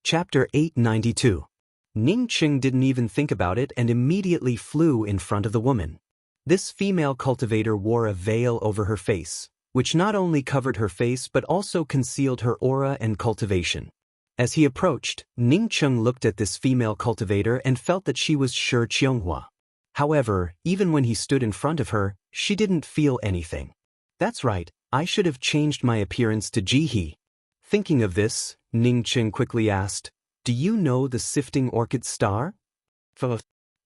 Chapter 892. Ning Qing didn't even think about it and immediately flew in front of the woman. This female cultivator wore a veil over her face, which not only covered her face but also concealed her aura and cultivation. As he approached, Ning Qing looked at this female cultivator and felt that she was Shi Qianghua. However, even when he stood in front of her, she didn't feel anything. That's right, I should have changed my appearance to Jihe. Thinking of this, Ning Qing quickly asked, "Do you know the sifting orchid star?"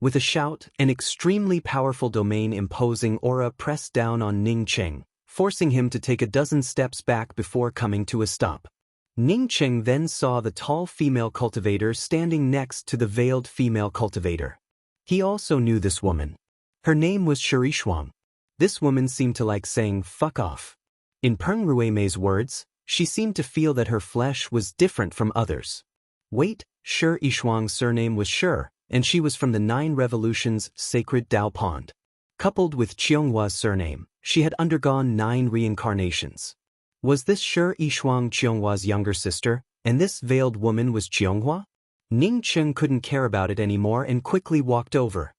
With a shout, an extremely powerful domain-imposing aura pressed down on Ning Qing, forcing him to take a dozen steps back before coming to a stop. Ning Qing then saw the tall female cultivator standing next to the veiled female cultivator. He also knew this woman. Her name was Shi Shuang. This woman seemed to like saying "fuck off." In Peng Ruimei's words, she seemed to feel that her flesh was different from others. Wait, Shi Shuang's surname was Shi, and she was from the 9 Revolutions Sacred Tao Pond. Coupled with Qionghua's surname, she had undergone 9 reincarnations. Was this Shi Shuang Qionghua's younger sister, and this veiled woman was Qiongghua? Ning Qing couldn't care about it anymore and quickly walked over.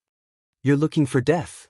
"You're looking for death."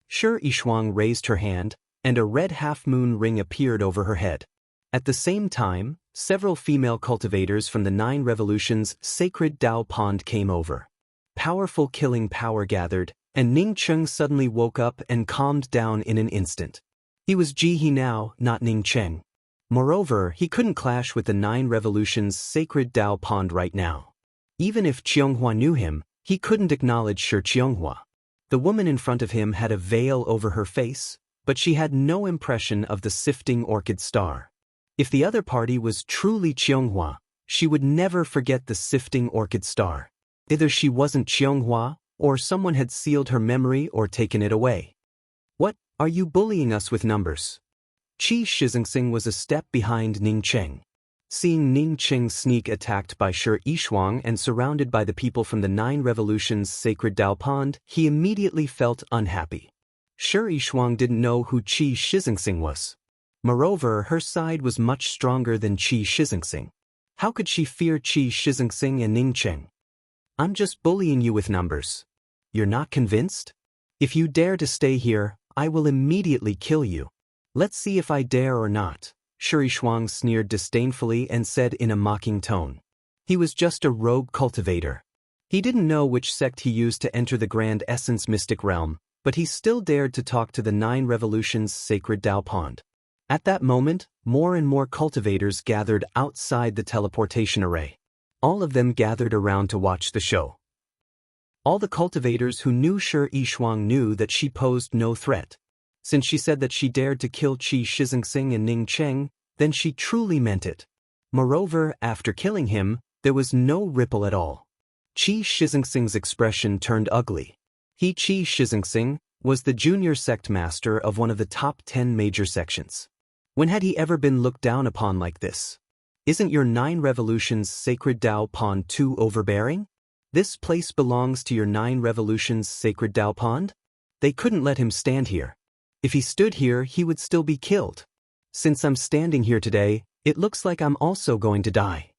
Shi Shuang raised her hand, and a red half-moon ring appeared over her head. At the same time, several female cultivators from the 9 Revolutions Sacred Tao Pond came over. Powerful killing power gathered, and Ning Qing suddenly woke up and calmed down in an instant. He was Jihe now, not Ning Qing. Moreover, he couldn't clash with the 9 Revolutions Sacred Tao Pond right now. Even if Qianghua knew him, he couldn't acknowledge Shi Qianghua. The woman in front of him had a veil over her face, but she had no impression of the sifting orchid star. If the other party was truly Qianghua, she would never forget the sifting orchid star. Either she wasn't Qianghua, or someone had sealed her memory or taken it away. "What, are you bullying us with numbers?" Qi Shizengxing was a step behind Ning Qing. Seeing Ning Qing sneak attacked by Shi Shuang and surrounded by the people from the 9 Revolutions Sacred Tao Pond, he immediately felt unhappy. Shi Shuang didn't know who Qi Shizengxing was. Moreover, her side was much stronger than Qi Shizengxing. How could she fear Qi Shizengxing and Ning Qing? "I'm just bullying you with numbers. You're not convinced? If you dare to stay here, I will immediately kill you. Let's see if I dare or not." Shi Shuang sneered disdainfully and said in a mocking tone. He was just a rogue cultivator. He didn't know which sect he used to enter the Grand Essence Mystic Realm, but he still dared to talk to the 9 Revolutions Sacred Tao Pond. At that moment, more and more cultivators gathered outside the teleportation array. All of them gathered around to watch the show. All the cultivators who knew Shi Shuang knew that she posed no threat. Since she said that she dared to kill Qi Shizengxing and Ning Qing, then she truly meant it. Moreover, after killing him, there was no ripple at all. Qi Shizengxing's expression turned ugly. He, Qi Shizengxing, was the junior sect master of one of the top 10 major sections. When had he ever been looked down upon like this? Isn't your 9 Revolutions Sacred Tao Pond too overbearing? This place belongs to your 9 Revolutions Sacred Tao Pond? They couldn't let him stand here. If he stood here, he would still be killed. Since I'm standing here today, it looks like I'm also going to die.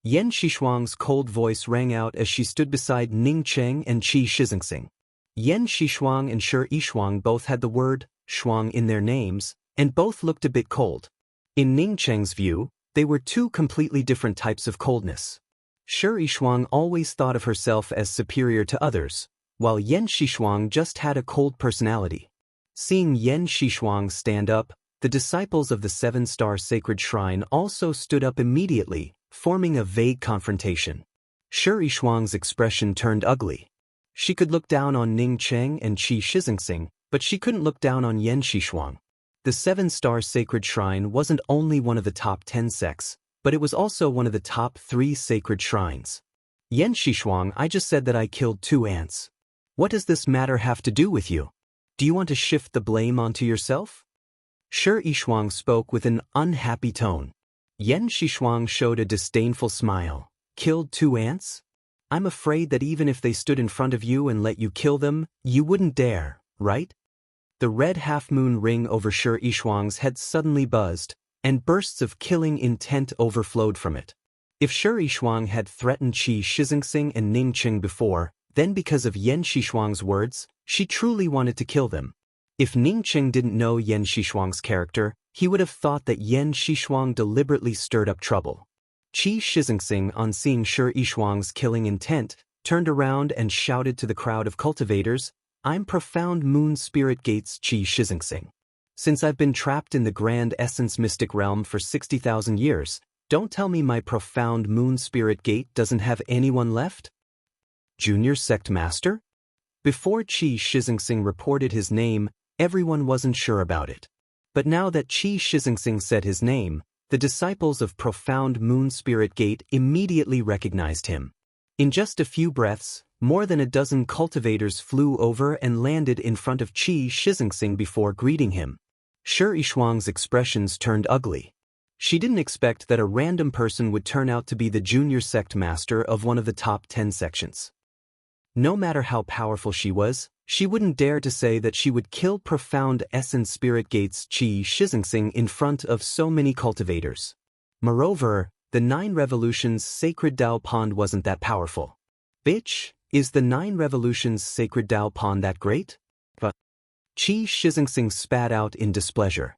Yan Shishuang's cold voice rang out as she stood beside Ning Qing and Qi Shizengxing. Yan Shishuang and Shi Shuang both had the word Shuang in their names, and both looked a bit cold. In Ning Qing's view, they were 2 completely different types of coldness. Shi Shuang always thought of herself as superior to others, while Yan Shishuang just had a cold personality. Seeing Yan Shishuang stand up, the disciples of the 7-star sacred shrine also stood up immediately, forming a vague confrontation. Shi Shuang's expression turned ugly. She could look down on Ning Qing and Qi Shizengxing, but she couldn't look down on Yan Shishuang. The 7-star sacred shrine wasn't only one of the top 10 sects, but it was also one of the top 3 sacred shrines. "Yan Shishuang, I just said that I killed 2 ants. What does this matter have to do with you? Do you want to shift the blame onto yourself?" Shi Shuang spoke with an unhappy tone. Yan Shishuang showed a disdainful smile. "Killed 2 ants? I'm afraid that even if they stood in front of you and let you kill them, you wouldn't dare, right?" The red half-moon ring over Shi Shuang's head suddenly buzzed, and bursts of killing intent overflowed from it. If Shi Yishuang had threatened Qi Shizengxing and Ning Qing before, then because of Yan Xishuang's words, she truly wanted to kill them. If Ning Qing didn't know Yan Xishuang's character, he would have thought that Yan Xishuang deliberately stirred up trouble. Qi Shizengxing, on seeing Shi Yishuang's killing intent, turned around and shouted to the crowd of cultivators, "I'm Profound Moon Spirit Gates Qi Shizengxing. Since I've been trapped in the Grand Essence Mystic Realm for 60,000 years, don't tell me my Profound Moon Spirit Gate doesn't have anyone left?" Junior Sect Master? Before Qi Shizengxing reported his name, everyone wasn't sure about it. But now that Qi Shizengxing said his name, the disciples of Profound Moon Spirit Gate immediately recognized him. In just a few breaths, more than a dozen cultivators flew over and landed in front of Qi Shizengxing before greeting him. Shi Yishuang's expressions turned ugly. She didn't expect that a random person would turn out to be the junior sect master of one of the top 10 sections. No matter how powerful she was, she wouldn't dare to say that she would kill Profound Essence Spirit Gates Qi Shizengxing in front of so many cultivators. Moreover, the 9 Revolutions Sacred Dao Pond wasn't that powerful. Bitch, is the 9 Revolutions Sacred Dao Pond that great? But Qi Shizengxing spat out in displeasure.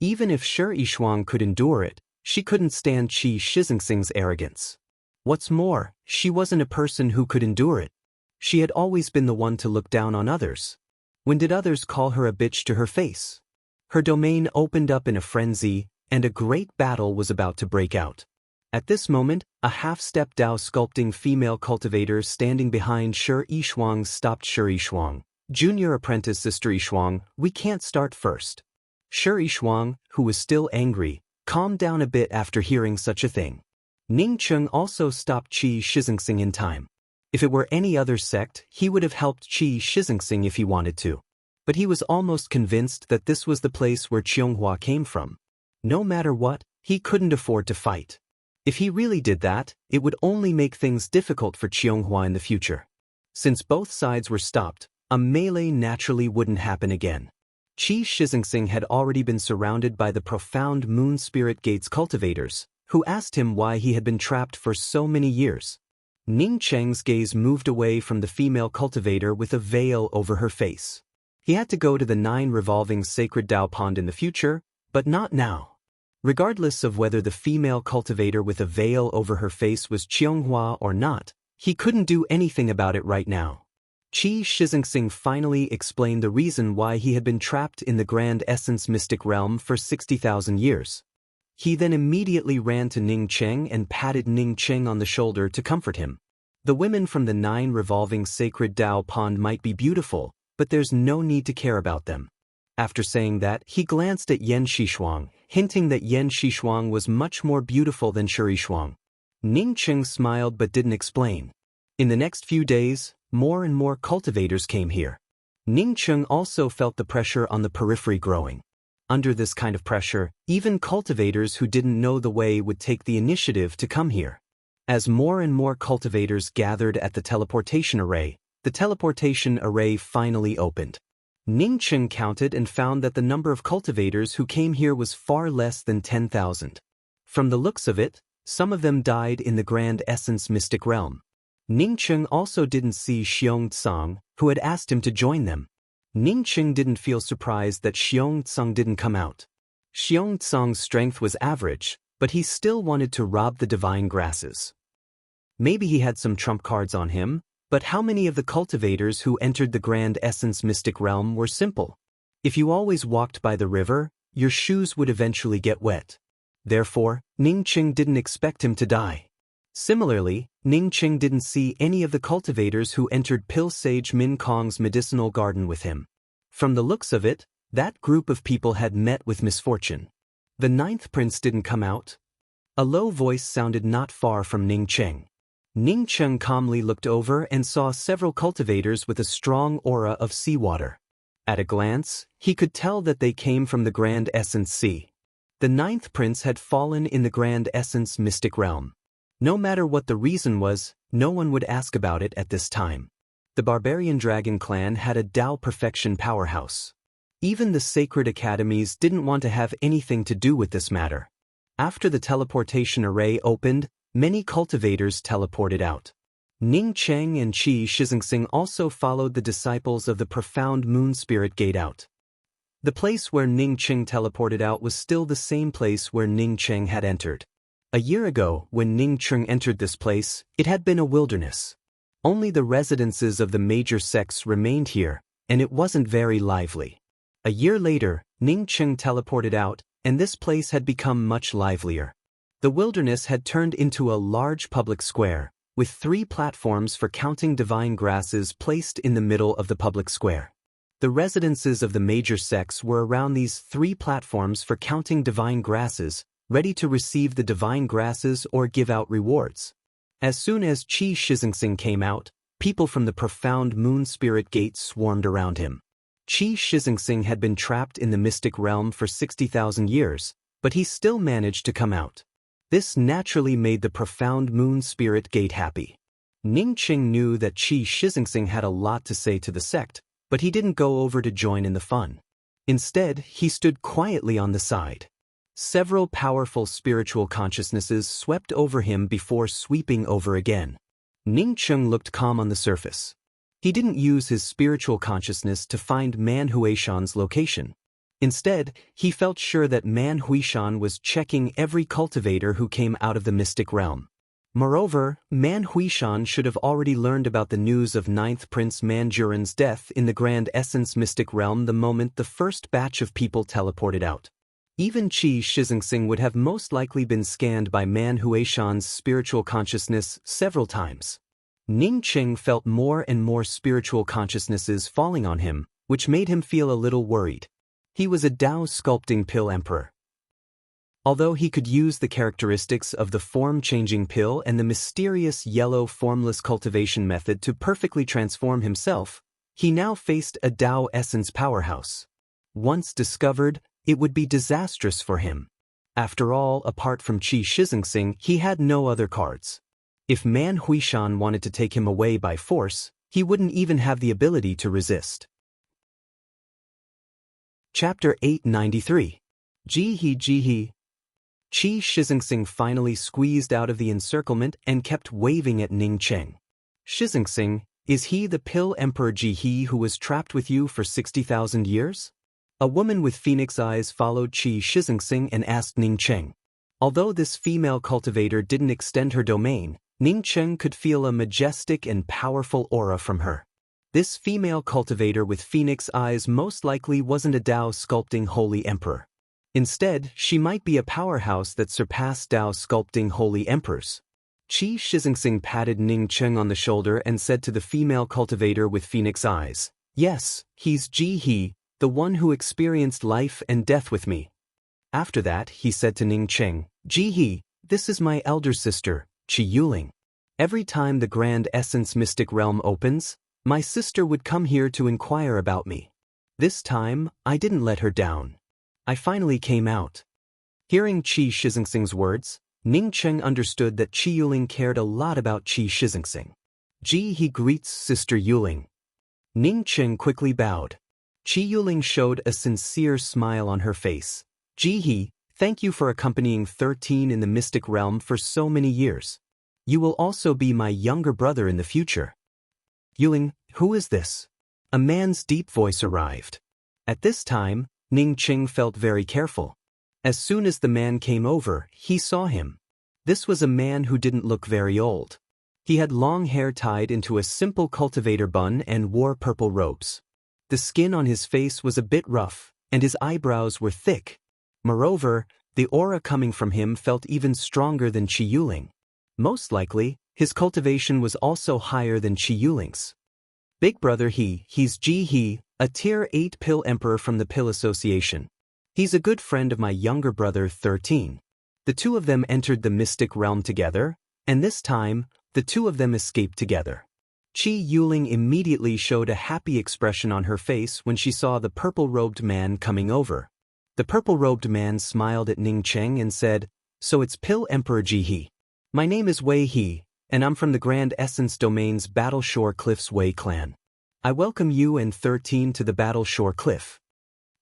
Even if Shi Yishuang could endure it, she couldn't stand Qi Shizengxing's arrogance. What's more, she wasn't a person who could endure it. She had always been the one to look down on others. When did others call her a bitch to her face? Her domain opened up in a frenzy, and a great battle was about to break out. At this moment, a half-step Dao sculpting female cultivator standing behind Shi Yishuang stopped Shi Yishuang. "Junior apprentice Sister Yishuang, we can't start first." Shi Yishuang, who was still angry, calmed down a bit after hearing such a thing. Ning Qing also stopped Qi Shizengxing in time. If it were any other sect, he would have helped Qi Shizengxing if he wanted to. But he was almost convinced that this was the place where Qianghua came from. No matter what, he couldn't afford to fight. If he really did that, it would only make things difficult for Qianghua in the future. Since both sides were stopped, a melee naturally wouldn't happen again. Qi Shizengxing had already been surrounded by the Profound Moon Spirit Gates cultivators, who asked him why he had been trapped for so many years. Ning Cheng's gaze moved away from the female cultivator with a veil over her face. He had to go to the 9 revolving sacred Dao Pond in the future, but not now. Regardless of whether the female cultivator with a veil over her face was Qianghua or not, he couldn't do anything about it right now. Qi Shizengxing finally explained the reason why he had been trapped in the Grand Essence Mystic Realm for 60,000 years. He then immediately ran to Ning Cheng and patted Ning Cheng on the shoulder to comfort him. The women from the 9 revolving sacred Dao Pond might be beautiful, but there's no need to care about them. After saying that, he glanced at Yan Xishuang, hinting that Yan Xishuang was much more beautiful than Shi Yishuang. Ning Cheng smiled but didn't explain. In the next few days, more and more cultivators came here. Ning Cheng also felt the pressure on the periphery growing. Under this kind of pressure, even cultivators who didn't know the way would take the initiative to come here. As more and more cultivators gathered at the teleportation array finally opened. Ning Cheng counted and found that the number of cultivators who came here was far less than 10,000. From the looks of it, some of them died in the Grand Essence Mystic Realm. Ning Cheng also didn't see Xiong Tsang, who had asked him to join them. Ning Cheng didn't feel surprised that Xiong Tsang didn't come out. Xiong Tsang's strength was average, but he still wanted to rob the divine grasses. Maybe he had some trump cards on him, but how many of the cultivators who entered the Grand Essence Mystic Realm were simple? If you always walked by the river, your shoes would eventually get wet. Therefore, Ning Cheng didn't expect him to die. Similarly, Ning Cheng didn't see any of the cultivators who entered Pil Sage Min Kong's medicinal garden with him. From the looks of it, that group of people had met with misfortune. The 9th prince didn't come out. A low voice sounded not far from Ning Cheng. Ning Cheng calmly looked over and saw several cultivators with a strong aura of seawater. At a glance, he could tell that they came from the Grand Essence Sea. The 9th prince had fallen in the Grand Essence Mystic Realm. No matter what the reason was, no one would ask about it at this time. The Barbarian Dragon Clan had a Dao Perfection powerhouse. Even the sacred academies didn't want to have anything to do with this matter. After the teleportation array opened, Many cultivators teleported out. Ning Cheng and Qi Shizengxing also followed the disciples of the profound moon spirit gate out. The place where Ning Cheng teleported out was still the same place where Ning Cheng had entered. A year ago, when Ning Cheng entered this place, it had been a wilderness. Only the residences of the major sects remained here, and it wasn't very lively. A year later, Ning Cheng teleported out, and this place had become much livelier. The wilderness had turned into a large public square, with 3 platforms for counting divine grasses placed in the middle of the public square. The residences of the major sects were around these 3 platforms for counting divine grasses, ready to receive the divine grasses or give out rewards. As soon as Qi Shizengxing came out, people from the profound moon spirit gate swarmed around him. Qi Shizengxing had been trapped in the mystic realm for 60,000 years, but he still managed to come out. This naturally made the profound moon spirit gate happy. Ning Cheng knew that Qi Shizengxing had a lot to say to the sect, but he didn't go over to join in the fun. Instead, he stood quietly on the side. Several powerful spiritual consciousnesses swept over him before sweeping over again. Ning Cheng looked calm on the surface. He didn't use his spiritual consciousness to find Man Huishan's location. Instead, he felt sure that Man Huishan was checking every cultivator who came out of the mystic realm. Moreover, Man Huishan should have already learned about the news of 9th Prince Manjuran's death in the Grand Essence mystic realm the moment the first batch of people teleported out. Even Qi Shizengxing would have most likely been scanned by Man Huishan's spiritual consciousness several times. Ning Cheng felt more and more spiritual consciousnesses falling on him, which made him feel a little worried. He was a Dao sculpting pill emperor. Although he could use the characteristics of the form-changing pill and the mysterious yellow formless cultivation method to perfectly transform himself, he now faced a Dao essence powerhouse. Once discovered, it would be disastrous for him. After all, apart from Qi Shizengxing, he had no other cards. If Man Huishan wanted to take him away by force, he wouldn't even have the ability to resist. Chapter 893. Jihe Jihe. Qi Shizengxing finally squeezed out of the encirclement and kept waving at Ning Cheng. Shizengxing, is he the pill emperor Jihe who was trapped with you for 60,000 years? A woman with phoenix eyes followed Qi Shizengxing and asked Ning Cheng. Although this female cultivator didn't extend her domain, Ning Cheng could feel a majestic and powerful aura from her. This female cultivator with phoenix eyes most likely wasn't a Dao sculpting holy emperor. Instead, she might be a powerhouse that surpassed Dao sculpting holy emperors. Qi Shizengxing patted Ning Cheng on the shoulder and said to the female cultivator with phoenix eyes, "Yes, he's Jihe, the one who experienced life and death with me." After that, he said to Ning Cheng, "Jihe, this is my elder sister, Qi Yuling. Every time the Grand Essence mystic realm opens, my sister would come here to inquire about me. This time, I didn't let her down. I finally came out." Hearing Qi Shizengxing's words, Ning Cheng understood that Qi Yuling cared a lot about Qi Shizengxing. Jihe greets Sister Yuling. Ning Cheng quickly bowed. Qi Yuling showed a sincere smile on her face. "Jihe, thank you for accompanying 13 in the mystic realm for so many years. You will also be my younger brother in the future." "Yuling, who is this?" A man's deep voice arrived. At this time, Ning Cheng felt very careful. As soon as the man came over, he saw him. This was a man who didn't look very old. He had long hair tied into a simple cultivator bun and wore purple robes. The skin on his face was a bit rough, and his eyebrows were thick. Moreover, the aura coming from him felt even stronger than Qi Yuling. Most likely, his cultivation was also higher than Qi Yuling's. "Big brother he's Jihe, a Tier 8 pill emperor from the Pill Association. He's a good friend of my younger brother 13. The two of them entered the mystic realm together, and this time, the two of them escaped together." Qi Yuling immediately showed a happy expression on her face when she saw the purple-robed man coming over. The purple-robed man smiled at Ning Cheng and said, "So it's Pill Emperor Jihe. My name is Wei He, and I'm from the Grand Essence Domain's Battleshore Cliffs Wei clan. I welcome you and 13 to the Battleshore Cliff."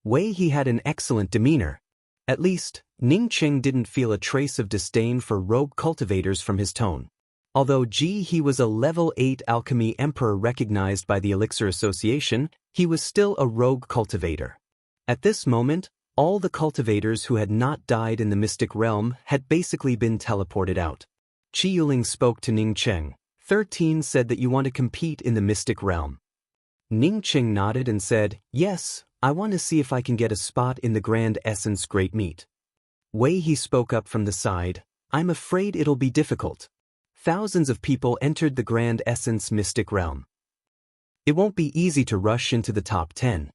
Wei He had an excellent demeanor. At least, Ning Qing didn't feel a trace of disdain for rogue cultivators from his tone. Although he was a level 8 alchemy emperor recognized by the Elixir Association, he was still a rogue cultivator. At this moment, all the cultivators who had not died in the mystic realm had basically been teleported out. Qi Yuling spoke to Ning Qing. 13 said that you want to compete in the mystic realm. Ning Qing nodded and said, yes, I want to see if I can get a spot in the Grand Essence Great Meet. Wei He spoke up from the side, I'm afraid it'll be difficult. Thousands of people entered the Grand Essence Mystic Realm. It won't be easy to rush into the top 10.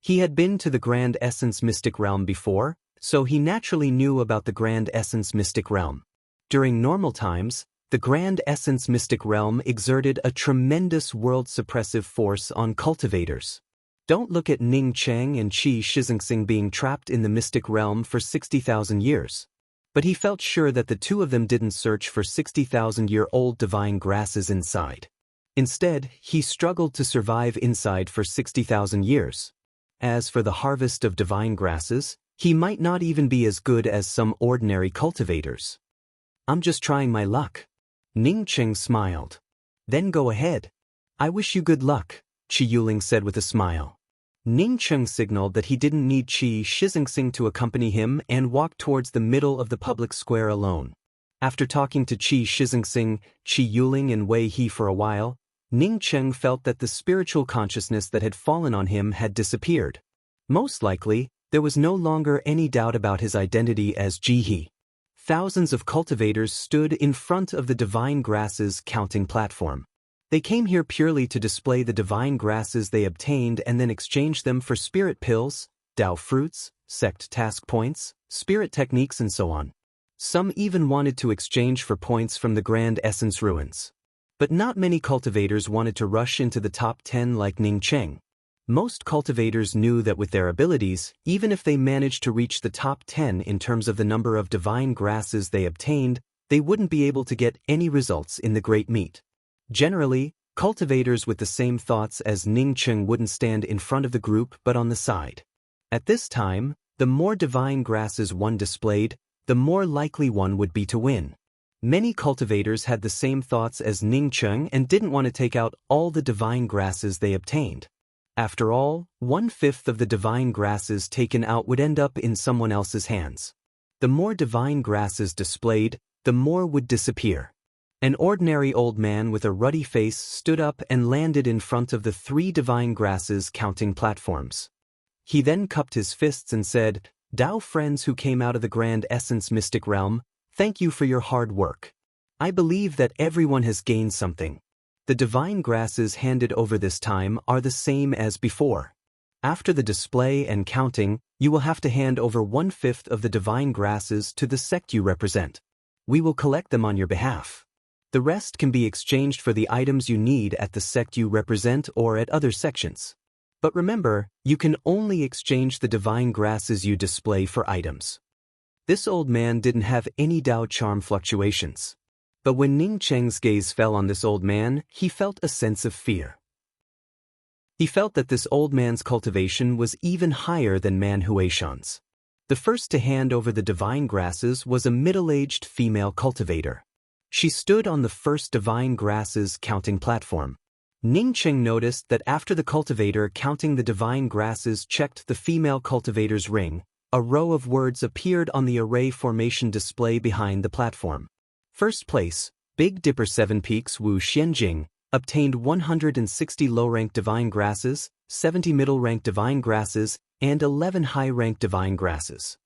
He had been to the Grand Essence Mystic Realm before, so he naturally knew about the Grand Essence Mystic Realm. During normal times, the Grand Essence Mystic Realm exerted a tremendous world-suppressive force on cultivators. Don't look at Ning Cheng and Qi Shizengxing being trapped in the Mystic Realm for 60,000 years. But he felt sure that the two of them didn't search for 60,000-year-old divine grasses inside. Instead, he struggled to survive inside for 60,000 years. As for the harvest of divine grasses, he might not even be as good as some ordinary cultivators. I'm just trying my luck. Ning Cheng smiled. Then go ahead. I wish you good luck, Qi Yuling said with a smile. Ning Cheng signaled that he didn't need Qi Shizengxing to accompany him and walked towards the middle of the public square alone. After talking to Qi Shizengxing, Qi Yuling and Wei He for a while, Ning Cheng felt that the spiritual consciousness that had fallen on him had disappeared. Most likely, there was no longer any doubt about his identity as Ji He. Thousands of cultivators stood in front of the divine grasses counting platform. They came here purely to display the divine grasses they obtained and then exchange them for spirit pills, Dao fruits, sect task points, spirit techniques and so on. Some even wanted to exchange for points from the Grand Essence ruins. But not many cultivators wanted to rush into the top 10 like Ning Cheng. Most cultivators knew that with their abilities, even if they managed to reach the top 10 in terms of the number of divine grasses they obtained, they wouldn't be able to get any results in the Great Meet. Generally, cultivators with the same thoughts as Ning Cheng wouldn't stand in front of the group but on the side. At this time, the more divine grasses one displayed, the more likely one would be to win. Many cultivators had the same thoughts as Ning Cheng and didn't want to take out all the divine grasses they obtained. After all, 1/5 of the divine grasses taken out would end up in someone else's hands. The more divine grasses displayed, the more would disappear. An ordinary old man with a ruddy face stood up and landed in front of the 3 divine grasses counting platforms. He then cupped his fists and said, Dao friends who came out of the Grand Essence Mystic Realm, thank you for your hard work. I believe that everyone has gained something. The divine grasses handed over this time are the same as before. After the display and counting, you will have to hand over 1/5 of the divine grasses to the sect you represent. We will collect them on your behalf. The rest can be exchanged for the items you need at the sect you represent or at other sections. But remember, you can only exchange the divine grasses you display for items. This old man didn't have any Dao charm fluctuations. But when Ning Cheng's gaze fell on this old man, he felt a sense of fear. He felt that this old man's cultivation was even higher than Man Huishan's. The first to hand over the divine grasses was a middle-aged female cultivator. She stood on the first divine grasses counting platform. Ning Cheng noticed that after the cultivator counting the divine grasses checked the female cultivator's ring, a row of words appeared on the array formation display behind the platform. First place, Big Dipper 7 Peaks Wu Xianjing, obtained 160 low-ranked divine grasses, 70 middle-ranked divine grasses, and 11 high-ranked divine grasses.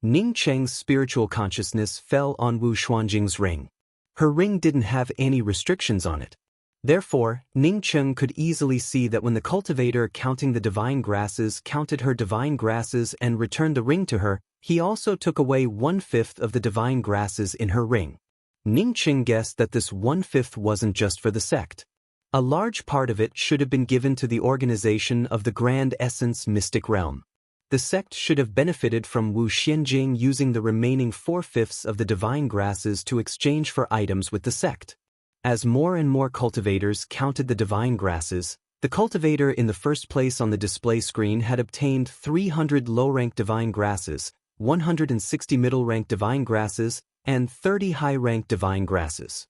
Ning Cheng's spiritual consciousness fell on Wu Xuanjing's ring. Her ring didn't have any restrictions on it. Therefore, Ning Cheng could easily see that when the cultivator counting the divine grasses counted her divine grasses and returned the ring to her, he also took away 1/5 of the divine grasses in her ring. Ning Cheng guessed that this 1/5 wasn't just for the sect. A large part of it should have been given to the organization of the Grand Essence Mystic Realm. The sect should have benefited from Wu Xianjing using the remaining 4/5 of the divine grasses to exchange for items with the sect. As more and more cultivators counted the divine grasses, the cultivator in the first place on the display screen had obtained 300 low-ranked divine grasses, 160 middle-rank divine grasses, and 30 high-rank divine grasses.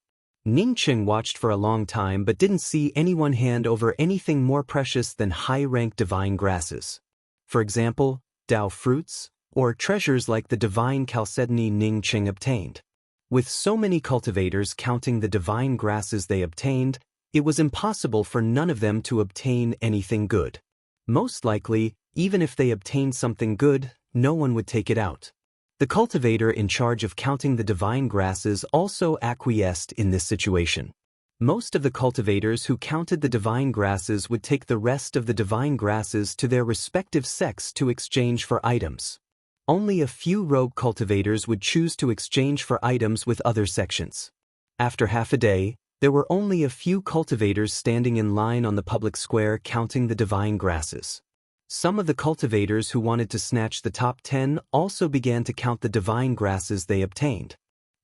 Ningqing watched for a long time but didn't see anyone hand over anything more precious than high-rank divine grasses. For example, Dao fruits, or treasures like the divine chalcedony Ningqing obtained. With so many cultivators counting the divine grasses they obtained, it was impossible for none of them to obtain anything good. Most likely, even if they obtained something good, no one would take it out. The cultivator in charge of counting the divine grasses also acquiesced in this situation. Most of the cultivators who counted the divine grasses would take the rest of the divine grasses to their respective sects to exchange for items. Only a few rogue cultivators would choose to exchange for items with other sections. After half a day, there were only a few cultivators standing in line on the public square counting the divine grasses. Some of the cultivators who wanted to snatch the top 10 also began to count the divine grasses they obtained.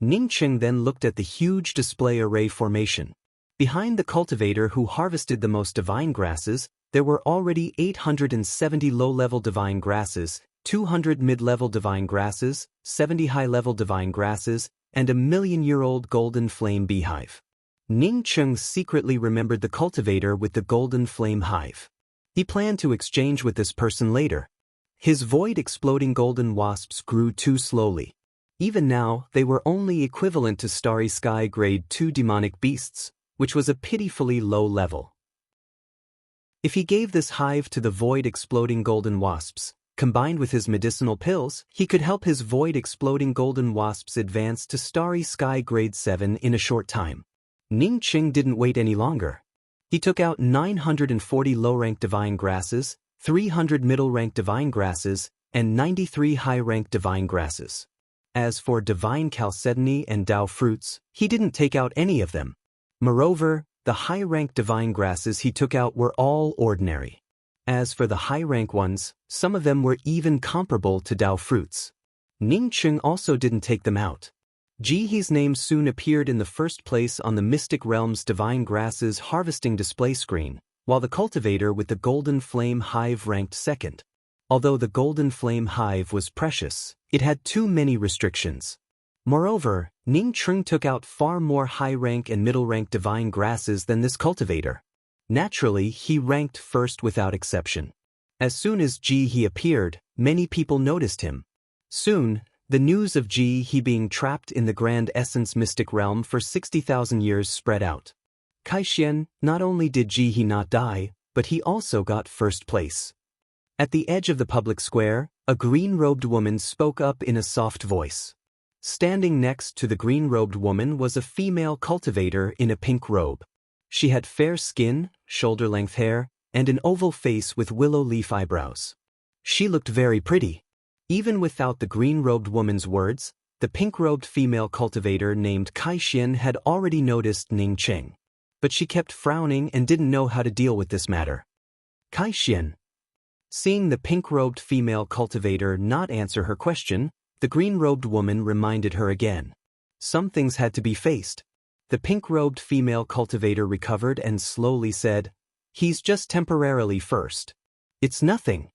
Ningqing then looked at the huge display array formation. Behind the cultivator who harvested the most divine grasses, there were already 870 low-level divine grasses, 200 mid-level divine grasses, 70 high-level divine grasses, and a million-year-old golden flame beehive. Ningqing secretly remembered the cultivator with the golden flame hive. He planned to exchange with this person later. His void-exploding golden wasps grew too slowly. Even now, they were only equivalent to Starry Sky Grade 2 demonic beasts, which was a pitifully low level. If he gave this hive to the void-exploding golden wasps, combined with his medicinal pills, he could help his void-exploding golden wasps advance to Starry Sky Grade 7 in a short time. Ningqing didn't wait any longer. He took out 940 low-rank divine grasses, 300 middle-rank divine grasses, and 93 high-rank divine grasses. As for divine chalcedony and Dao fruits, he didn't take out any of them. Moreover, the high-rank divine grasses he took out were all ordinary. As for the high-rank ones, some of them were even comparable to Dao fruits. Ningqing also didn't take them out. Jihe's name soon appeared in the first place on the Mystic Realm's Divine Grasses harvesting display screen, while the cultivator with the Golden Flame Hive ranked second. Although the Golden Flame Hive was precious, it had too many restrictions. Moreover, Ningqing took out far more high-rank and middle-rank divine grasses than this cultivator. Naturally, he ranked first without exception. As soon as Jihe appeared, many people noticed him. Soon, the news of Jihe being trapped in the Grand Essence Mystic Realm for 60,000 years spread out. Kaixuan, not only did Jihe not die, but he also got first place. At the edge of the public square, a green-robed woman spoke up in a soft voice. Standing next to the green-robed woman was a female cultivator in a pink robe. She had fair skin, shoulder-length hair, and an oval face with willow leaf eyebrows. She looked very pretty. Even without the green-robed woman's words, the pink-robed female cultivator named Kaixuan had already noticed Ningqing. But she kept frowning and didn't know how to deal with this matter. Kaixuan. Seeing the pink-robed female cultivator not answer her question, the green-robed woman reminded her again. Some things had to be faced. The pink-robed female cultivator recovered and slowly said, "He's just temporarily first. It's nothing."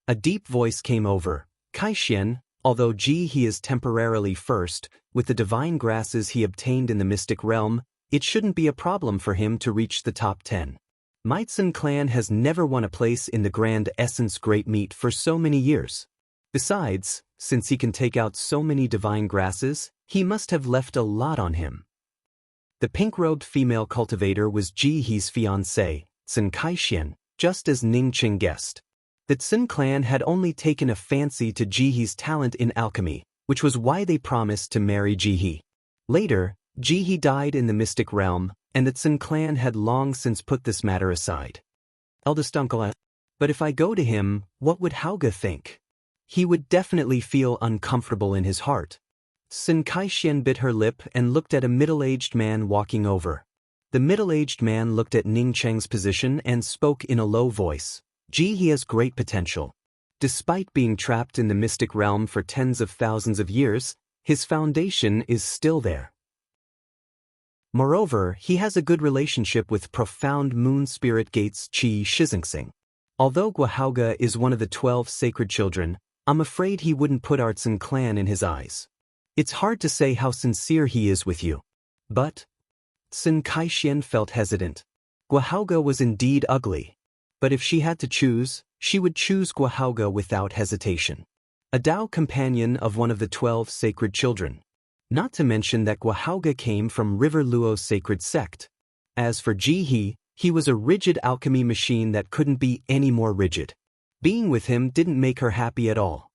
A deep voice came over. Kaixuan, although Jihe is temporarily first, with the divine grasses he obtained in the Mystic Realm, it shouldn't be a problem for him to reach the top 10. Meitzen clan has never won a place in the Grand Essence Great Meet for so many years. Besides, since he can take out so many divine grasses, he must have left a lot on him. The pink-robed female cultivator was Jihe's fiancée, Kaixuan, just as Ningqing guessed. The Tsin clan had only taken a fancy to Jihe's talent in alchemy, which was why they promised to marry Jihe. Later, Jihe died in the Mystic Realm, and the Tsin clan had long since put this matter aside. Eldest uncle, but if I go to him, what would Hauge think? He would definitely feel uncomfortable in his heart. Kaixuan bit her lip and looked at a middle-aged man walking over. The middle-aged man looked at Ningqing's position and spoke in a low voice. Jihe has great potential. Despite being trapped in the Mystic Realm for tens of thousands of years, his foundation is still there. Moreover, he has a good relationship with profound moon spirit gates Qi Shizingsing. Although Guahauge is one of the 12 sacred children, I'm afraid he wouldn't put our Tsin clan in his eyes. It's hard to say how sincere he is with you. But Tsin Kaixin felt hesitant. Guahauga was indeed ugly. But if she had to choose, she would choose Guahauga without hesitation. A Tao companion of one of the 12 sacred children. Not to mention that Guahauga came from River Luo's sacred sect. As for Jihe, he was a rigid alchemy machine that couldn't be any more rigid. Being with him didn't make her happy at all.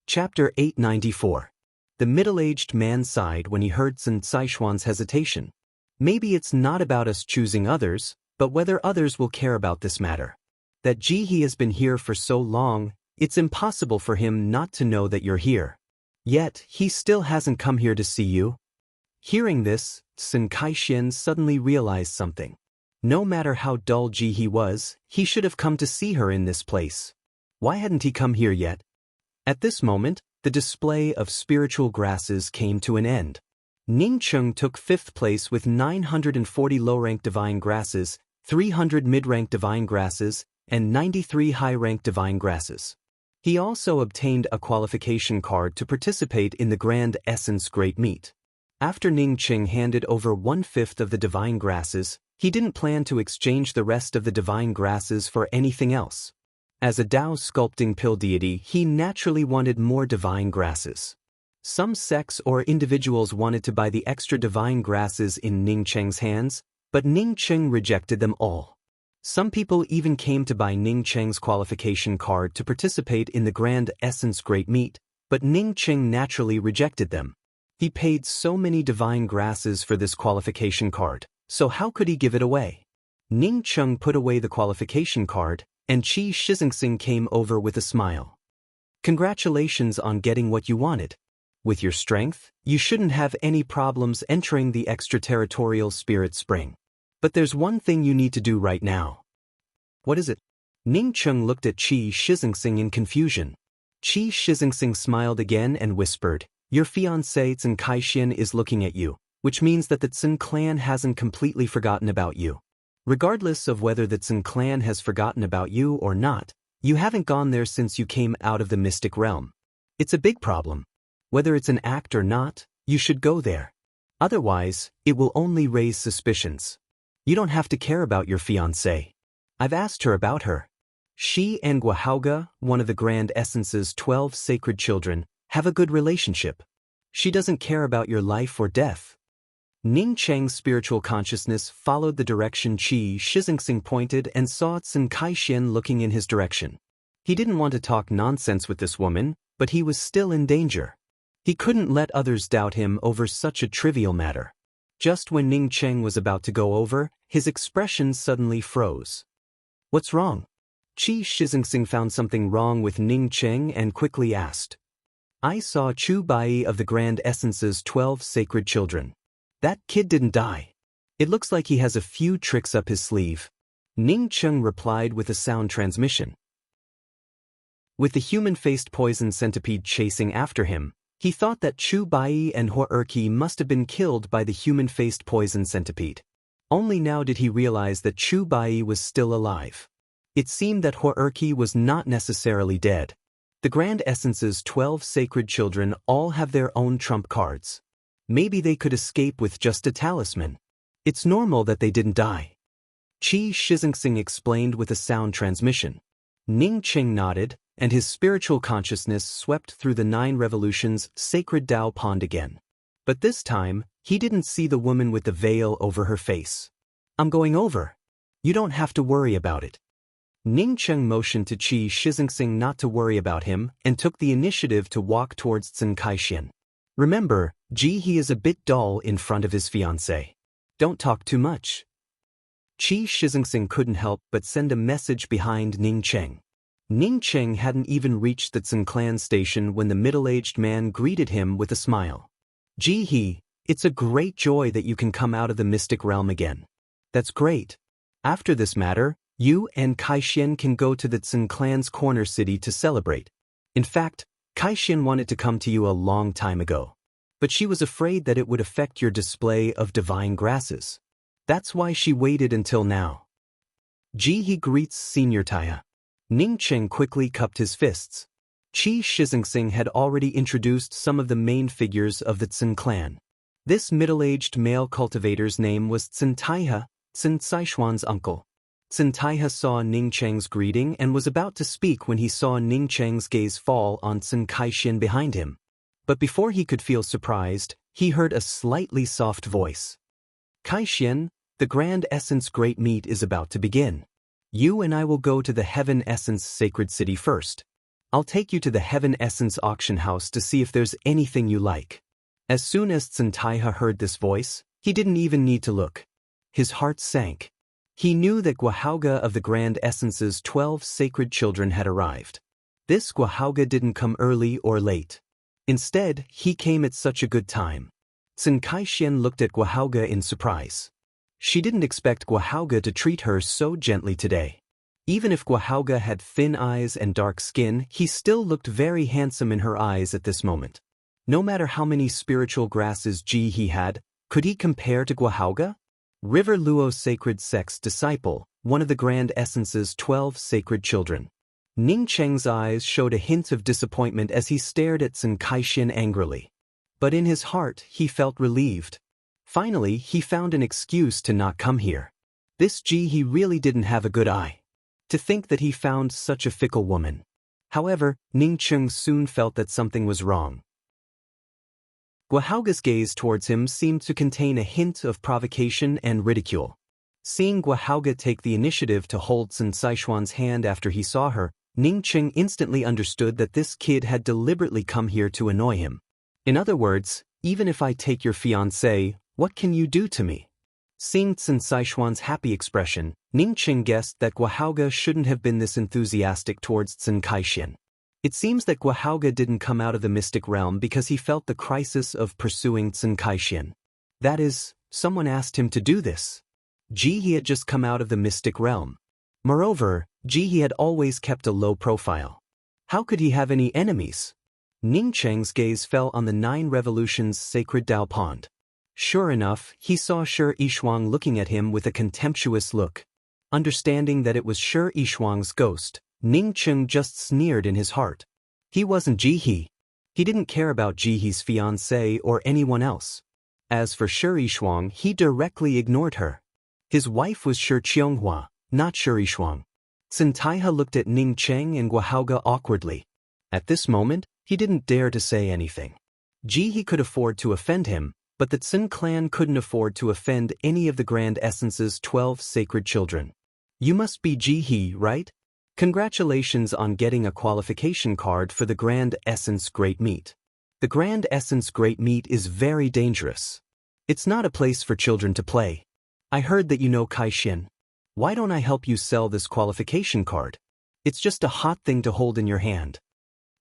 Chapter 894. The middle-aged man sighed when he heard Tsin Caixuan's hesitation. Maybe it's not about us choosing others, but whether others will care about this matter. That Jihe has been here for so long, it's impossible for him not to know that you're here. Yet, he still hasn't come here to see you. Hearing this, Tsin Kaixin suddenly realized something. No matter how dull Jihe was, he should have come to see her in this place. Why hadn't he come here yet? At this moment, the display of spiritual grasses came to an end. Ning Cheng took 5th place with 940 low-rank divine grasses, 300 mid-rank divine grasses, and 93 high-rank divine grasses. He also obtained a qualification card to participate in the Grand Essence Great Meet. After Ning Cheng handed over 1/5 of the divine grasses, he didn't plan to exchange the rest of the divine grasses for anything else. As a Tao sculpting pill deity, he naturally wanted more divine grasses. Some sects or individuals wanted to buy the extra divine grasses in Ning Cheng's hands, but Ning Cheng rejected them all. Some people even came to buy Ning Cheng's qualification card to participate in the Grand Essence Great Meet, but Ning Cheng naturally rejected them. He paid so many divine grasses for this qualification card, so how could he give it away? Ning Cheng put away the qualification card, and Qi Shixingsing came over with a smile. Congratulations on getting what you wanted. With your strength, you shouldn't have any problems entering the extraterritorial spirit spring. But there's one thing you need to do right now. What is it? Ning Cheng looked at Qi Shixingsing in confusion. Qi Shixingsing smiled again and whispered, "Your fiancé Tsin Kaixin is looking at you, which means that the Tsin clan hasn't completely forgotten about you. Regardless of whether the Tsin clan has forgotten about you or not, you haven't gone there since you came out of the mystic realm. It's a big problem. Whether it's an act or not, you should go there. Otherwise, it will only raise suspicions. You don't have to care about your fiancé. I've asked her about her. She and Guahauga, one of the Grand Essence's 12 sacred children, have a good relationship. She doesn't care about your life or death." Ning Cheng's spiritual consciousness followed the direction Qi Shixingsing pointed and saw Tsin Kaixin looking in his direction. He didn't want to talk nonsense with this woman, but he was still in danger. He couldn't let others doubt him over such a trivial matter. Just when Ning Cheng was about to go over, his expression suddenly froze. "What's wrong?" Qi Shixingsing found something wrong with Ning Cheng and quickly asked. "I saw Chu Bai of the Grand Essence's 12 sacred children. That kid didn't die. It looks like he has a few tricks up his sleeve." Ning Cheng replied with a sound transmission. With the human-faced poison centipede chasing after him, he thought that Chu Bai and Ho Erqi must have been killed by the human-faced poison centipede. Only now did he realize that Chu Bai was still alive. It seemed that Ho Erqi was not necessarily dead. The Grand Essence's 12 sacred children all have their own trump cards. Maybe they could escape with just a talisman. It's normal that they didn't die. Qi Shixingsing explained with a sound transmission. Ning Cheng nodded, and his spiritual consciousness swept through the 9 revolutions sacred Tao pond again. But this time, he didn't see the woman with the veil over her face. "I'm going over. You don't have to worry about it." Ning Cheng motioned to Qi Shixingsing not to worry about him and took the initiative to walk towards Tsin Kaixin. Remember, Jihe is a bit dull in front of his fiancée. Don't talk too much. Qi Shixingsing couldn't help but send a message behind Ning Cheng. Ning Cheng hadn't even reached the Tsin clan station when the middle-aged man greeted him with a smile. "Jihe, it's a great joy that you can come out of the mystic realm again. That's great. After this matter, you and Kaixin can go to the Tsin clan's corner city to celebrate. In fact, Kaixin wanted to come to you a long time ago. But she was afraid that it would affect your display of divine grasses. That's why she waited until now." Jihe greets Senior Taya. Ning Cheng quickly cupped his fists. Qi Shixingsing had already introduced some of the main figures of the Tsin clan. This middle-aged male cultivator's name was Tsin Taihe, Tsin Saishuan's uncle. Tsin Taihe saw Ning Cheng's greeting and was about to speak when he saw Ning Cheng's gaze fall on Tsin Kaixin behind him. But before he could feel surprised, he heard a slightly soft voice. Kaixin, the Grand Essence Great Meet is about to begin. You and I will go to the Heaven Essence Sacred City first. I'll take you to the Heaven Essence Auction House to see if there's anything you like. As soon as Tsin Taihe heard this voice, he didn't even need to look. His heart sank. He knew that Guahauga of the Grand Essence's 12 sacred children had arrived. This Guahauga didn't come early or late. Instead, he came at such a good time. Tsin Kaixin looked at Guahauga in surprise. She didn't expect Guahauga to treat her so gently today. Even if Guahauga had thin eyes and dark skin, he still looked very handsome in her eyes at this moment. No matter how many spiritual grasses he had, could he compare to Guahauga? River Luo's sacred sex disciple, one of the Grand Essence's 12 sacred children. Ning Cheng's eyes showed a hint of disappointment as he stared at Tsin Kaixin angrily. But in his heart, he felt relieved. Finally, he found an excuse to not come here. This he really didn't have a good eye. To think that he found such a fickle woman. However, Ning Cheng soon felt that something was wrong. Guahauga's gaze towards him seemed to contain a hint of provocation and ridicule. Seeing Guahauga take the initiative to hold Tsin Saishuan's hand after he saw her, Ning Cheng instantly understood that this kid had deliberately come here to annoy him. In other words, even if I take your fiancé, what can you do to me? Seeing Tsin Saishuan's happy expression, Ning Cheng guessed that Guahauga shouldn't have been this enthusiastic towards Tsin Kaixin. It seems that Guahauga didn't come out of the mystic realm because he felt the crisis of pursuing Tsin Kaixin. That is, someone asked him to do this. He had just come out of the mystic realm. Moreover, he had always kept a low profile. How could he have any enemies? Ning Cheng's gaze fell on the 9 Revolutions sacred Dao Pond. Sure enough, he saw Shi Yishuang looking at him with a contemptuous look. Understanding that it was Shi Yishuang's ghost, Ning Cheng just sneered in his heart. He wasn't He. He didn't care about He's fiancé or anyone else. As for Shi Yishuang, he directly ignored her. His wife was Shi Qianghua, not Shi Yishuang. Tsin Taihe looked at Ning Cheng and Guahauga awkwardly. At this moment, he didn't dare to say anything. He could afford to offend him, but the Tsin clan couldn't afford to offend any of the Grand Essence's 12 sacred children. You must be He, right? Congratulations on getting a qualification card for the Grand Essence Great Meet. The Grand Essence Great Meet is very dangerous. It's not a place for children to play. I heard that you know Kaixin. Why don't I help you sell this qualification card? It's just a hot thing to hold in your hand.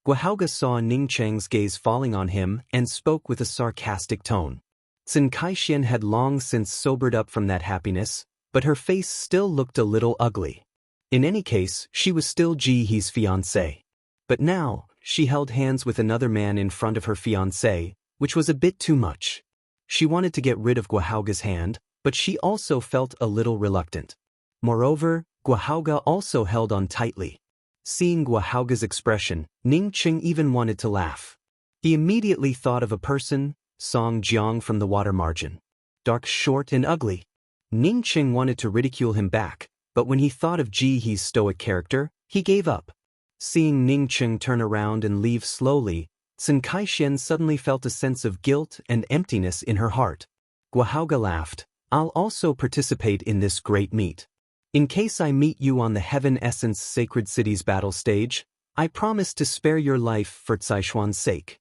Guahauga saw Ning Cheng's gaze falling on him and spoke with a sarcastic tone. Tsin Kaixin had long since sobered up from that happiness, but her face still looked a little ugly. In any case, she was still He's fiancé. But now, she held hands with another man in front of her fiancé, which was a bit too much. She wanted to get rid of Guahauga's hand, but she also felt a little reluctant. Moreover, Guahauga also held on tightly. Seeing Guahauga's expression, Ning Cheng even wanted to laugh. He immediately thought of a person, Song Jiang from the water margin. Dark, short, and ugly. Ning Cheng wanted to ridicule him back, but when he thought of He's stoic character, he gave up. Seeing Ning Cheng turn around and leave slowly, Tsin Kaixin suddenly felt a sense of guilt and emptiness in her heart. Guahauga laughed. I'll also participate in this great meet. In case I meet you on the Heaven Essence Sacred City's battle stage, I promise to spare your life for Saishuan's sake.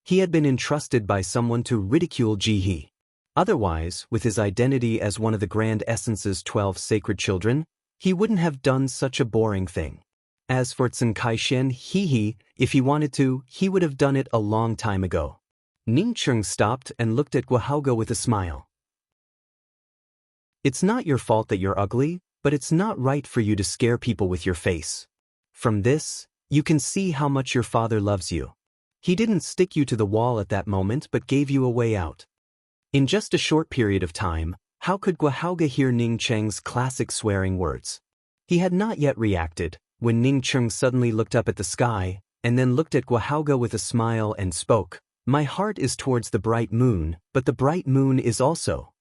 He had been entrusted by someone to ridicule He. Otherwise, with his identity as one of the Grand Essence's 12 sacred children, he wouldn't have done such a boring thing. As for Tsin Kaixin, if he wanted to, he would have done it a long time ago. Ning Cheng stopped and looked at Guahauga with a smile. It's not your fault that you're ugly, but it's not right for you to scare people with your face. From this, you can see how much your father loves you. He didn't stick you to the wall at that moment but gave you a way out. In just a short period of time, how could Guahauga hear Ning Cheng's classic swearing words? He had not yet reacted, when Ning Cheng suddenly looked up at the sky, and then looked at Guahauga with a smile and spoke. My heart is towards the bright moon, but the bright moon is also.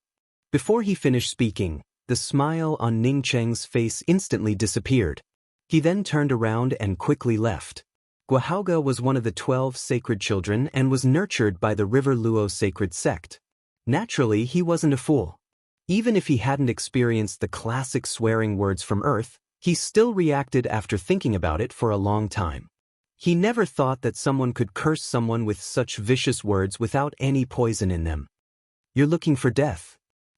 Before he finished speaking, the smile on Ning Cheng's face instantly disappeared. He then turned around and quickly left. Guahauga was one of the 12 sacred children and was nurtured by the River Luo sacred sect. Naturally, he wasn't a fool. Even if he hadn't experienced the classic swearing words from Earth, he still reacted after thinking about it for a long time. He never thought that someone could curse someone with such vicious words without any poison in them. You're looking for death.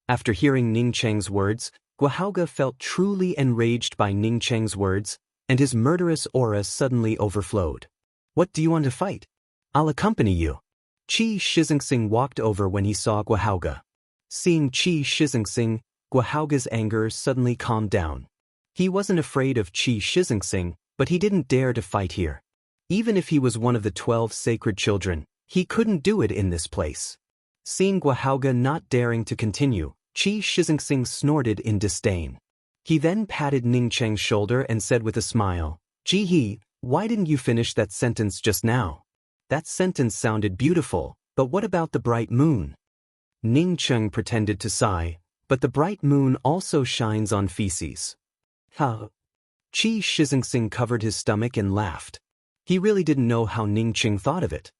After hearing Ning Cheng's words, Guahauga felt truly enraged by Ning Cheng's words, and his murderous aura suddenly overflowed. What do you want to fight? I'll accompany you. Qi Shizingsing walked over when he saw Guahauga. Seeing Qi Shizingsing, Guahauga's anger suddenly calmed down. He wasn't afraid of Qi Shizingsing, but he didn't dare to fight here. Even if he was one of the 12 sacred children, he couldn't do it in this place. Seeing Guahauga not daring to continue, Qi Shizingsing snorted in disdain. He then patted Ning Cheng's shoulder and said with a smile, Ji He, why didn't you finish that sentence just now? That sentence sounded beautiful, but what about the bright moon? Ning Cheng pretended to sigh, but the bright moon also shines on feces. Huh? Qi Shizingsing covered his stomach and laughed. He really didn't know how Ning Cheng thought of it.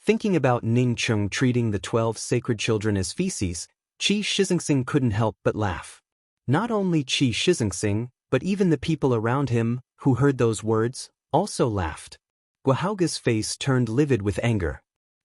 Thinking about Ning Cheng treating the 12 sacred children as feces, Qi Shizingsing couldn't help but laugh. Not only Qi Shizingsing, but even the people around him, who heard those words, also laughed. Guahauga's face turned livid with anger.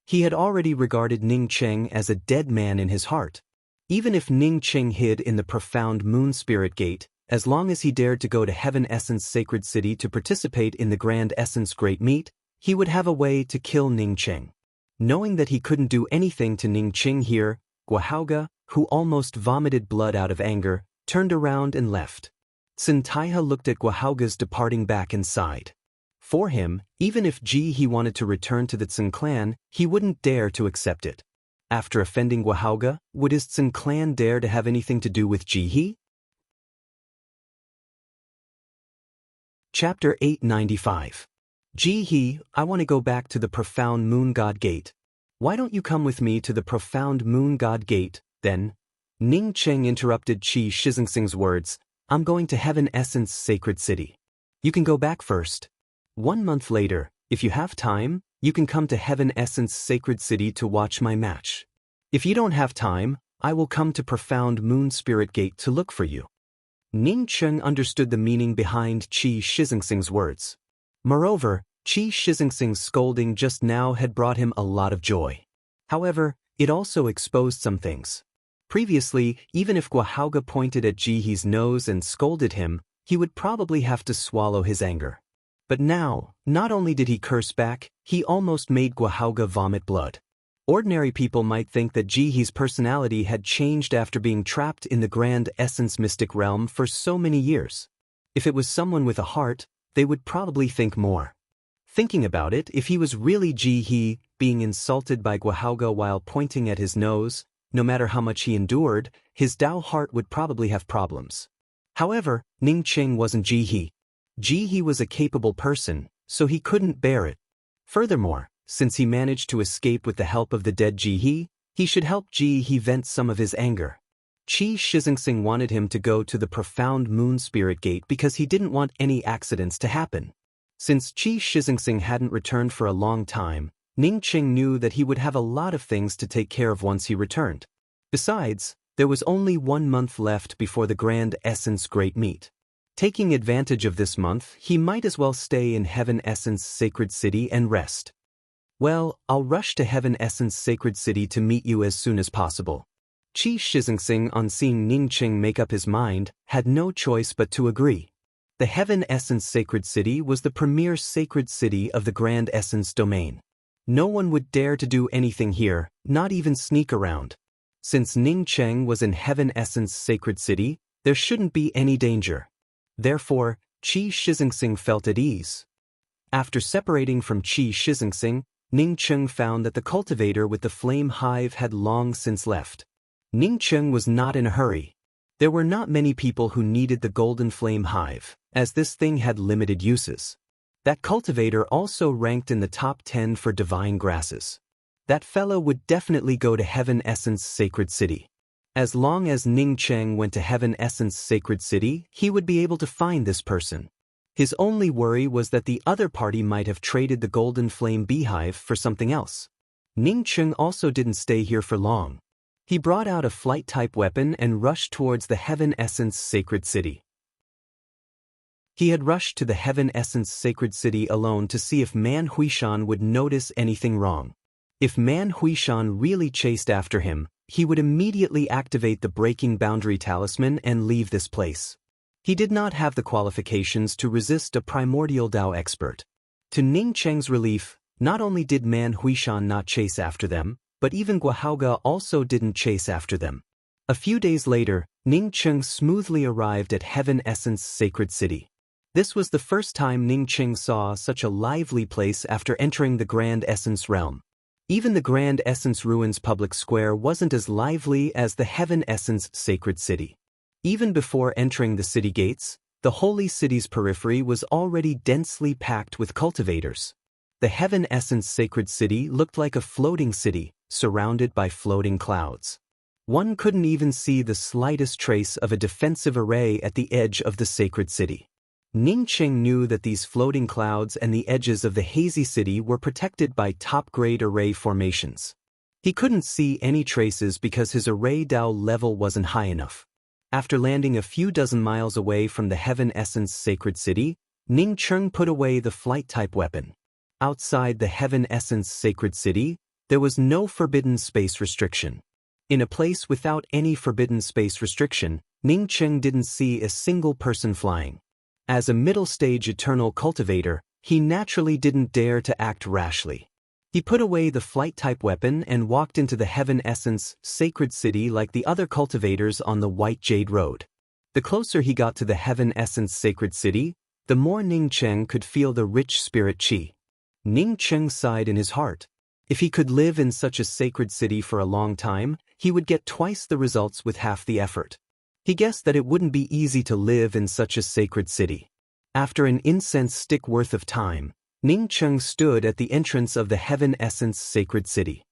He had already regarded Ning Cheng as a dead man in his heart. Even if Ning Cheng hid in the profound Moon Spirit Gate, as long as he dared to go to Heaven Essence Sacred City to participate in the Grand Essence Great Meet, he would have a way to kill Ning Cheng. Knowing that he couldn't do anything to Ning Cheng here, Guahauga, who almost vomited blood out of anger, turned around and left. Tsin Taiha looked at Guahauga's departing back and sighed. For him, even if Ji He wanted to return to the Tsin clan, he wouldn't dare to accept it. After offending Guahauga, would his Tsin clan dare to have anything to do with Ji He? Chapter 895. Ji He, I want to go back to the profound Moon God Gate. Why don't you come with me to the profound Moon God Gate, then? Ning Cheng interrupted Qi Shizingsing's words. I'm going to Heaven Essence Sacred City. You can go back first. 1 month later, if you have time, you can come to Heaven Essence Sacred City to watch my match. If you don't have time, I will come to Profound Moon Spirit Gate to look for you. Ning Cheng understood the meaning behind Qi Shizingsing's words. Moreover, Qi Shizingsing's scolding just now had brought him a lot of joy. However, it also exposed some things. Previously, even if Guahauga pointed at Ji He's nose and scolded him, he would probably have to swallow his anger. But now, not only did he curse back, he almost made Guahauga vomit blood. Ordinary people might think that Ji He's personality had changed after being trapped in the Grand Essence Mystic Realm for so many years. If it was someone with a heart, they would probably think more. Thinking about it, if he was really Ji He, being insulted by Guahauga while pointing at his nose, no matter how much he endured, his Dao heart would probably have problems. However, Ning Cheng wasn't Ji He. Ji He was a capable person, so he couldn't bear it. Furthermore, since he managed to escape with the help of the dead Ji He should help Ji He vent some of his anger. Qi Shizingsing wanted him to go to the Profound Moon Spirit Gate because he didn't want any accidents to happen. Since Qi Shizingsing hadn't returned for a long time, Ning Cheng knew that he would have a lot of things to take care of once he returned. Besides, there was only 1 month left before the Grand Essence Great Meet. Taking advantage of this month, he might as well stay in Heaven Essence Sacred City and rest. Well, I'll rush to Heaven Essence Sacred City to meet you as soon as possible. Qi Shizingsing, on seeing Ning Cheng make up his mind, had no choice but to agree. The Heaven Essence Sacred City was the premier sacred city of the Grand Essence domain. No one would dare to do anything here, not even sneak around. Since Ning Cheng was in Heaven Essence Sacred City, there shouldn't be any danger. Therefore, Qi Shizingsing felt at ease. After separating from Qi Shizingsing, Ning Cheng found that the cultivator with the flame hive had long since left. Ning Cheng was not in a hurry. There were not many people who needed the golden flame hive, as this thing had limited uses. That cultivator also ranked in the top 10 for divine grasses. That fellow would definitely go to Heaven Essence Sacred City. As long as Ning Cheng went to Heaven Essence Sacred City, he would be able to find this person. His only worry was that the other party might have traded the golden flame beehive for something else. Ning Cheng also didn't stay here for long. He brought out a flight-type weapon and rushed towards the Heaven Essence Sacred City. He had rushed to the Heaven Essence Sacred City alone to see if Man Huishan would notice anything wrong. If Man Huishan really chased after him, he would immediately activate the Breaking Boundary Talisman and leave this place. He did not have the qualifications to resist a primordial Dao expert. To Ning Cheng's relief, not only did Man Huishan not chase after them, but even Guohouge also didn't chase after them. A few days later, Ning Cheng smoothly arrived at Heaven Essence Sacred City. This was the first time Ning Cheng saw such a lively place after entering the Grand Essence realm. Even the Grand Essence Ruins public square wasn't as lively as the Heaven Essence Sacred City. Even before entering the city gates, the holy city's periphery was already densely packed with cultivators. The Heaven Essence Sacred City looked like a floating city, surrounded by floating clouds. One couldn't even see the slightest trace of a defensive array at the edge of the sacred city. Ning Cheng knew that these floating clouds and the edges of the hazy city were protected by top-grade array formations. He couldn't see any traces because his array Dao level wasn't high enough. After landing a few dozen miles away from the Heaven Essence Sacred City, Ning Cheng put away the flight-type weapon. Outside the Heaven Essence Sacred City, there was no forbidden space restriction. In a place without any forbidden space restriction, Ning Cheng didn't see a single person flying. As a middle-stage eternal cultivator, he naturally didn't dare to act rashly. He put away the flight-type weapon and walked into the Heaven Essence Sacred City like the other cultivators on the White Jade Road. The closer he got to the Heaven Essence Sacred City, the more Ning Cheng could feel the rich spirit qi. Ning Cheng sighed in his heart. If he could live in such a sacred city for a long time, he would get twice the results with half the effort. He guessed that it wouldn't be easy to live in such a sacred city. After an incense stick worth of time, Ning Cheng stood at the entrance of the Heaven Essence Sacred City.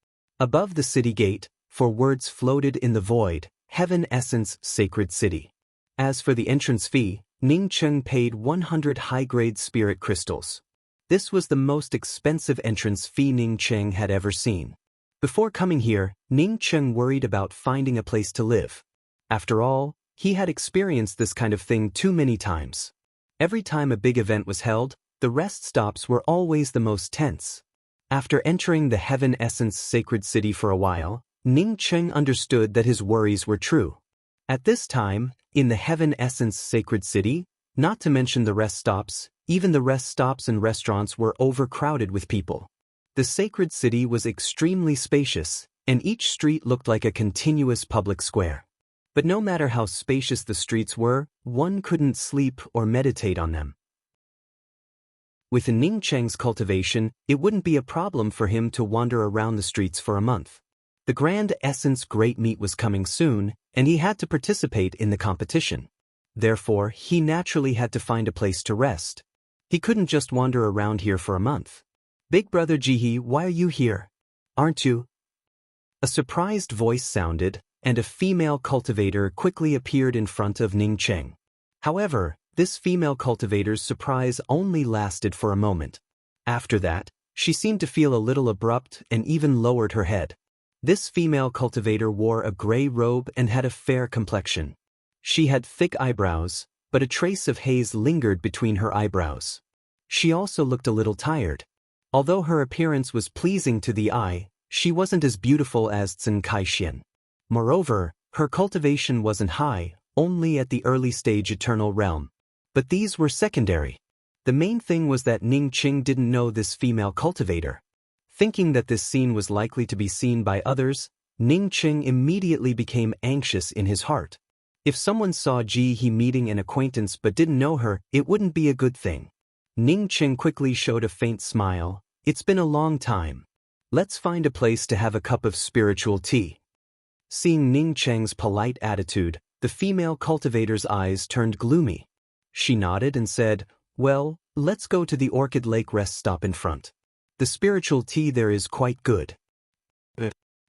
Above the city gate, for words floated in the void, Heaven Essence Sacred City. As for the entrance fee, Ning Cheng paid 100 high-grade spirit crystals. This was the most expensive entrance fee Ning Cheng had ever seen. Before coming here, Ning Cheng worried about finding a place to live. After all, he had experienced this kind of thing too many times. Every time a big event was held, the rest stops were always the most tense. After entering the Heaven Essence Sacred City for a while, Ning Cheng understood that his worries were true. At this time, in the Heaven Essence Sacred City, not to mention the rest stops, even the rest stops and restaurants were overcrowded with people. The sacred city was extremely spacious, and each street looked like a continuous public square. But no matter how spacious the streets were, one couldn't sleep or meditate on them. With Ning Cheng's cultivation, it wouldn't be a problem for him to wander around the streets for a month. The Grand Essence Great Meet was coming soon, and he had to participate in the competition. Therefore, he naturally had to find a place to rest. He couldn't just wander around here for a month. "Big brother Jihe, why are you here? Aren't you?" A surprised voice sounded, and a female cultivator quickly appeared in front of Ning Cheng. However, this female cultivator's surprise only lasted for a moment. After that, she seemed to feel a little abrupt and even lowered her head. This female cultivator wore a gray robe and had a fair complexion. She had thick eyebrows, but a trace of haze lingered between her eyebrows. She also looked a little tired. Although her appearance was pleasing to the eye, she wasn't as beautiful as Zhen Kaixian. Moreover, her cultivation wasn't high, only at the early stage eternal realm. But these were secondary. The main thing was that Ning Cheng didn't know this female cultivator. Thinking that this scene was likely to be seen by others, Ning Cheng immediately became anxious in his heart. If someone saw Jihe meeting an acquaintance but didn't know her, it wouldn't be a good thing. Ning Cheng quickly showed a faint smile. "It's been a long time. Let's find a place to have a cup of spiritual tea." Seeing Ning Cheng's polite attitude, the The female cultivator's eyes turned gloomy. She nodded and said, "Well, let's go to the Orchid Lake rest stop in front. The spiritual tea there is quite good."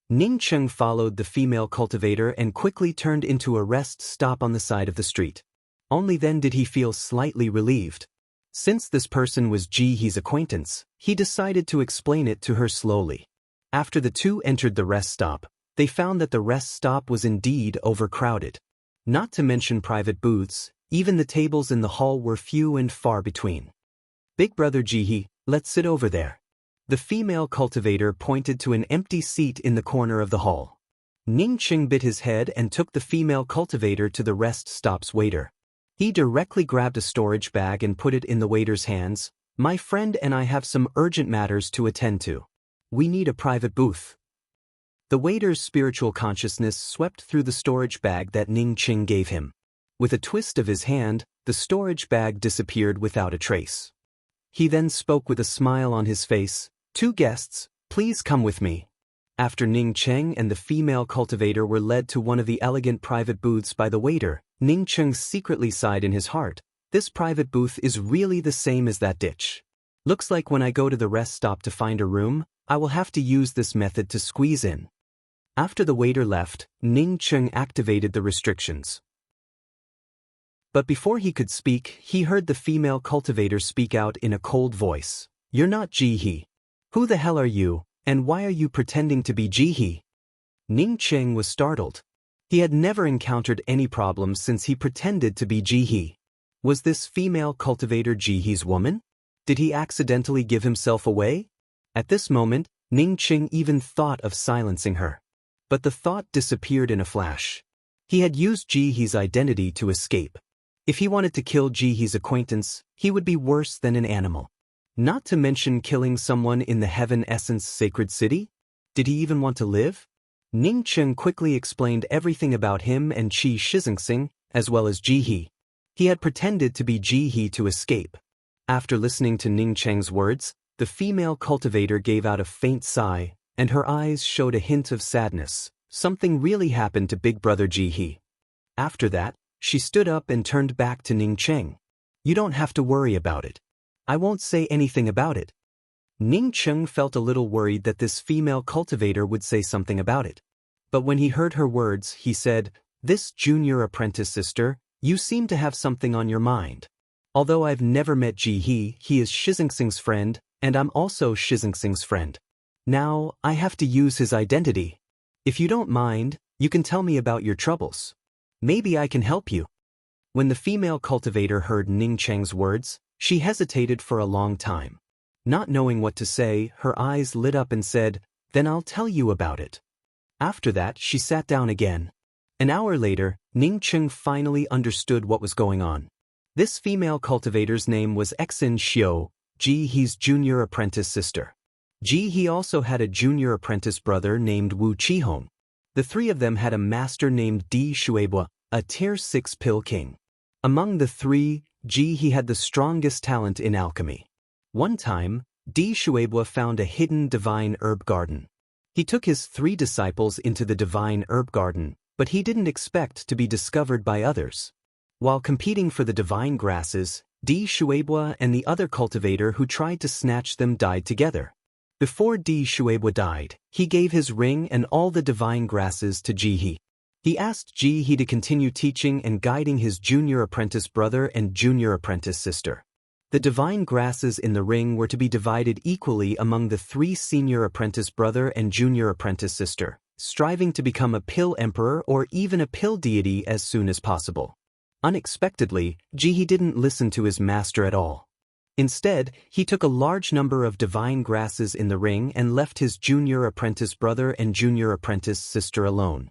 Ning Cheng followed the female cultivator and quickly turned into a rest stop on the side of the street. Only then did he feel slightly relieved. Since this person was Ji He's acquaintance, he decided to explain it to her slowly. After the two entered the rest stop, they found that the rest stop was indeed overcrowded. Not to mention private booths, even the tables in the hall were few and far between. "Big brother Ji He, let's sit over there." The female cultivator pointed to an empty seat in the corner of the hall. Ning Cheng bit his head and took the female cultivator to the rest stop's waiter. He directly grabbed a storage bag and put it in the waiter's hands. "My friend and I have some urgent matters to attend to. We need a private booth." The waiter's spiritual consciousness swept through the storage bag that Ning Cheng gave him. With a twist of his hand, the storage bag disappeared without a trace. He then spoke with a smile on his face, "Two guests, please come with me." After Ning Cheng and the female cultivator were led to one of the elegant private booths by the waiter, Ning Cheng secretly sighed in his heart. This private booth is really the same as that ditch. Looks like when I go to the rest stop to find a room, I will have to use this method to squeeze in. After the waiter left, Ning Cheng activated the restrictions. But before he could speak, he heard the female cultivator speak out in a cold voice. "You're not Ji He. Who the hell are you, and why are you pretending to be Ji He?" Ning Cheng was startled. He had never encountered any problems since he pretended to be Ji He. Was this female cultivator Ji He's woman? Did he accidentally give himself away? At this moment, Ning Cheng even thought of silencing her. But the thought disappeared in a flash. He had used Ji He's identity to escape. If he wanted to kill Ji He's acquaintance, he would be worse than an animal. Not to mention killing someone in the Heaven Essence Sacred City? Did he even want to live? Ning Cheng quickly explained everything about him and Qi Shizingsing, as well as Ji He. He had pretended to be Ji He to escape. After listening to Ning Cheng's words, the female cultivator gave out a faint sigh, and her eyes showed a hint of sadness. Something really happened to big brother Ji He. After that, she stood up and turned back to Ning Cheng. "You don't have to worry about it. I won't say anything about it." Ning Cheng felt a little worried that this female cultivator would say something about it. But when he heard her words, he said, "This junior apprentice sister, you seem to have something on your mind. Although I've never met Ji He, he is Shizingsing's friend, and I'm also Shizingsing's friend. Now, I have to use his identity. If you don't mind, you can tell me about your troubles. Maybe I can help you." When the female cultivator heard Ning Cheng's words, she hesitated for a long time. Not knowing what to say, her eyes lit up and said, "Then I'll tell you about it." After that, she sat down again. An hour later, Ning Cheng finally understood what was going on. This female cultivator's name was Exin Xiao, Ji He's junior apprentice sister. Ji He also had a junior apprentice brother named Wu Qihong. The three of them had a master named Di Shueibua, a tier 6 pill king. Among the three, Ji He had the strongest talent in alchemy. One time, Di Shueibua found a hidden divine herb garden. He took his 3 disciples into the divine herb garden, but he didn't expect to be discovered by others. While competing for the divine grasses, Di Shueibua and the other cultivator who tried to snatch them died together. Before Di Shueibua died, he gave his ring and all the divine grasses to Ji He. He asked Ji He to continue teaching and guiding his junior apprentice brother and junior apprentice sister. The divine grasses in the ring were to be divided equally among the 3 senior apprentice brother and junior apprentice sister, striving to become a pill emperor or even a pill deity as soon as possible. Unexpectedly, Ji He didn't listen to his master at all. Instead, he took a large number of divine grasses in the ring and left his junior apprentice brother and junior apprentice sister alone.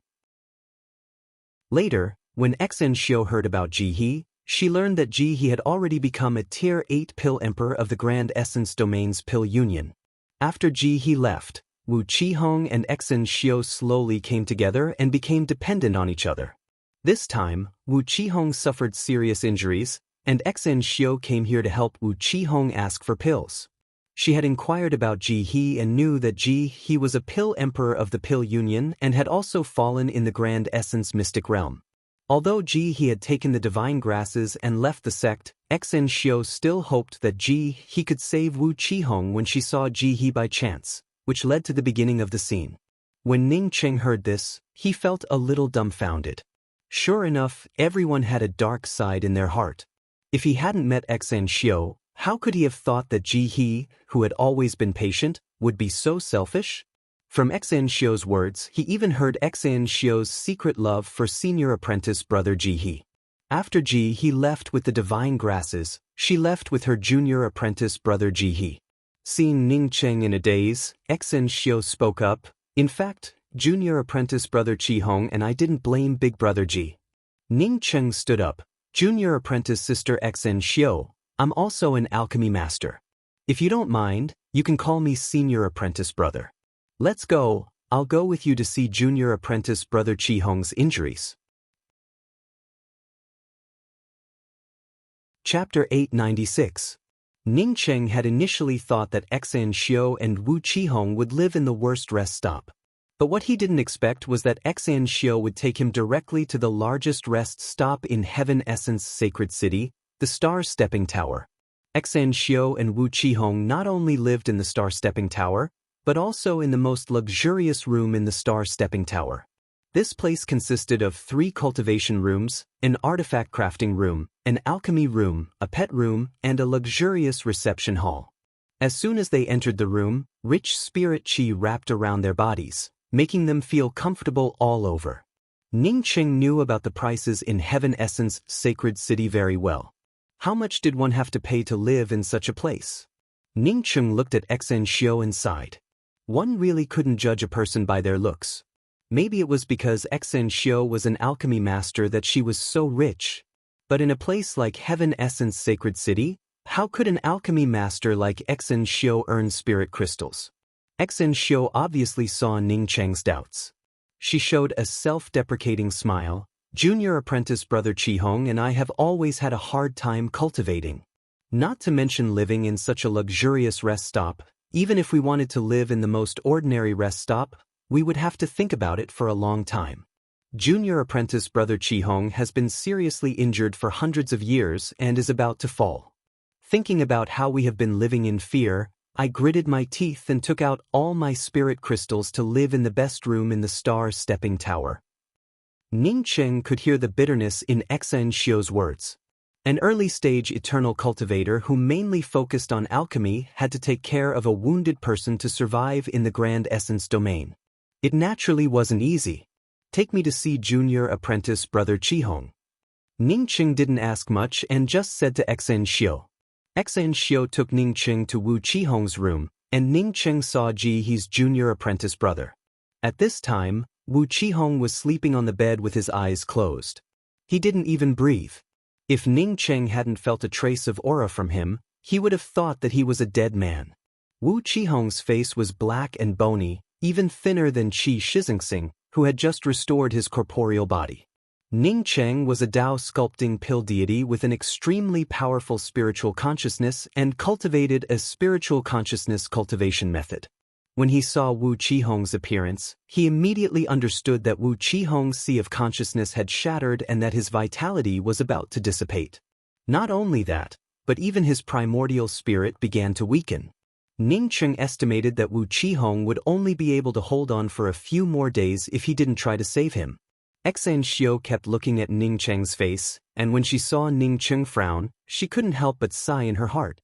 Later, when Exin Xiao heard about Ji He, she learned that Ji He had already become a tier 8 pill emperor of the Grand Essence Domain's pill union. After Ji He left, Wu Qihong and Exin Xiao slowly came together and became dependent on each other. This time, Wu Qihong suffered serious injuries, and Exin Xiao came here to help Wu Qihong ask for pills. She had inquired about Ji He and knew that Ji He was a pill emperor of the pill union and had also fallen in the Grand Essence mystic realm. Although Ji He had taken the divine grasses and left the sect, Xen Xiu still hoped that Ji He could save Wu Qihong when she saw Ji He by chance, which led to the beginning of the scene. When Ning Cheng heard this, he felt a little dumbfounded. Sure enough, everyone had a dark side in their heart. If he hadn't met Xen Xiu, how could he have thought that Ji He, who had always been patient, would be so selfish? From Xen Xiu's words, he even heard Xen Xiu's secret love for senior apprentice brother Ji He. After Ji He left with the divine grasses, she left with her junior apprentice brother Ji He. Seeing Ning Cheng in a daze, Xen Xiu spoke up, "In fact, junior apprentice brother Qihong and I didn't blame big brother Ji." Ning Cheng stood up, "Junior apprentice sister Xen Xiu, I'm also an alchemy master. If you don't mind, you can call me senior apprentice brother. Let's go, I'll go with you to see junior apprentice brother Qihong's injuries." Chapter 896. Ning Cheng had initially thought that Xen Xiu and Wu Qihong would live in the worst rest stop. But what he didn't expect was that Xen Xiu would take him directly to the largest rest stop in Heaven Essence Sacred City, the Star Stepping Tower. Xen Xiu and Wu Qihong not only lived in the Star Stepping Tower, but also in the most luxurious room in the Star Stepping Tower. This place consisted of 3 cultivation rooms, an artifact crafting room, an alchemy room, a pet room, and a luxurious reception hall. As soon as they entered the room, rich spirit qi wrapped around their bodies, making them feel comfortable all over. Ning Cheng knew about the prices in Heaven Essence Sacred City very well. How much did one have to pay to live in such a place? Ning Cheng looked at Xen Xiu and sighed. One really couldn't judge a person by their looks. Maybe it was because Xen Xiu was an alchemy master that she was so rich. But in a place like Heaven Essence Sacred City, how could an alchemy master like Xen Xiu earn spirit crystals? Xen Xiu obviously saw Ning Cheng's doubts. She showed a self-deprecating smile. "Junior apprentice brother Qihong and I have always had a hard time cultivating. Not to mention living in such a luxurious rest stop. Even if we wanted to live in the most ordinary rest stop, we would have to think about it for a long time. Junior apprentice brother Qihong has been seriously injured for hundreds of years and is about to fall. Thinking about how we have been living in fear, I gritted my teeth and took out all my spirit crystals to live in the best room in the Star Stepping Tower." Ning Cheng could hear the bitterness in Xen Xiu's words. An early-stage eternal cultivator who mainly focused on alchemy had to take care of a wounded person to survive in the Grand Essence domain. It naturally wasn't easy. "Take me to see junior apprentice brother Qihong." Ning Cheng didn't ask much and just said to Xen Xiu. Xen Xiu took Ning Cheng to Wu Qihong's room, and Ning Cheng saw Ji He's junior apprentice brother. At this time, Wu Qihong was sleeping on the bed with his eyes closed. He didn't even breathe. If Ning Cheng hadn't felt a trace of aura from him, he would have thought that he was a dead man. Wu Qihong's face was black and bony, even thinner than Qi Shizingsing, who had just restored his corporeal body. Ning Cheng was a Tao sculpting pill deity with an extremely powerful spiritual consciousness and cultivated a spiritual consciousness cultivation method. When he saw Wu Qihong's appearance, he immediately understood that Wu Qihong's sea of consciousness had shattered and that his vitality was about to dissipate. Not only that, but even his primordial spirit began to weaken. Ning Cheng estimated that Wu Qihong would only be able to hold on for a few more days if he didn't try to save him. Xen Xiu kept looking at Ning Cheng's face, and when she saw Ning Cheng frown, she couldn't help but sigh in her heart.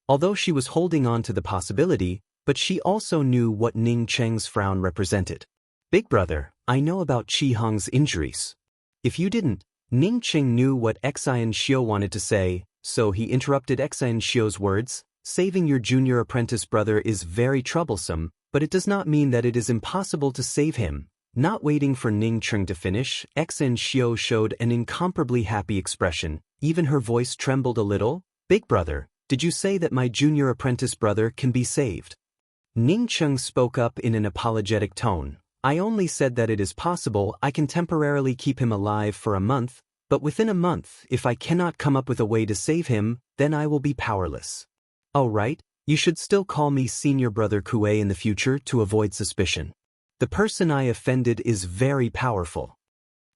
Although she was holding on to the possibility, but she also knew what Ning Cheng's frown represented. "Big brother, I know about Qihong's injuries." If you didn't, Ning Cheng knew what Xen Xiu wanted to say, so he interrupted Xen Xiu's words. "Saving your junior apprentice brother is very troublesome, but it does not mean that it is impossible to save him." Not waiting for Ning Cheng to finish, Xen Xiu showed an incomparably happy expression. Even her voice trembled a little. "Big brother, did you say that my junior apprentice brother can be saved?" Ning Cheng spoke up in an apologetic tone. "I only said that it is possible I can temporarily keep him alive for a month, but within a month, if I cannot come up with a way to save him, then I will be powerless." "Oh right, you should still call me senior brother Kuei in the future to avoid suspicion. The person I offended is very powerful."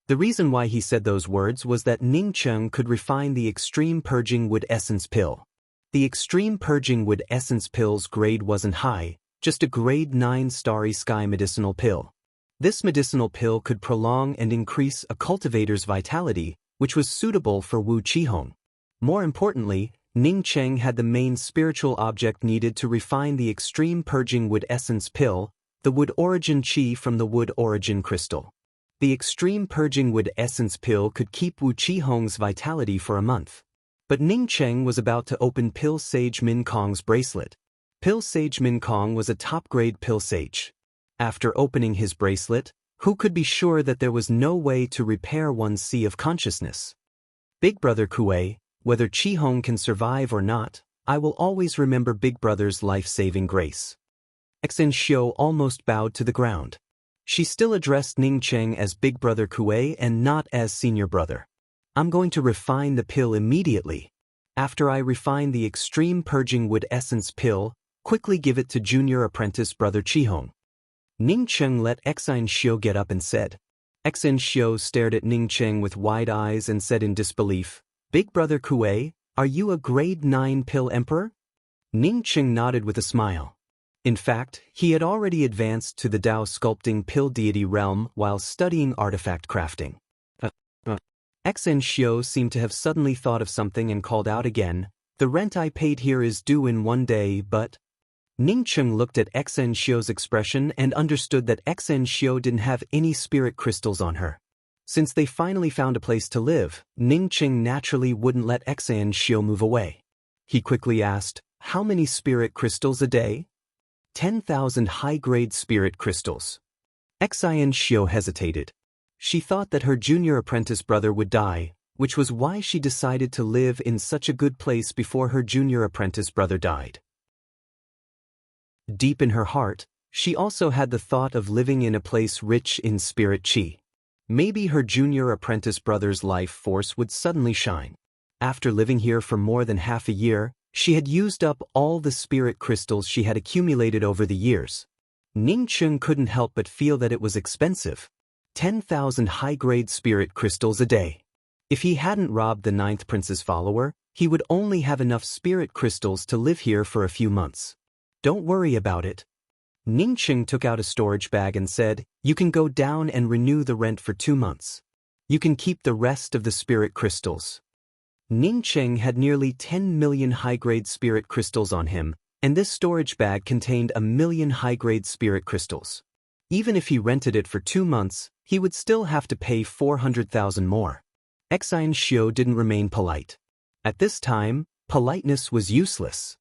The reason why he said those words was that Ning Cheng could refine the Extreme Purging Wood Essence pill. The Extreme Purging Wood Essence pill's grade wasn't high, just a grade 9 Starry Sky medicinal pill. This medicinal pill could prolong and increase a cultivator's vitality, which was suitable for Wu Qihong. More importantly, Ning Cheng had the main spiritual object needed to refine the Extreme Purging Wood Essence pill, the Wood Origin Qi from the Wood Origin Crystal. The Extreme Purging Wood Essence pill could keep Wu Qihong's vitality for a month. But Ning Cheng was about to open Pill Sage Min Kong's bracelet. Pill Sage Min Kong was a top-grade pill sage. After opening his bracelet, who could be sure that there was no way to repair one's sea of consciousness? Big Brother Kuei, whether Qihong can survive or not, I will always remember Big Brother's life-saving grace. Xen Xiu almost bowed to the ground. She still addressed Ning Cheng as Big Brother Kuei and not as Senior Brother. I'm going to refine the pill immediately. After I refine the Extreme Purging Wood Essence pill, quickly give it to Junior Apprentice Brother Qihong. Ning Cheng let Xen Xiu get up and said. Xen Xiu stared at Ning Cheng with wide eyes and said in disbelief, Big Brother Kuei, are you a grade 9 pill emperor? Ning Cheng nodded with a smile. In fact, he had already advanced to the Dao sculpting pill deity realm while studying artifact crafting. Xen Xiu seemed to have suddenly thought of something and called out again, the rent I paid here is due in 1 day, but... Ning Cheng looked at Xen Xiu's expression and understood that Xen Xiu didn't have any spirit crystals on her. Since they finally found a place to live, Ning Cheng naturally wouldn't let Xen Xiu move away. He quickly asked, how many spirit crystals a day? 10,000 high-grade spirit crystals. Xen Xiu hesitated. She thought that her junior apprentice brother would die, which was why she decided to live in such a good place before her junior apprentice brother died. Deep in her heart, she also had the thought of living in a place rich in spirit qi. Maybe her junior apprentice brother's life force would suddenly shine. After living here for more than half a year, she had used up all the spirit crystals she had accumulated over the years. Ning Cheng couldn't help but feel that it was expensive. 10,000 high-grade spirit crystals a day. If he hadn't robbed the 9th prince's follower, he would only have enough spirit crystals to live here for a few months. Don't worry about it. Ning Cheng took out a storage bag and said, you can go down and renew the rent for 2 months. You can keep the rest of the spirit crystals. Ning Cheng had nearly 10 million high-grade spirit crystals on him, and this storage bag contained 1 million high-grade spirit crystals. Even if he rented it for 2 months, he would still have to pay 400,000 more. Xen Xiu didn't remain polite. At this time, politeness was useless.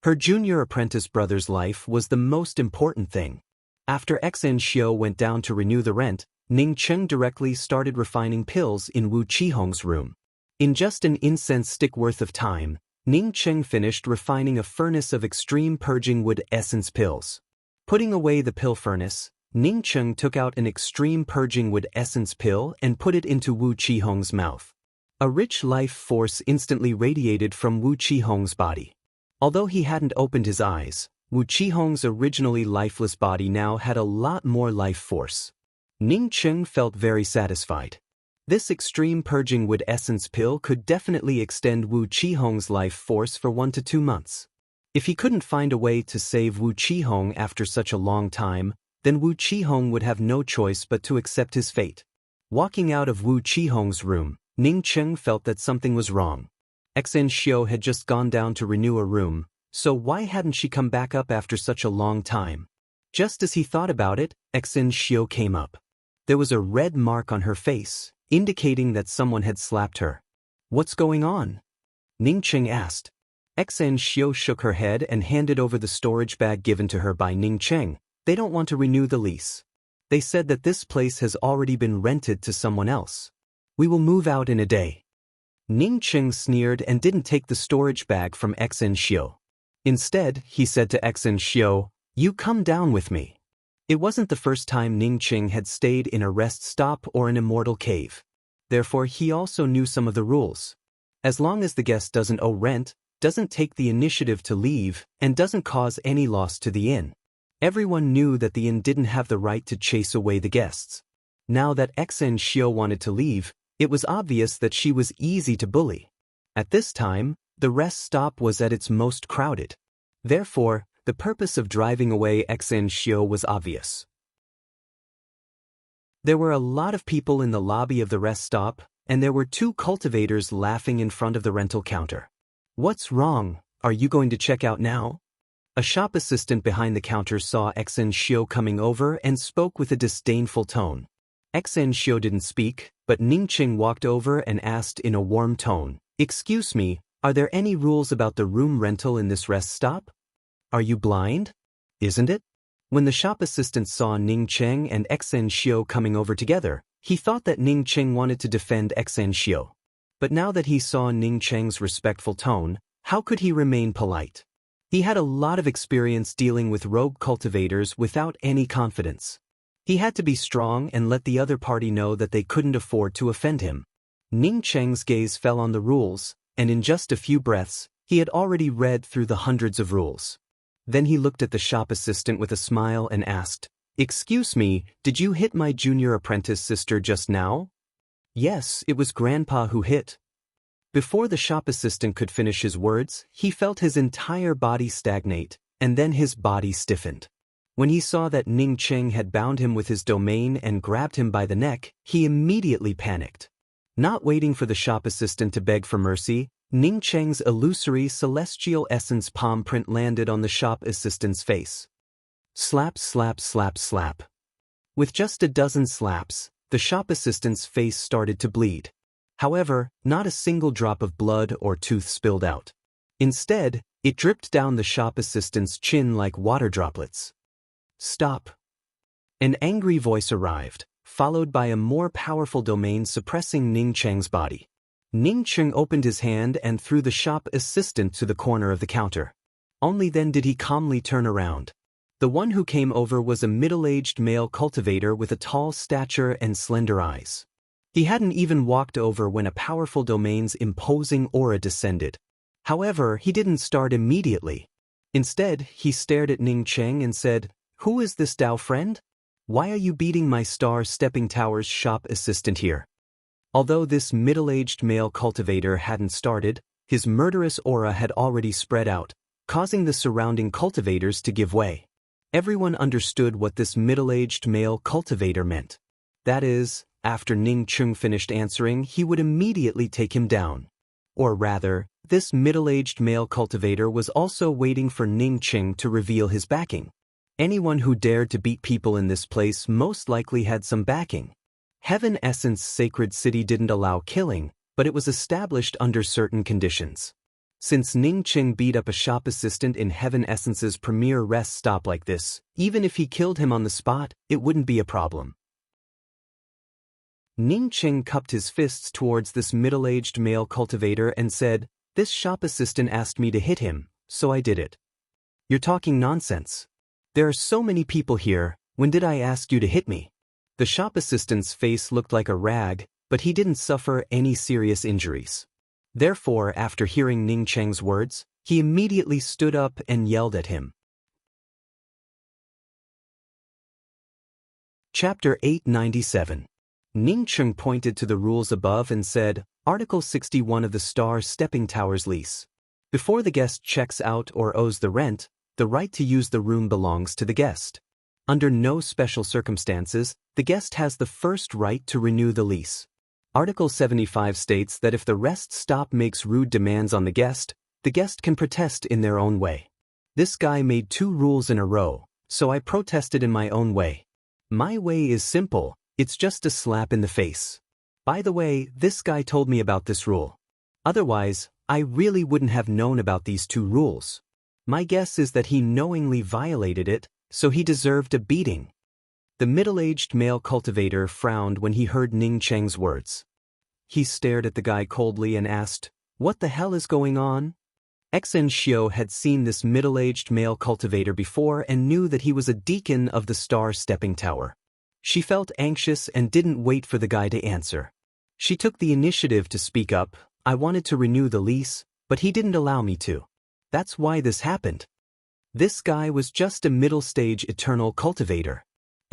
Her junior apprentice brother's life was the most important thing. After Xen Xiu went down to renew the rent, Ning Cheng directly started refining pills in Wu Qihong's room. In just an incense stick worth of time, Ning Cheng finished refining a furnace of Extreme Purging Wood Essence pills. Putting away the pill furnace, Ning Cheng took out an Extreme Purging Wood Essence pill and put it into Wu Qihong's mouth. A rich life force instantly radiated from Wu Qihong's body. Although he hadn't opened his eyes, Wu Qihong's originally lifeless body now had a lot more life force. Ning Cheng felt very satisfied. This Extreme Purging Wood Essence pill could definitely extend Wu Qihong's life force for 1 to 2 months. If he couldn't find a way to save Wu Qihong after such a long time, then Wu Qihong would have no choice but to accept his fate. Walking out of Wu Qihong's room, Ning Cheng felt that something was wrong. Xen Xiu had just gone down to renew a room, so why hadn't she come back up after such a long time? Just as he thought about it, Xen Xiu came up. There was a red mark on her face, indicating that someone had slapped her. What's going on? Ning Cheng asked. Xen Xiu shook her head and handed over the storage bag given to her by Ning Cheng. They don't want to renew the lease. They said that this place has already been rented to someone else. We will move out in a day. Ning Cheng sneered and didn't take the storage bag from Xen Xiu. Instead, he said to Xen Xiu, you come down with me. It wasn't the first time Ning Cheng had stayed in a rest stop or an immortal cave. Therefore, he also knew some of the rules. As long as the guest doesn't owe rent, doesn't take the initiative to leave, and doesn't cause any loss to the inn. Everyone knew that the inn didn't have the right to chase away the guests. Now that Xen Xiao wanted to leave, it was obvious that she was easy to bully. At this time, the rest stop was at its most crowded. Therefore, the purpose of driving away Xen Xiao was obvious. There were a lot of people in the lobby of the rest stop, and there were two cultivators laughing in front of the rental counter. "What's wrong? Are you going to check out now?" A shop assistant behind the counter saw Xen Xiao coming over and spoke with a disdainful tone. Xen Xiao didn't speak, but Ningqing walked over and asked in a warm tone, "Excuse me, are there any rules about the room rental in this rest stop? Are you blind? Isn't it?" When the shop assistant saw Ningqing and Xen Xiao coming over together, he thought that Ningqing wanted to defend Xen Xiao. But now that he saw Ningqing's respectful tone, how could he remain polite? He had a lot of experience dealing with rogue cultivators without any confidence. He had to be strong and let the other party know that they couldn't afford to offend him. Ningqing's gaze fell on the rules, and in just a few breaths, he had already read through the hundreds of rules. Then he looked at the shop assistant with a smile and asked, "Excuse me, did you hit my junior apprentice sister just now?" "Yes, it was Grandpa who hit." Before the shop assistant could finish his words, he felt his entire body stagnate, and then his body stiffened. When he saw that Ningqing had bound him with his domain and grabbed him by the neck, he immediately panicked. Not waiting for the shop assistant to beg for mercy, Ningqing's illusory celestial essence palm print landed on the shop assistant's face. Slap, slap, slap, slap. With just a dozen slaps, the shop assistant's face started to bleed. However, not a single drop of blood or tooth spilled out. Instead, it dripped down the shop assistant's chin like water droplets. "Stop." An angry voice arrived, followed by a more powerful domain suppressing Ningqing's body. Ningqing opened his hand and threw the shop assistant to the corner of the counter. Only then did he calmly turn around. The one who came over was a middle-aged male cultivator with a tall stature and slender eyes. He hadn't even walked over when a powerful domain's imposing aura descended. However, he didn't start immediately. Instead, he stared at Ningqing and said, "Who is this Dao friend? Why are you beating my Star Stepping Tower's shop assistant here?" Although this middle-aged male cultivator hadn't started, his murderous aura had already spread out, causing the surrounding cultivators to give way. Everyone understood what this middle-aged male cultivator meant. That is, after Ningqing finished answering, he would immediately take him down. Or rather, this middle-aged male cultivator was also waiting for Ningqing to reveal his backing. Anyone who dared to beat people in this place most likely had some backing. Heaven Essence Sacred City didn't allow killing, but it was established under certain conditions. Since Ningqing beat up a shop assistant in Heaven Essence's premier rest stop like this, even if he killed him on the spot, it wouldn't be a problem. Ningqing cupped his fists towards this middle-aged male cultivator and said, "This shop assistant asked me to hit him, so I did it." "You're talking nonsense. There are so many people here, when did I ask you to hit me?" The shop assistant's face looked like a rag, but he didn't suffer any serious injuries. Therefore, after hearing Ningqing's words, he immediately stood up and yelled at him. Chapter 897. Ningqing pointed to the rules above and said, Article 61 of the Star Stepping Tower's lease. Before the guest checks out or owes the rent, the right to use the room belongs to the guest. Under no special circumstances, the guest has the first right to renew the lease. Article 75 states that if the rest stop makes rude demands on the guest can protest in their own way. This guy made 2 rules in a row, so I protested in my own way. My way is simple, it's just a slap in the face. By the way, this guy told me about this rule. Otherwise, I really wouldn't have known about these 2 rules. My guess is that he knowingly violated it, so he deserved a beating. The middle-aged male cultivator frowned when he heard Ningqing's words. He stared at the guy coldly and asked, "What the hell is going on?" Xen Xiao had seen this middle-aged male cultivator before and knew that he was a deacon of the Star Stepping Tower. She felt anxious and didn't wait for the guy to answer. She took the initiative to speak up. "I wanted to renew the lease, but he didn't allow me to. That's why this happened." This guy was just a middle-stage eternal cultivator.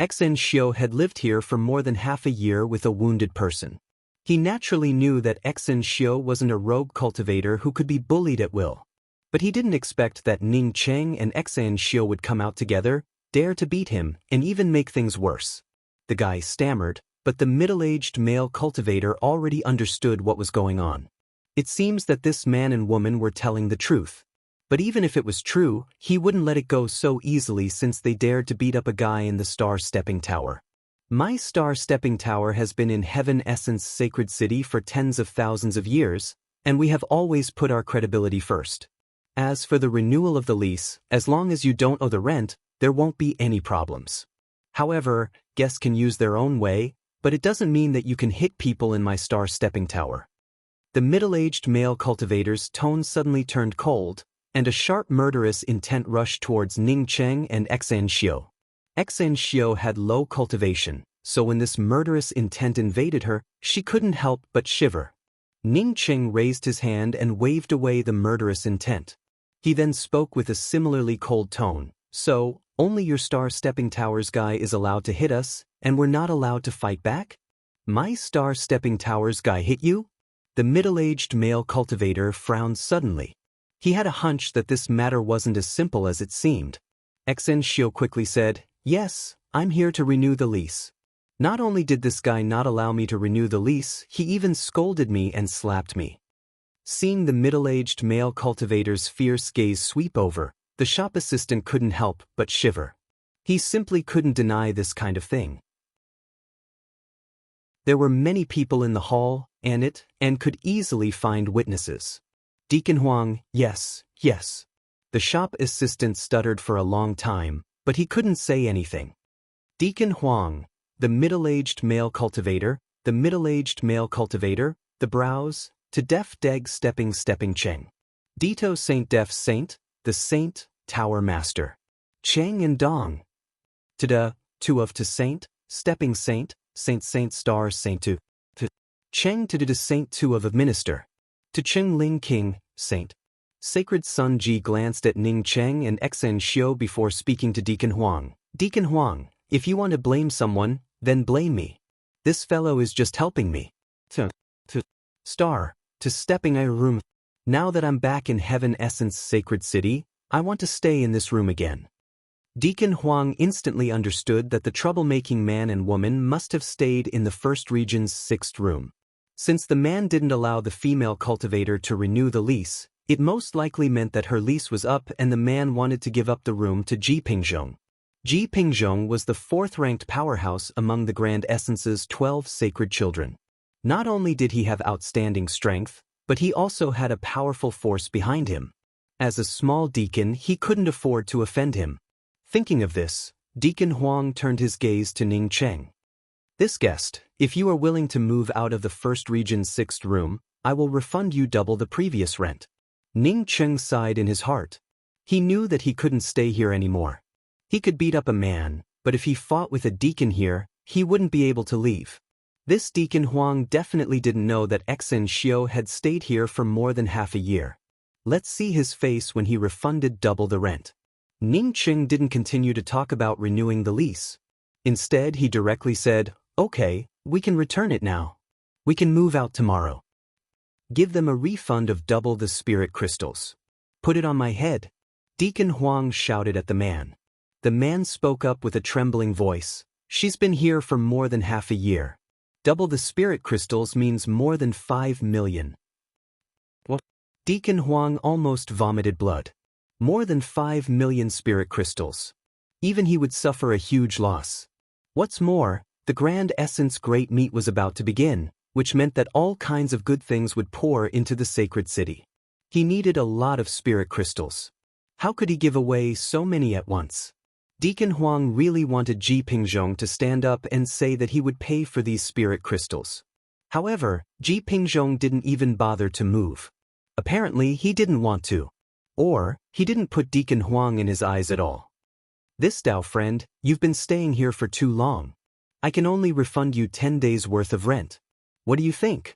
Xen Xiu had lived here for more than half a year with a wounded person. He naturally knew that Xen Xiu wasn't a rogue cultivator who could be bullied at will. But he didn't expect that Ning Cheng and Xen Xiu would come out together, dare to beat him, and even make things worse. The guy stammered, but the middle-aged male cultivator already understood what was going on. It seems that this man and woman were telling the truth. But even if it was true, he wouldn't let it go so easily since they dared to beat up a guy in the Star Stepping Tower. My Star Stepping Tower has been in Heaven Essence Sacred City for tens of thousands of years, and we have always put our credibility first. As for the renewal of the lease, as long as you don't owe the rent, there won't be any problems. However, guests can use their own way, but it doesn't mean that you can hit people in my Star Stepping Tower. The middle-aged male cultivator's tone suddenly turned cold, and a sharp murderous intent rushed towards Ning Cheng and Xen Xiu. Xen Xiu had low cultivation, so when this murderous intent invaded her, she couldn't help but shiver. Ning Cheng raised his hand and waved away the murderous intent. He then spoke with a similarly cold tone, "So, only your Star Stepping Towers guy is allowed to hit us, and we're not allowed to fight back? My Star Stepping Towers guy hit you?" The middle-aged male cultivator frowned suddenly. He had a hunch that this matter wasn't as simple as it seemed. Xen Xiu quickly said, "Yes, I'm here to renew the lease." Not only did this guy not allow me to renew the lease, he even scolded me and slapped me. Seeing the middle-aged male cultivator's fierce gaze sweep over, the shop assistant couldn't help but shiver. He simply couldn't deny this kind of thing. There were many people in the hall, and could easily find witnesses. "Deacon Huang, yes, yes." The shop assistant stuttered for a long time, but he couldn't say anything. "Deacon Huang, the middle-aged male cultivator, the middle-aged male cultivator, the brows, to Def Deg Stepping Cheng. Dito Saint Def Saint, the Saint, Tower Master. Cheng and Dong. To the, to of to Saint, Stepping Saint, Saint Star Saint to Cheng to the Saint two of Minister. To Cheng Ling King, Saint. Sacred Sun Ji glanced at Ning Cheng and Xen Xiu before speaking to Deacon Huang. "Deacon Huang, if you want to blame someone, then blame me. This fellow is just helping me. To stepping a room. Now that I'm back in Heaven Essence Sacred City, I want to stay in this room again." Deacon Huang instantly understood that the troublemaking man and woman must have stayed in the First Region's 6th room. Since the man didn't allow the female cultivator to renew the lease, it most likely meant that her lease was up and the man wanted to give up the room to Ji Pingzhong. Ji Pingzhong was the 4th-ranked powerhouse among the Grand Essence's 12 sacred children. Not only did he have outstanding strength, but he also had a powerful force behind him. As a small deacon, he couldn't afford to offend him. Thinking of this, Deacon Huang turned his gaze to Ning Cheng. "This guest, if you are willing to move out of the First Region's 6th room, I will refund you double the previous rent." Ning Cheng sighed in his heart. He knew that he couldn't stay here anymore. He could beat up a man, but if he fought with a deacon here, he wouldn't be able to leave. This Deacon Huang definitely didn't know that Xen Xiu had stayed here for more than half a year. Let's see his face when he refunded double the rent. Ning Cheng didn't continue to talk about renewing the lease. Instead, he directly said, "Okay, we can return it now. We can move out tomorrow. Give them a refund of double the spirit crystals. Put it on my head." Deacon Huang shouted at the man. The man spoke up with a trembling voice. "She's been here for more than half a year. Double the spirit crystals means more than 5 million. What? Deacon Huang almost vomited blood. More than 5 million spirit crystals. Even he would suffer a huge loss. What's more, the Grand Essence Great Meet was about to begin, which meant that all kinds of good things would pour into the sacred city. He needed a lot of spirit crystals. How could he give away so many at once? Deacon Huang really wanted Ji Pingzhong to stand up and say that he would pay for these spirit crystals. However, Ji Pingzhong didn't even bother to move. Apparently, he didn't want to. Or, he didn't put Deacon Huang in his eyes at all. "This Dao friend, you've been staying here for too long. I can only refund you 10 days' worth of rent. What do you think?"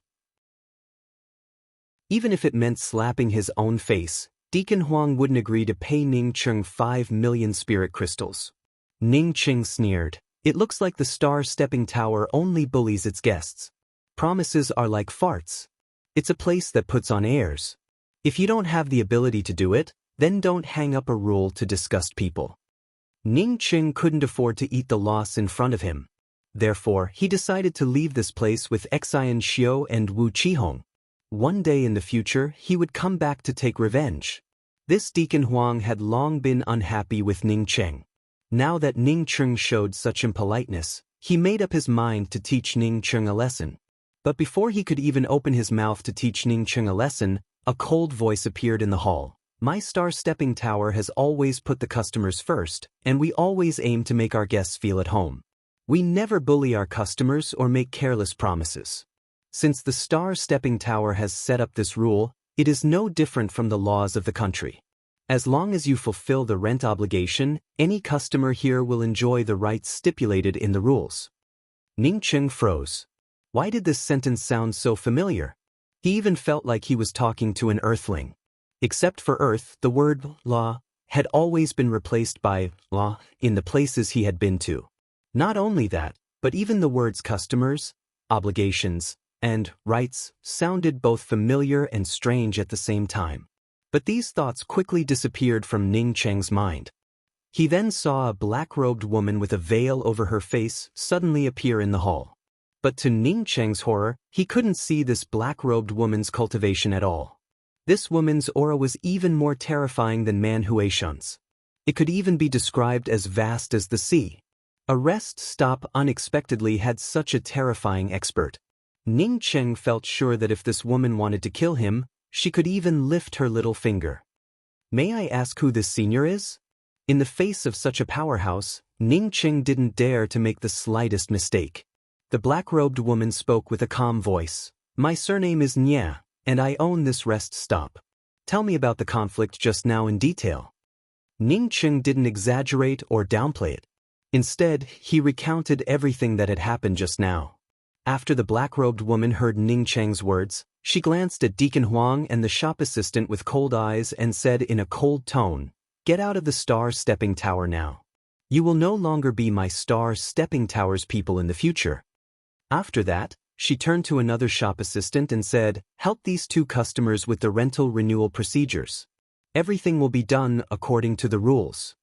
Even if it meant slapping his own face, Deacon Huang wouldn't agree to pay Ning Cheng 5 million spirit crystals. Ning Cheng sneered, It looks like the star-stepping tower only bullies its guests. Promises are like farts. It's a place that puts on airs. If you don't have the ability to do it, then don't hang up a rule to disgust people. Ning Qing couldn't afford to eat the loss in front of him. Therefore, he decided to leave this place with Xian Xiu and Wu Qihong. One day in the future, he would come back to take revenge. This Deacon Huang had long been unhappy with Ning Cheng. Now that Ning Cheng showed such impoliteness, he made up his mind to teach Ning Cheng a lesson. But before he could even open his mouth to teach Ning Cheng a lesson, a cold voice appeared in the hall. My star-stepping tower has always put the customers first, and we always aim to make our guests feel at home. We never bully our customers or make careless promises. Since the star-stepping tower has set up this rule, it is no different from the laws of the country. As long as you fulfill the rent obligation, any customer here will enjoy the rights stipulated in the rules. Ning Cheng froze. Why did this sentence sound so familiar? He even felt like he was talking to an earthling. Except for Earth, the word law had always been replaced by law in the places he had been to. Not only that, but even the words customers, obligations, and rights sounded both familiar and strange at the same time. But these thoughts quickly disappeared from Ning Cheng's mind. He then saw a black-robed woman with a veil over her face suddenly appear in the hall. But to Ning Cheng's horror, he couldn't see this black-robed woman's cultivation at all. This woman's aura was even more terrifying than Man Huishun's. It could even be described as vast as the sea. A rest stop unexpectedly had such a terrifying expert. Ning Cheng felt sure that if this woman wanted to kill him, she could even lift her little finger. May I ask who this senior is? In the face of such a powerhouse, Ning Cheng didn't dare to make the slightest mistake. The black-robed woman spoke with a calm voice. My surname is Nya, and I own this rest stop. Tell me about the conflict just now in detail. Ning Cheng didn't exaggerate or downplay it. Instead, he recounted everything that had happened just now. After the black-robed woman heard Ning Cheng's words, she glanced at Deacon Huang and the shop assistant with cold eyes and said in a cold tone, "Get out of the star-stepping tower now. You will no longer be my star-stepping tower's people in the future." After that, she turned to another shop assistant and said, "Help these two customers with the rental renewal procedures. Everything will be done according to the rules."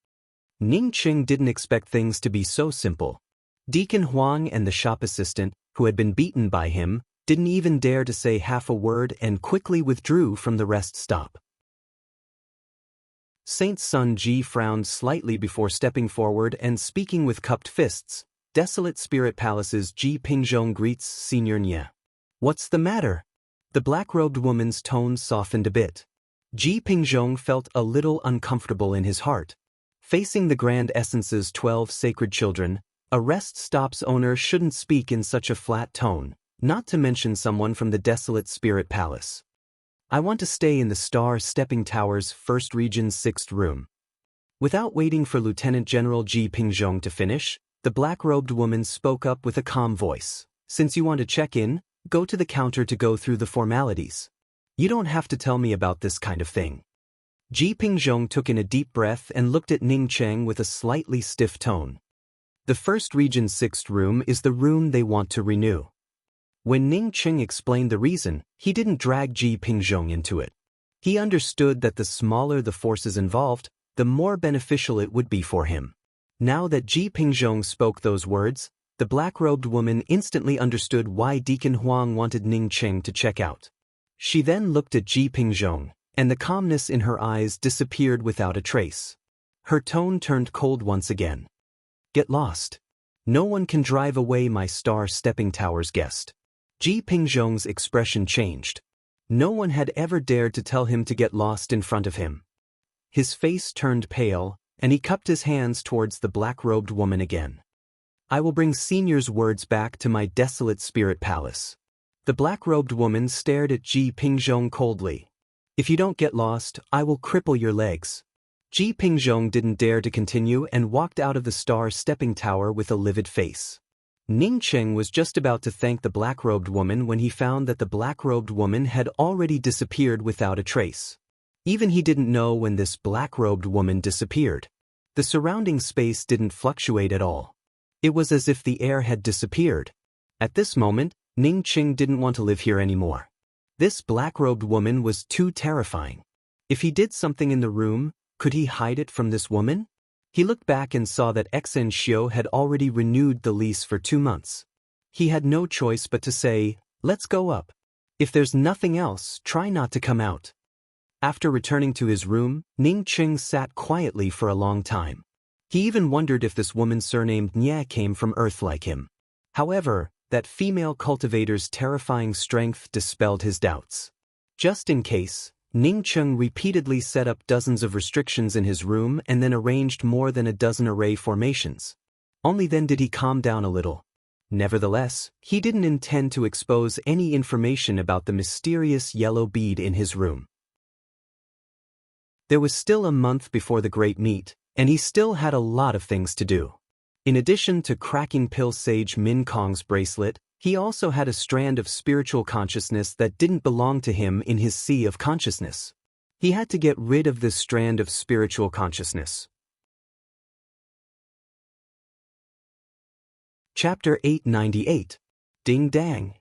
Ning Cheng didn't expect things to be so simple. Deacon Huang and the shop assistant, who had been beaten by him, didn't even dare to say half a word and quickly withdrew from the rest stop. Saint Sun Ji frowned slightly before stepping forward and speaking with cupped fists. Desolate Spirit Palace's Ji Pingzhong greets Senior Nye. What's the matter? The black-robed woman's tone softened a bit. Ji Pingzhong felt a little uncomfortable in his heart. Facing the Grand Essence's 12 sacred children, a rest stop's owner shouldn't speak in such a flat tone, not to mention someone from the Desolate Spirit Palace. I want to stay in the Star-Stepping Tower's 1st Region's 6th room. Without waiting for Lieutenant General Ji Pingzhong to finish, the black-robed woman spoke up with a calm voice. Since you want to check in, go to the counter to go through the formalities. You don't have to tell me about this kind of thing. Ji Pingzhong took in a deep breath and looked at Ning Cheng with a slightly stiff tone. The 1st Region's 6th room is the room they want to renew. When Ning Cheng explained the reason, he didn't drag Ji Pingzhong into it. He understood that the smaller the forces involved, the more beneficial it would be for him. Now that Ji Pingzhong spoke those words, the black-robed woman instantly understood why Deacon Huang wanted Ning Cheng to check out. She then looked at Ji Pingzhong, and the calmness in her eyes disappeared without a trace. Her tone turned cold once again. Get lost. No one can drive away my Star-Stepping Tower's guest. Ji Pingzhong's expression changed. No one had ever dared to tell him to get lost in front of him. His face turned pale, and he cupped his hands towards the black-robed woman again. I will bring Senior's words back to my Desolate Spirit Palace. The black-robed woman stared at Ji Pingzhong coldly. If you don't get lost, I will cripple your legs. Ji Pingzhong didn't dare to continue and walked out of the Star-Stepping Tower with a livid face. Ning Cheng was just about to thank the black-robed woman when he found that the black-robed woman had already disappeared without a trace. Even he didn't know when this black-robed woman disappeared. The surrounding space didn't fluctuate at all. It was as if the air had disappeared. At this moment, Ning Qing didn't want to live here anymore. This black-robed woman was too terrifying. If he did something in the room, could he hide it from this woman? He looked back and saw that Xen Xiu had already renewed the lease for 2 months. He had no choice but to say, "Let's go up. If there's nothing else, try not to come out." After returning to his room, Ning Qing sat quietly for a long time. He even wondered if this woman surnamed Nye came from Earth like him. However, that female cultivator's terrifying strength dispelled his doubts. Just in case, Ning Qing repeatedly set up dozens of restrictions in his room and then arranged more than a dozen array formations. Only then did he calm down a little. Nevertheless, he didn't intend to expose any information about the mysterious yellow bead in his room. There was still a month before the great meet, and he still had a lot of things to do. In addition to cracking Pill Sage Min Kong's bracelet, he also had a strand of spiritual consciousness that didn't belong to him in his sea of consciousness. He had to get rid of this strand of spiritual consciousness. Chapter 898. Ding Dang.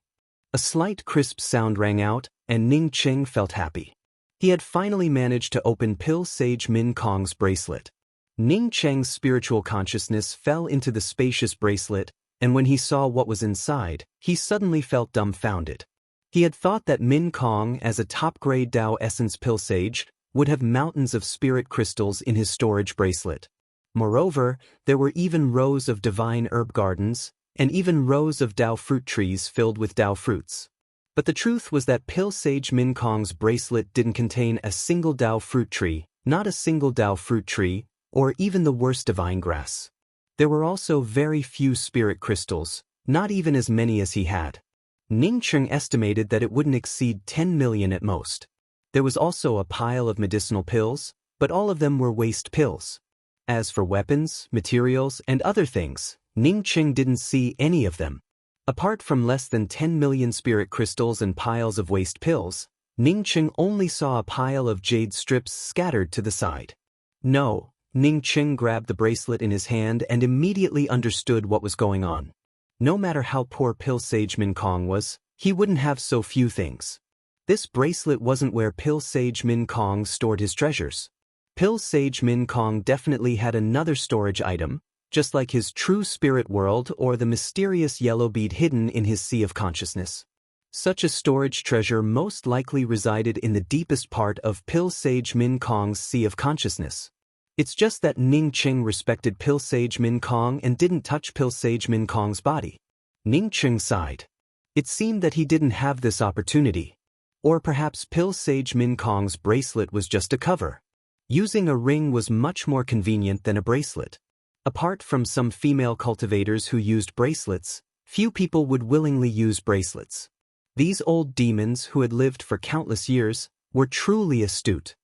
A slight crisp sound rang out, and Ning Qing felt happy. He had finally managed to open Pill Sage Min Kong's bracelet. Ning Qing's spiritual consciousness fell into the spacious bracelet, and when he saw what was inside, he suddenly felt dumbfounded. He had thought that Min Kong, as a top-grade Tao Essence Pill Sage, would have mountains of spirit crystals in his storage bracelet. Moreover, there were even rows of divine herb gardens, and even rows of Tao fruit trees filled with Tao fruits. But the truth was that Pill Sage Min Kong's bracelet didn't contain a single Tao fruit tree, not a single Tao fruit tree, or even the worst divine grass. There were also very few spirit crystals, not even as many as he had. Ning Qing estimated that it wouldn't exceed 10 million at most. There was also a pile of medicinal pills, but all of them were waste pills. As for weapons, materials, and other things, Ning Qing didn't see any of them. Apart from less than 10 million spirit crystals and piles of waste pills, Ning Qing only saw a pile of jade strips scattered to the side. No. Ning Qing grabbed the bracelet in his hand and immediately understood what was going on. No matter how poor Pill Sage Min Kong was, he wouldn't have so few things. This bracelet wasn't where Pill Sage Min Kong stored his treasures. Pill Sage Min Kong definitely had another storage item, just like his true spirit world or the mysterious yellow bead hidden in his sea of consciousness. Such a storage treasure most likely resided in the deepest part of Pill Sage Min Kong's sea of consciousness. It's just that Ning Qing respected Pill Sage Min Kong and didn't touch Pill Sage Min Kong's body. Ning Qing sighed. It seemed that he didn't have this opportunity. Or perhaps Pill Sage Min Kong's bracelet was just a cover. Using a ring was much more convenient than a bracelet. Apart from some female cultivators who used bracelets, few people would willingly use bracelets. These old demons who had lived for countless years were truly astute.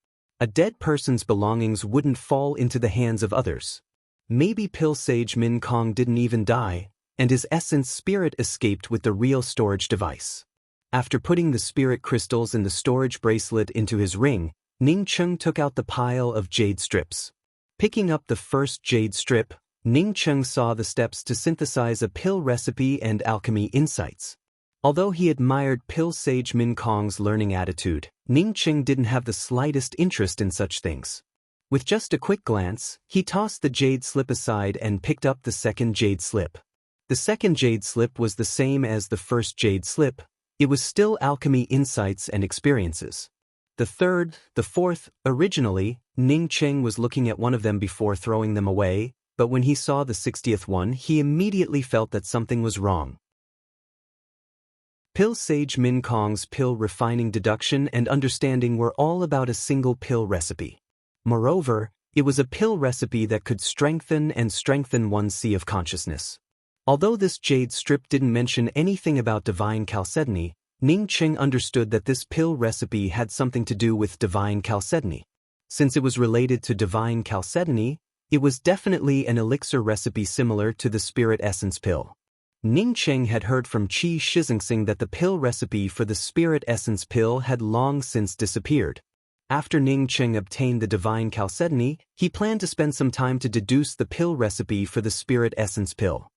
A dead person's belongings wouldn't fall into the hands of others. Maybe Pill Sage Min Kong didn't even die, and his essence spirit escaped with the real storage device. After putting the spirit crystals in the storage bracelet into his ring, Ning Qing took out the pile of jade strips. Picking up the first jade strip, Ning Qing saw the steps to synthesize a pill recipe and alchemy insights. Although he admired Pill Sage Min Kong's learning attitude, Ning Qing didn't have the slightest interest in such things. With just a quick glance, he tossed the jade slip aside and picked up the second jade slip. The second jade slip was the same as the first jade slip. It was still alchemy insights and experiences. The third, the fourth, originally, Ning Qing was looking at one of them before throwing them away, but when he saw the 60th one, he immediately felt that something was wrong. Pill Sage Min Kong's pill refining deduction and understanding were all about a single pill recipe. Moreover, it was a pill recipe that could strengthen one's sea of consciousness. Although this jade strip didn't mention anything about divine chalcedony, Ning Qing understood that this pill recipe had something to do with divine chalcedony. Since it was related to divine chalcedony, it was definitely an elixir recipe similar to the spirit essence pill. Ning Qing had heard from Qi Shizingsing that the pill recipe for the spirit essence pill had long since disappeared. After Ning Qing obtained the divine chalcedony, he planned to spend some time to deduce the pill recipe for the spirit essence pill.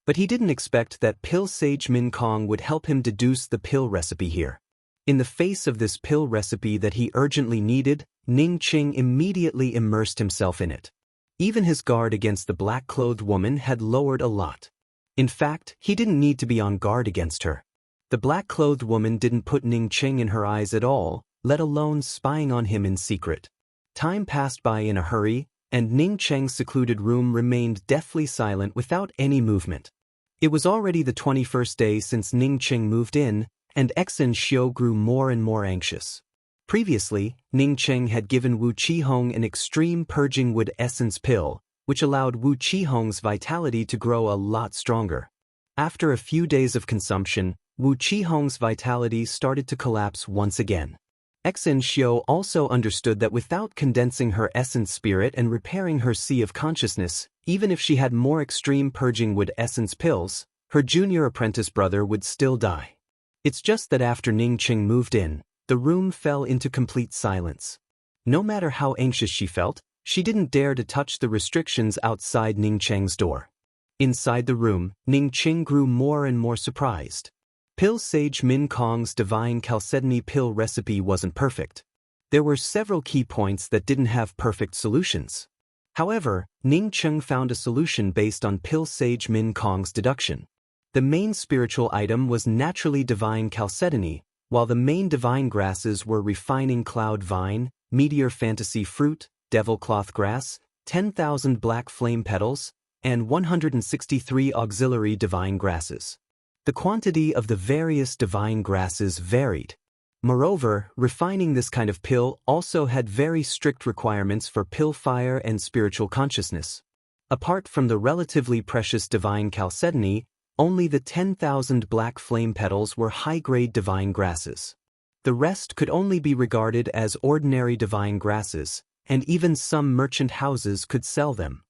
But he didn't expect that pill sage Min Kong would help him deduce the pill recipe here. In the face of this pill recipe that he urgently needed, Ning Qing immediately immersed himself in it. Even his guard against the black-clothed woman had lowered a lot. In fact, he didn't need to be on guard against her. The black-clothed woman didn't put Ning Qing in her eyes at all, let alone spying on him in secret. Time passed by in a hurry, and Ning Cheng's secluded room remained deathly silent without any movement. It was already the 21st day since Ning Qing moved in, and Exin Xiu grew more and more anxious. Previously, Ning Qing had given Wu Qihong an extreme purging wood essence pill, which allowed Wu Qihong's vitality to grow a lot stronger. After a few days of consumption, Wu Qihong's vitality started to collapse once again. Exin Xiu also understood that without condensing her essence spirit and repairing her sea of consciousness, even if she had more extreme purging wood essence pills, her junior apprentice brother would still die. It's just that after Ning Qing moved in, the room fell into complete silence. No matter how anxious she felt, she didn't dare to touch the restrictions outside Ning Cheng's door. Inside the room, Ning Qing grew more and more surprised. Pill sage Min Kong's divine chalcedony pill recipe wasn't perfect. There were several key points that didn't have perfect solutions. However, Ning Qing found a solution based on pill sage Min Kong's deduction. The main spiritual item was naturally divine chalcedony, while the main divine grasses were refining cloud vine, meteor fantasy fruit, devil cloth grass, 10,000 black flame petals, and 163 auxiliary divine grasses. The quantity of the various divine grasses varied. Moreover, refining this kind of pill also had very strict requirements for pill fire and spiritual consciousness. Apart from the relatively precious divine chalcedony, only the 10,000 black flame petals were high-grade divine grasses. The rest could only be regarded as ordinary divine grasses, and even some merchant houses could sell them.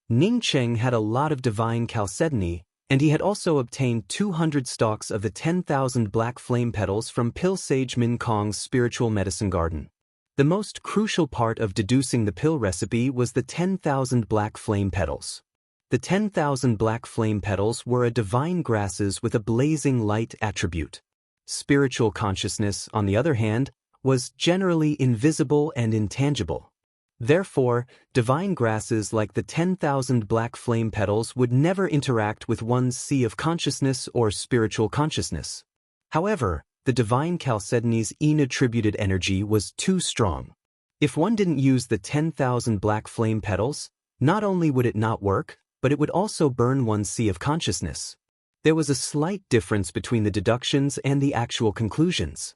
Ning Cheng had a lot of divine chalcedony, and he had also obtained 200 stalks of the 10,000 black flame petals from pill sage Min Kong's spiritual medicine garden. The most crucial part of deducing the pill recipe was the 10,000 black flame petals. The 10,000 black flame petals were a divine grasses with a blazing light attribute. Spiritual consciousness, on the other hand, was generally invisible and intangible. Therefore, divine grasses like the 10,000 black flame petals would never interact with one's sea of consciousness or spiritual consciousness. However, the divine chalcedony's inattributed energy was too strong. If one didn't use the 10,000 black flame petals, not only would it not work, but it would also burn one's sea of consciousness. There was a slight difference between the deductions and the actual conclusions.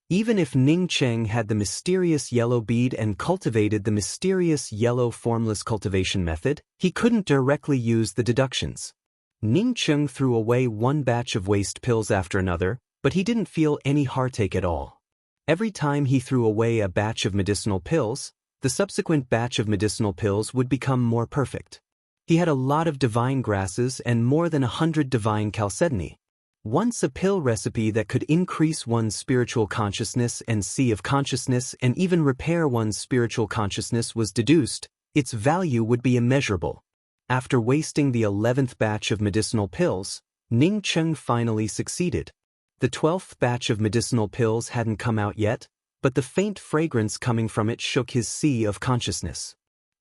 Even if Ning Cheng had the mysterious yellow bead and cultivated the mysterious yellow formless cultivation method, he couldn't directly use the deductions. Ning Cheng threw away one batch of waste pills after another, but he didn't feel any heartache at all. Every time he threw away a batch of medicinal pills, the subsequent batch of medicinal pills would become more perfect. He had a lot of divine grasses and more than 100 divine chalcedony. Once a pill recipe that could increase one's spiritual consciousness and sea of consciousness and even repair one's spiritual consciousness was deduced, its value would be immeasurable. After wasting the 11th batch of medicinal pills, Ning Cheng finally succeeded. The 12th batch of medicinal pills hadn't come out yet, but the faint fragrance coming from it shook his sea of consciousness.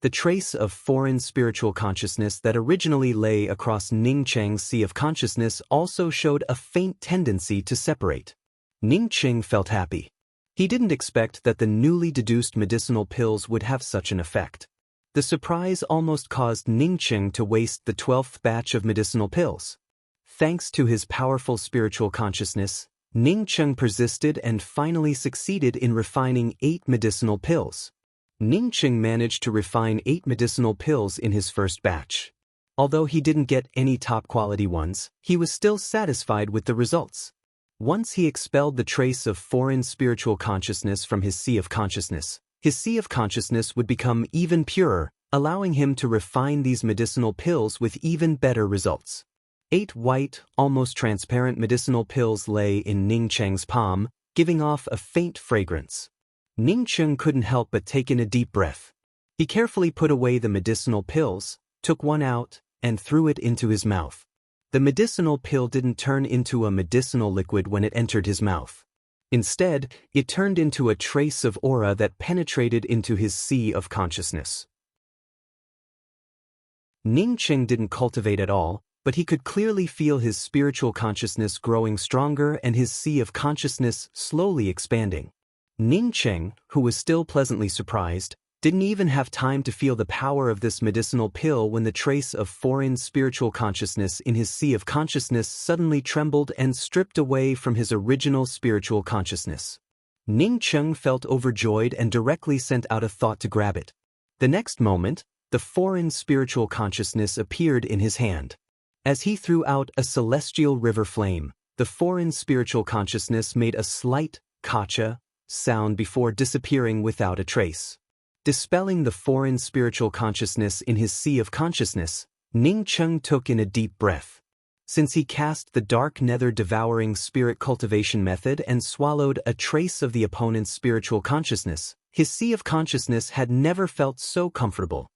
The trace of foreign spiritual consciousness that originally lay across Ning Cheng's sea of consciousness also showed a faint tendency to separate. Ning Cheng felt happy. He didn't expect that the newly deduced medicinal pills would have such an effect. The surprise almost caused Ning Cheng to waste the 12th batch of medicinal pills. Thanks to his powerful spiritual consciousness, Ning Cheng persisted and finally succeeded in refining 8 medicinal pills. Ning Cheng managed to refine 8 medicinal pills in his first batch. Although he didn't get any top-quality ones, he was still satisfied with the results. Once he expelled the trace of foreign spiritual consciousness from his sea of consciousness, his sea of consciousness would become even purer, allowing him to refine these medicinal pills with even better results. 8 white, almost transparent medicinal pills lay in Ning Cheng's palm, giving off a faint fragrance. Ning Cheng couldn't help but take in a deep breath. He carefully put away the medicinal pills, took one out, and threw it into his mouth. The medicinal pill didn't turn into a medicinal liquid when it entered his mouth. Instead, it turned into a trace of aura that penetrated into his sea of consciousness. Ning Cheng didn't cultivate at all, but he could clearly feel his spiritual consciousness growing stronger and his sea of consciousness slowly expanding. Ning Cheng, who was still pleasantly surprised, didn't even have time to feel the power of this medicinal pill when the trace of foreign spiritual consciousness in his sea of consciousness suddenly trembled and stripped away from his original spiritual consciousness. Ning Cheng felt overjoyed and directly sent out a thought to grab it. The next moment, the foreign spiritual consciousness appeared in his hand. As he threw out a celestial river flame, the foreign spiritual consciousness made a slight kacha sound before disappearing without a trace. Dispelling the foreign spiritual consciousness in his sea of consciousness, Ning Cheng took in a deep breath. Since he cast the dark nether devouring spirit cultivation method and swallowed a trace of the opponent's spiritual consciousness, his sea of consciousness had never felt so comfortable.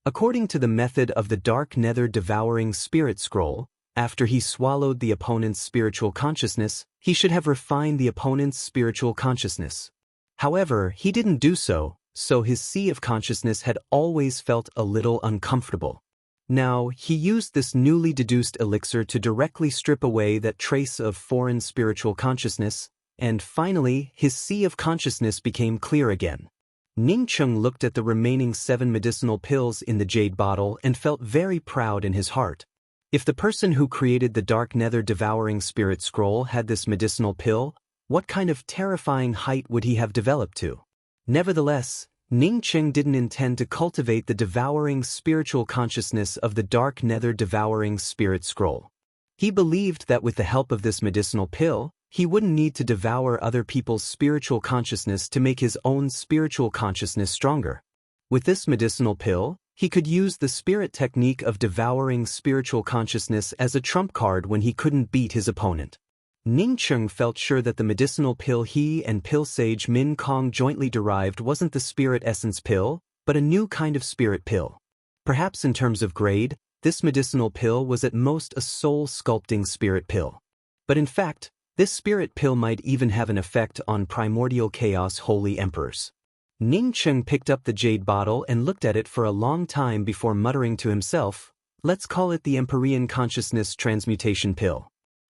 According to the method of the dark nether devouring spirit scroll, after he swallowed the opponent's spiritual consciousness, he should have refined the opponent's spiritual consciousness. However, he didn't do so, so his sea of consciousness had always felt a little uncomfortable. Now, he used this newly deduced elixir to directly strip away that trace of foreign spiritual consciousness, and finally, his sea of consciousness became clear again. Ning Cheng looked at the remaining 7 medicinal pills in the jade bottle and felt very proud in his heart. If the person who created the dark nether devouring spirit scroll had this medicinal pill, what kind of terrifying height would he have developed to? Nevertheless, Ning Cheng didn't intend to cultivate the devouring spiritual consciousness of the dark nether devouring spirit scroll. He believed that with the help of this medicinal pill, he wouldn't need to devour other people's spiritual consciousness to make his own spiritual consciousness stronger. With this medicinal pill, he could use the spirit technique of devouring spiritual consciousness as a trump card when he couldn't beat his opponent. Ning Cheng felt sure that the medicinal pill he and pill sage Min Kong jointly derived wasn't the spirit essence pill, but a new kind of spirit pill. Perhaps in terms of grade, this medicinal pill was at most a soul-sculpting spirit pill. But in fact, this spirit pill might even have an effect on primordial chaos holy emperors. Ning Cheng picked up the jade bottle and looked at it for a long time before muttering to himself, "Let's call it the Empyrean Consciousness Transmutation Pill."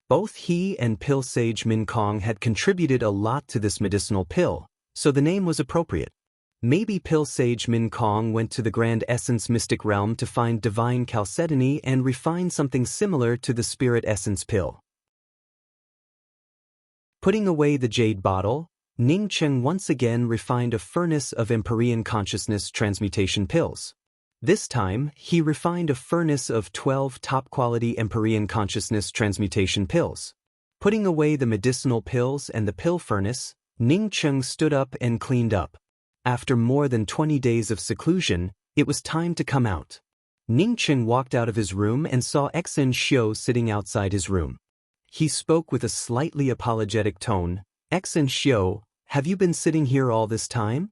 Both he and pill sage Min Kong had contributed a lot to this medicinal pill, so the name was appropriate. Maybe pill sage Min Kong went to the Grand Essence Mystic Realm to find divine chalcedony and refine something similar to the spirit essence pill. Putting away the jade bottle, Ning Cheng once again refined a furnace of Empyrean Consciousness Transmutation pills. This time, he refined a furnace of 12 top-quality Empyrean Consciousness Transmutation pills. Putting away the medicinal pills and the pill furnace, Ning Cheng stood up and cleaned up. After more than 20 days of seclusion, it was time to come out. Ning Cheng walked out of his room and saw Xen Xiu sitting outside his room. He spoke with a slightly apologetic tone, "Xen Xiu, have you been sitting here all this time?"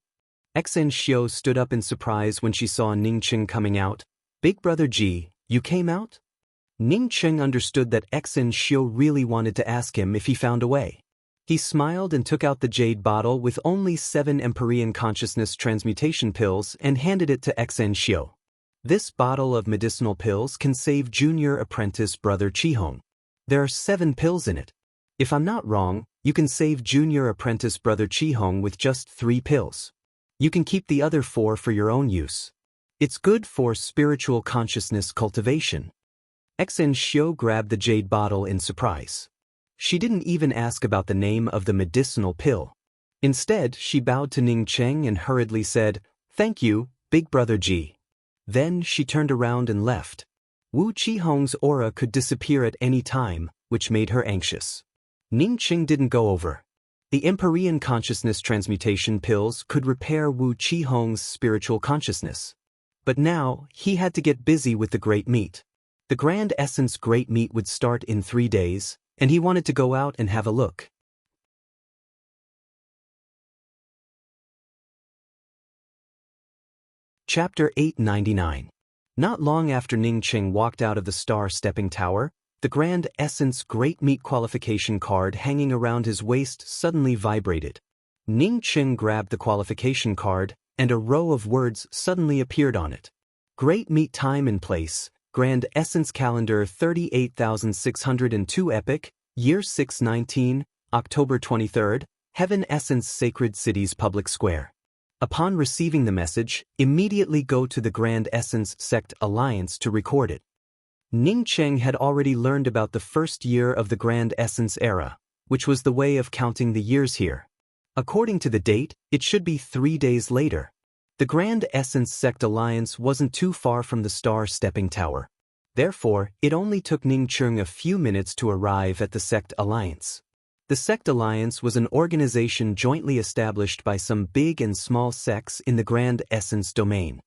Xen Xiu stood up in surprise when she saw Ning Cheng coming out. "Big brother Ji, you came out?" Ning Cheng understood that Xen Xiu really wanted to ask him if he found a way. He smiled and took out the jade bottle with only 7 Empyrean Consciousness Transmutation pills and handed it to Xen Xiu. "This bottle of medicinal pills can save junior apprentice brother Qihong. There are 7 pills in it. If I'm not wrong, you can save junior apprentice brother Qihong with just 3 pills. You can keep the other 4 for your own use. It's good for spiritual consciousness cultivation." Xen Xiu grabbed the jade bottle in surprise. She didn't even ask about the name of the medicinal pill. Instead, she bowed to Ning Cheng and hurriedly said, "Thank you, big brother Ji." Then she turned around and left. Wu Qihong's aura could disappear at any time, which made her anxious. Ning Cheng didn't go over. The Empyrean Consciousness Transmutation pills could repair Wu Qihong's spiritual consciousness. But now, he had to get busy with the Great Meet. The Grand Essence Great Meet would start in 3 days, and he wanted to go out and have a look. Chapter 899. Not long after Ning Qing walked out of the star-stepping tower, the Grand Essence Great Meat qualification card hanging around his waist suddenly vibrated. Ning Qing grabbed the qualification card, and a row of words suddenly appeared on it. Great Meat time and place, Grand Essence Calendar 38602 Epic, Year 619, October 23rd, Heaven Essence Sacred Cities Public Square. Upon receiving the message, immediately go to the Grand Essence Sect Alliance to record it. Ning Qing had already learned about the first year of the Grand Essence era, which was the way of counting the years here. According to the date, it should be 3 days later. The Grand Essence Sect Alliance wasn't too far from the Star-Stepping Tower. Therefore, it only took Ning Qing a few minutes to arrive at the Sect Alliance. The Sect Alliance was an organization jointly established by some big and small sects in the Grand Essence domain.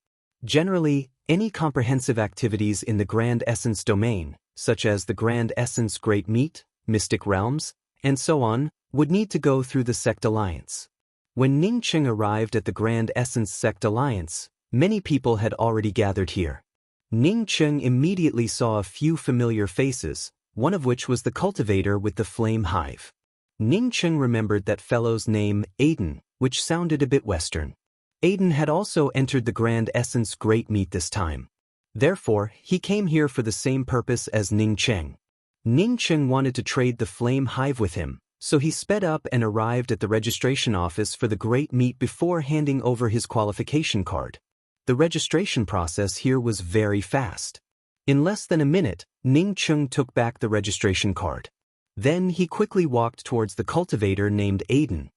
Generally, any comprehensive activities in the Grand Essence domain, such as the Grand Essence Great Meat, Mystic Realms, and so on, would need to go through the Sect Alliance. When Ning Qing arrived at the Grand Essence Sect Alliance, many people had already gathered here. Ning Qing immediately saw a few familiar faces, one of which was the cultivator with the flame hive. Ning Qing remembered that fellow's name, Aiden, which sounded a bit Western. Aiden had also entered the Grand Essence Great Meat this time. Therefore, he came here for the same purpose as Ning Qing. Ning Qing wanted to trade the flame hive with him, so he sped up and arrived at the registration office for the Great Meat before handing over his qualification card. The registration process here was very fast. In less than a minute, Ning Qing took back the registration card. Then he quickly walked towards the cultivator named Aiden.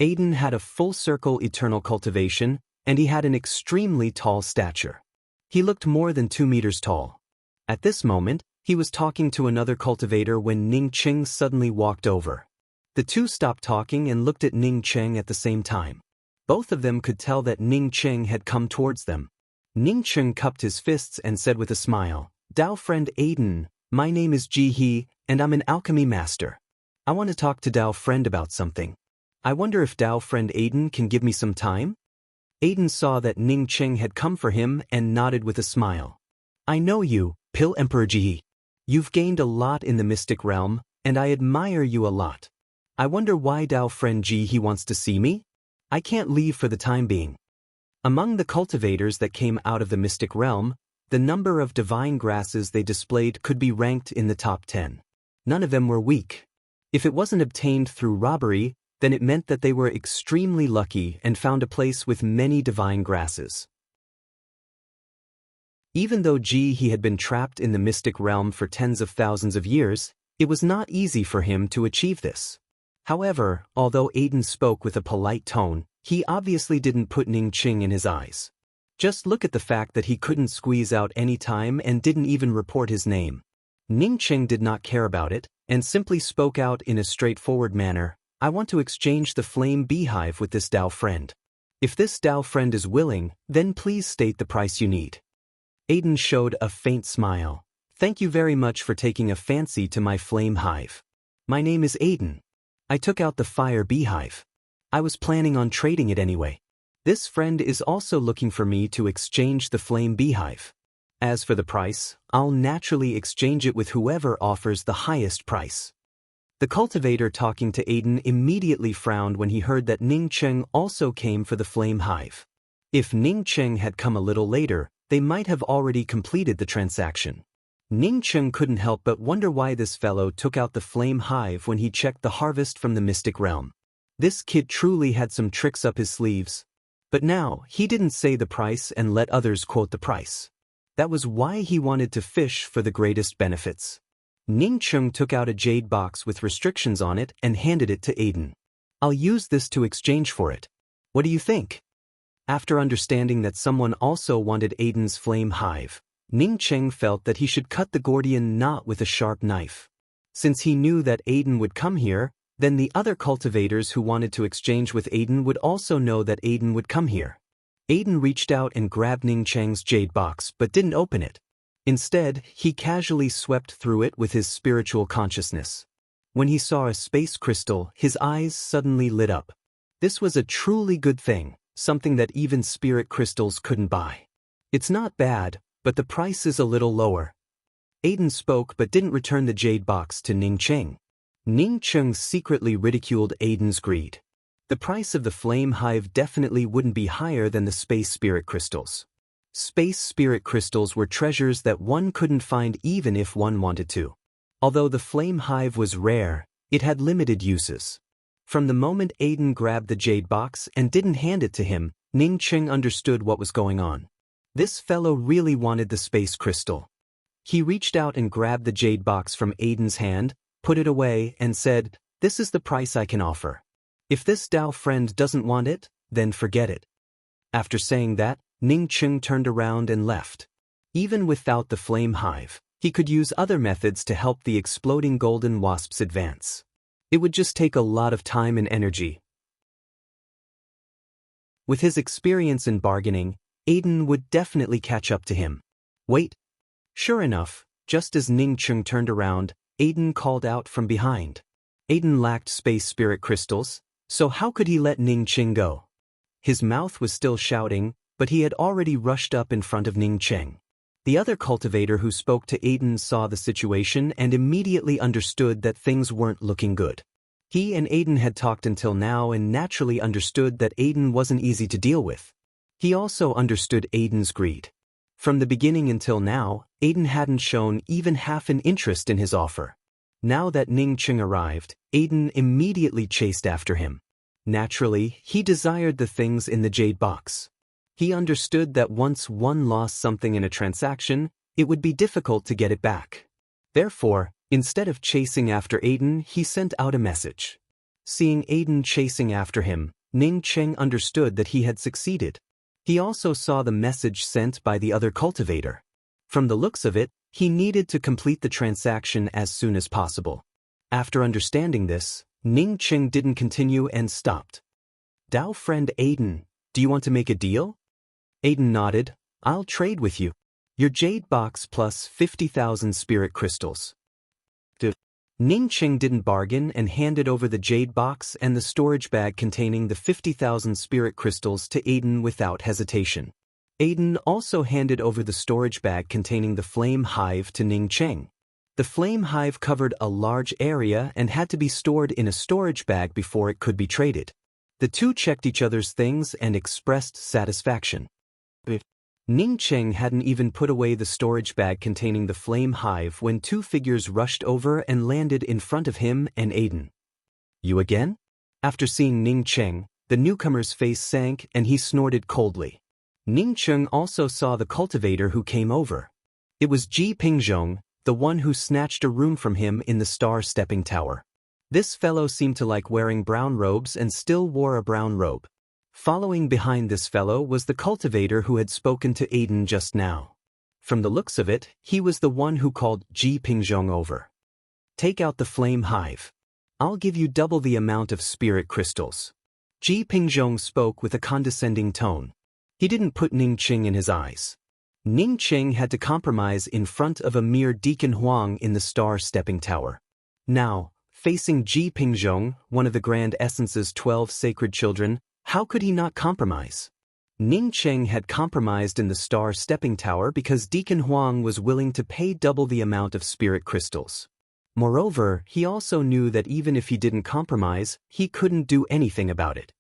Aiden had a full-circle eternal cultivation, and he had an extremely tall stature. He looked more than 2 meters tall. At this moment, he was talking to another cultivator when Ning Qing suddenly walked over. The two stopped talking and looked at Ning Qing at the same time. Both of them could tell that Ning Qing had come towards them. Ning Qing cupped his fists and said with a smile, "Dao friend Aiden, my name is Ji He, and I'm an alchemy master. I want to talk to Dao friend about something. I wonder if Dao friend Aiden can give me some time?" Aiden saw that Ning Qing had come for him and nodded with a smile. "I know you, Pill Emperor Ji. You've gained a lot in the mystic realm, and I admire you a lot. I wonder why Dao friend Ji He wants to see me? I can't leave for the time being." Among the cultivators that came out of the mystic realm, the number of divine grasses they displayed could be ranked in the top 10. None of them were weak. If it wasn't obtained through robbery, then it meant that they were extremely lucky and found a place with many divine grasses. Even though He had been trapped in the mystic realm for tens of thousands of years, it was not easy for him to achieve this. However, although Aiden spoke with a polite tone, he obviously didn't put Ning Qing in his eyes. Just look at the fact that he couldn't squeeze out any time and didn't even report his name. Ning Qing did not care about it, and simply spoke out in a straightforward manner, "I want to exchange the flame beehive with this Dao friend. If this Dao friend is willing, then please state the price you need." Aiden showed a faint smile. "Thank you very much for taking a fancy to my flame hive. My name is Aiden. I took out the fire beehive. I was planning on trading it anyway. This friend is also looking for me to exchange the flame beehive. As for the price, I'll naturally exchange it with whoever offers the highest price." The cultivator talking to Aiden immediately frowned when he heard that Ning Qing also came for the flame hive. If Ning Qing had come a little later, they might have already completed the transaction. Ning Qing couldn't help but wonder why this fellow took out the flame hive when he checked the harvest from the mystic realm. This kid truly had some tricks up his sleeves. But now, he didn't say the price and let others quote the price. That was why he wanted to fish for the greatest benefits. Ning Qing took out a jade box with restrictions on it and handed it to Aiden. "I'll use this to exchange for it. What do you think?" After understanding that someone also wanted Aiden's flame hive, Ning Qing felt that he should cut the Gordian knot with a sharp knife. Since he knew that Aiden would come here, then the other cultivators who wanted to exchange with Aiden would also know that Aiden would come here. Aiden reached out and grabbed Ning Qing's jade box but didn't open it. Instead, he casually swept through it with his spiritual consciousness. When he saw a space crystal, his eyes suddenly lit up. This was a truly good thing, something that even spirit crystals couldn't buy. It's not bad, but the price is a little lower. Aiden spoke but didn't return the jade box to Ning Cheng. Ning Cheng secretly ridiculed Aiden's greed. The price of the flame hive definitely wouldn't be higher than the space spirit crystals. Space spirit crystals were treasures that one couldn't find even if one wanted to. Although the flame hive was rare, it had limited uses. From the moment Aiden grabbed the jade box and didn't hand it to him, Ning Cheng understood what was going on. This fellow really wanted the space crystal. He reached out and grabbed the jade box from Aiden's hand, put it away, and said, "This is the price I can offer. If this Dao friend doesn't want it, then forget it." After saying that, Ning Cheng turned around and left. Even without the flame hive, he could use other methods to help the exploding golden wasps advance. It would just take a lot of time and energy. With his experience in bargaining, Aiden would definitely catch up to him. Wait. Sure enough, just as Ning Cheng turned around, Aiden called out from behind. Aiden lacked space spirit crystals, so how could he let Ning Cheng go? His mouth was still shouting, but he had already rushed up in front of Ning Cheng. The other cultivator who spoke to Aiden saw the situation and immediately understood that things weren't looking good. He and Aiden had talked until now and naturally understood that Aiden wasn't easy to deal with. He also understood Aiden's greed. From the beginning until now, Aiden hadn't shown even half an interest in his offer. Now that Ning Cheng arrived, Aiden immediately chased after him. Naturally, he desired the things in the jade box. He understood that once one lost something in a transaction, it would be difficult to get it back. Therefore, instead of chasing after Aiden, he sent out a message. Seeing Aiden chasing after him, Ning Cheng understood that he had succeeded. He also saw the message sent by the other cultivator. From the looks of it, he needed to complete the transaction as soon as possible. After understanding this, Ning Cheng didn't continue and stopped. "Dao friend Aiden, do you want to make a deal?" Aiden nodded. "I'll trade with you. Your jade box plus 50,000 spirit crystals." Ning Cheng didn't bargain and handed over the jade box and the storage bag containing the 50,000 spirit crystals to Aiden without hesitation. Aiden also handed over the storage bag containing the flame hive to Ning Cheng. The flame hive covered a large area and had to be stored in a storage bag before it could be traded. The two checked each other's things and expressed satisfaction. Ning Cheng hadn't even put away the storage bag containing the flame hive when two figures rushed over and landed in front of him and Aiden. "You again?" After seeing Ning Cheng, the newcomer's face sank and he snorted coldly. Ning Cheng also saw the cultivator who came over. It was Ji Pingzhong, the one who snatched a room from him in the Star Stepping Tower. This fellow seemed to like wearing brown robes and still wore a brown robe. Following behind this fellow was the cultivator who had spoken to Aiden just now. From the looks of it, he was the one who called Ji Pingzhong over. "Take out the flame hive. I'll give you double the amount of spirit crystals." Ji Pingzhong spoke with a condescending tone. He didn't put Ning Cheng in his eyes. Ning Cheng had to compromise in front of a mere Deacon Huang in the Star Stepping Tower. Now, facing Ji Pingzhong, one of the Grand Essence's 12 sacred children, how could he not compromise? Ning Cheng had compromised in the Star Stepping Tower because Deacon Huang was willing to pay double the amount of spirit crystals. Moreover, he also knew that even if he didn't compromise, he couldn't do anything about it.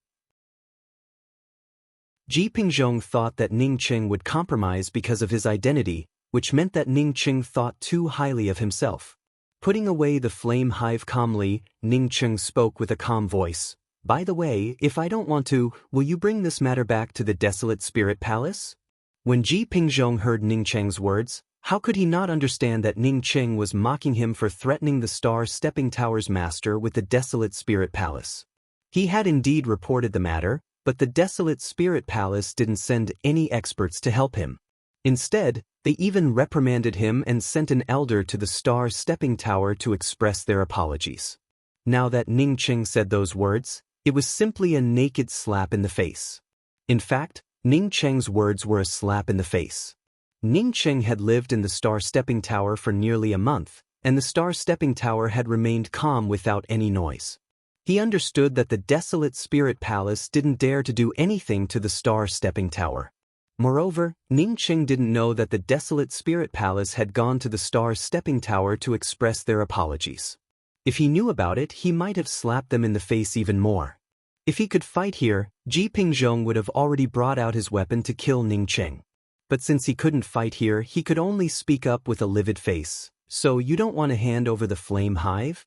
Ji Pingzhong thought that Ning Cheng would compromise because of his identity, which meant that Ning Cheng thought too highly of himself. Putting away the flame hive calmly, Ning Cheng spoke with a calm voice. "By the way, if I don't want to, will you bring this matter back to the Desolate Spirit Palace?" When Ji Pingzhong heard Ning Cheng's words, how could he not understand that Ning Cheng was mocking him for threatening the Star Stepping Tower's master with the Desolate Spirit Palace? He had indeed reported the matter, but the Desolate Spirit Palace didn't send any experts to help him. Instead, they even reprimanded him and sent an elder to the Star Stepping Tower to express their apologies. Now that Ning Cheng said those words, it was simply a naked slap in the face. In fact, Ning Cheng's words were a slap in the face. Ning Cheng had lived in the Star Stepping Tower for nearly a month, and the Star Stepping Tower had remained calm without any noise. He understood that the Desolate Spirit Palace didn't dare to do anything to the Star Stepping Tower. Moreover, Ning Qing didn't know that the desolate spirit palace had gone to the Star's stepping tower to express their apologies. If he knew about it, he might have slapped them in the face even more. If he could fight here, Ji Pingzhong would have already brought out his weapon to kill Ning Qing. But since he couldn't fight here, he could only speak up with a livid face. So you don't want to hand over the flame hive?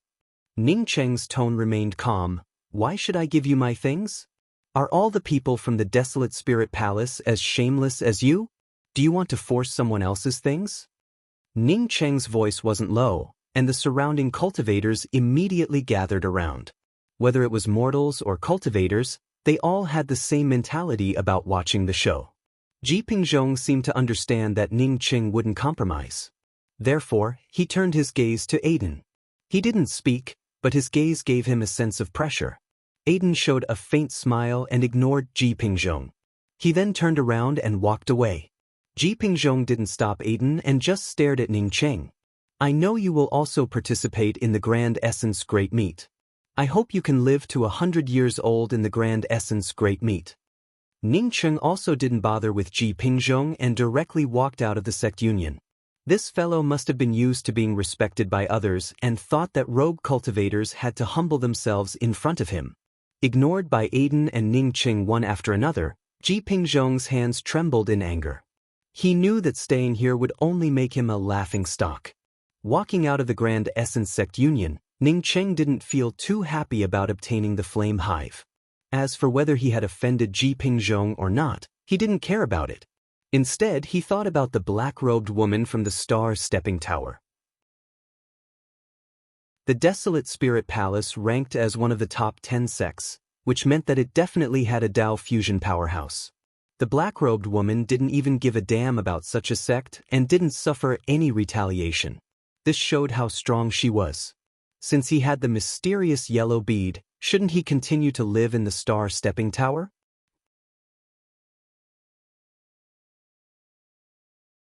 Ning Qing's tone remained calm. Why should I give you my things? Are all the people from the desolate spirit palace as shameless as you? Do you want to force someone else's things? Ning Qing's voice wasn't low, and the surrounding cultivators immediately gathered around. Whether it was mortals or cultivators, they all had the same mentality about watching the show. Ji Pingzhong seemed to understand that Ning Qing wouldn't compromise. Therefore, he turned his gaze to Aiden. He didn't speak, but his gaze gave him a sense of pressure. Aiden showed a faint smile and ignored Ji Pingzhong. He then turned around and walked away. Ji Pingzhong didn't stop Aiden and just stared at Ning Qing. I know you will also participate in the Grand Essence Great Meet. I hope you can live to 100 years old in the Grand Essence Great Meet. Ning Qing also didn't bother with Ji Pingzhong and directly walked out of the sect union. This fellow must have been used to being respected by others and thought that rogue cultivators had to humble themselves in front of him. Ignored by Aiden and Ning Qing one after another, Ji Pingzhong's hands trembled in anger. He knew that staying here would only make him a laughing stock. Walking out of the Grand Essence Sect Union, Ning Qing didn't feel too happy about obtaining the flame hive. As for whether he had offended Ji Pingzhong or not, he didn't care about it. Instead, he thought about the black-robed woman from the Star Stepping Tower. The Desolate Spirit Palace ranked as one of the top 10 sects, which meant that it definitely had a Dao fusion powerhouse. The black-robed woman didn't even give a damn about such a sect and didn't suffer any retaliation. This showed how strong she was. Since he had the mysterious yellow bead, shouldn't he continue to live in the Star Stepping Tower?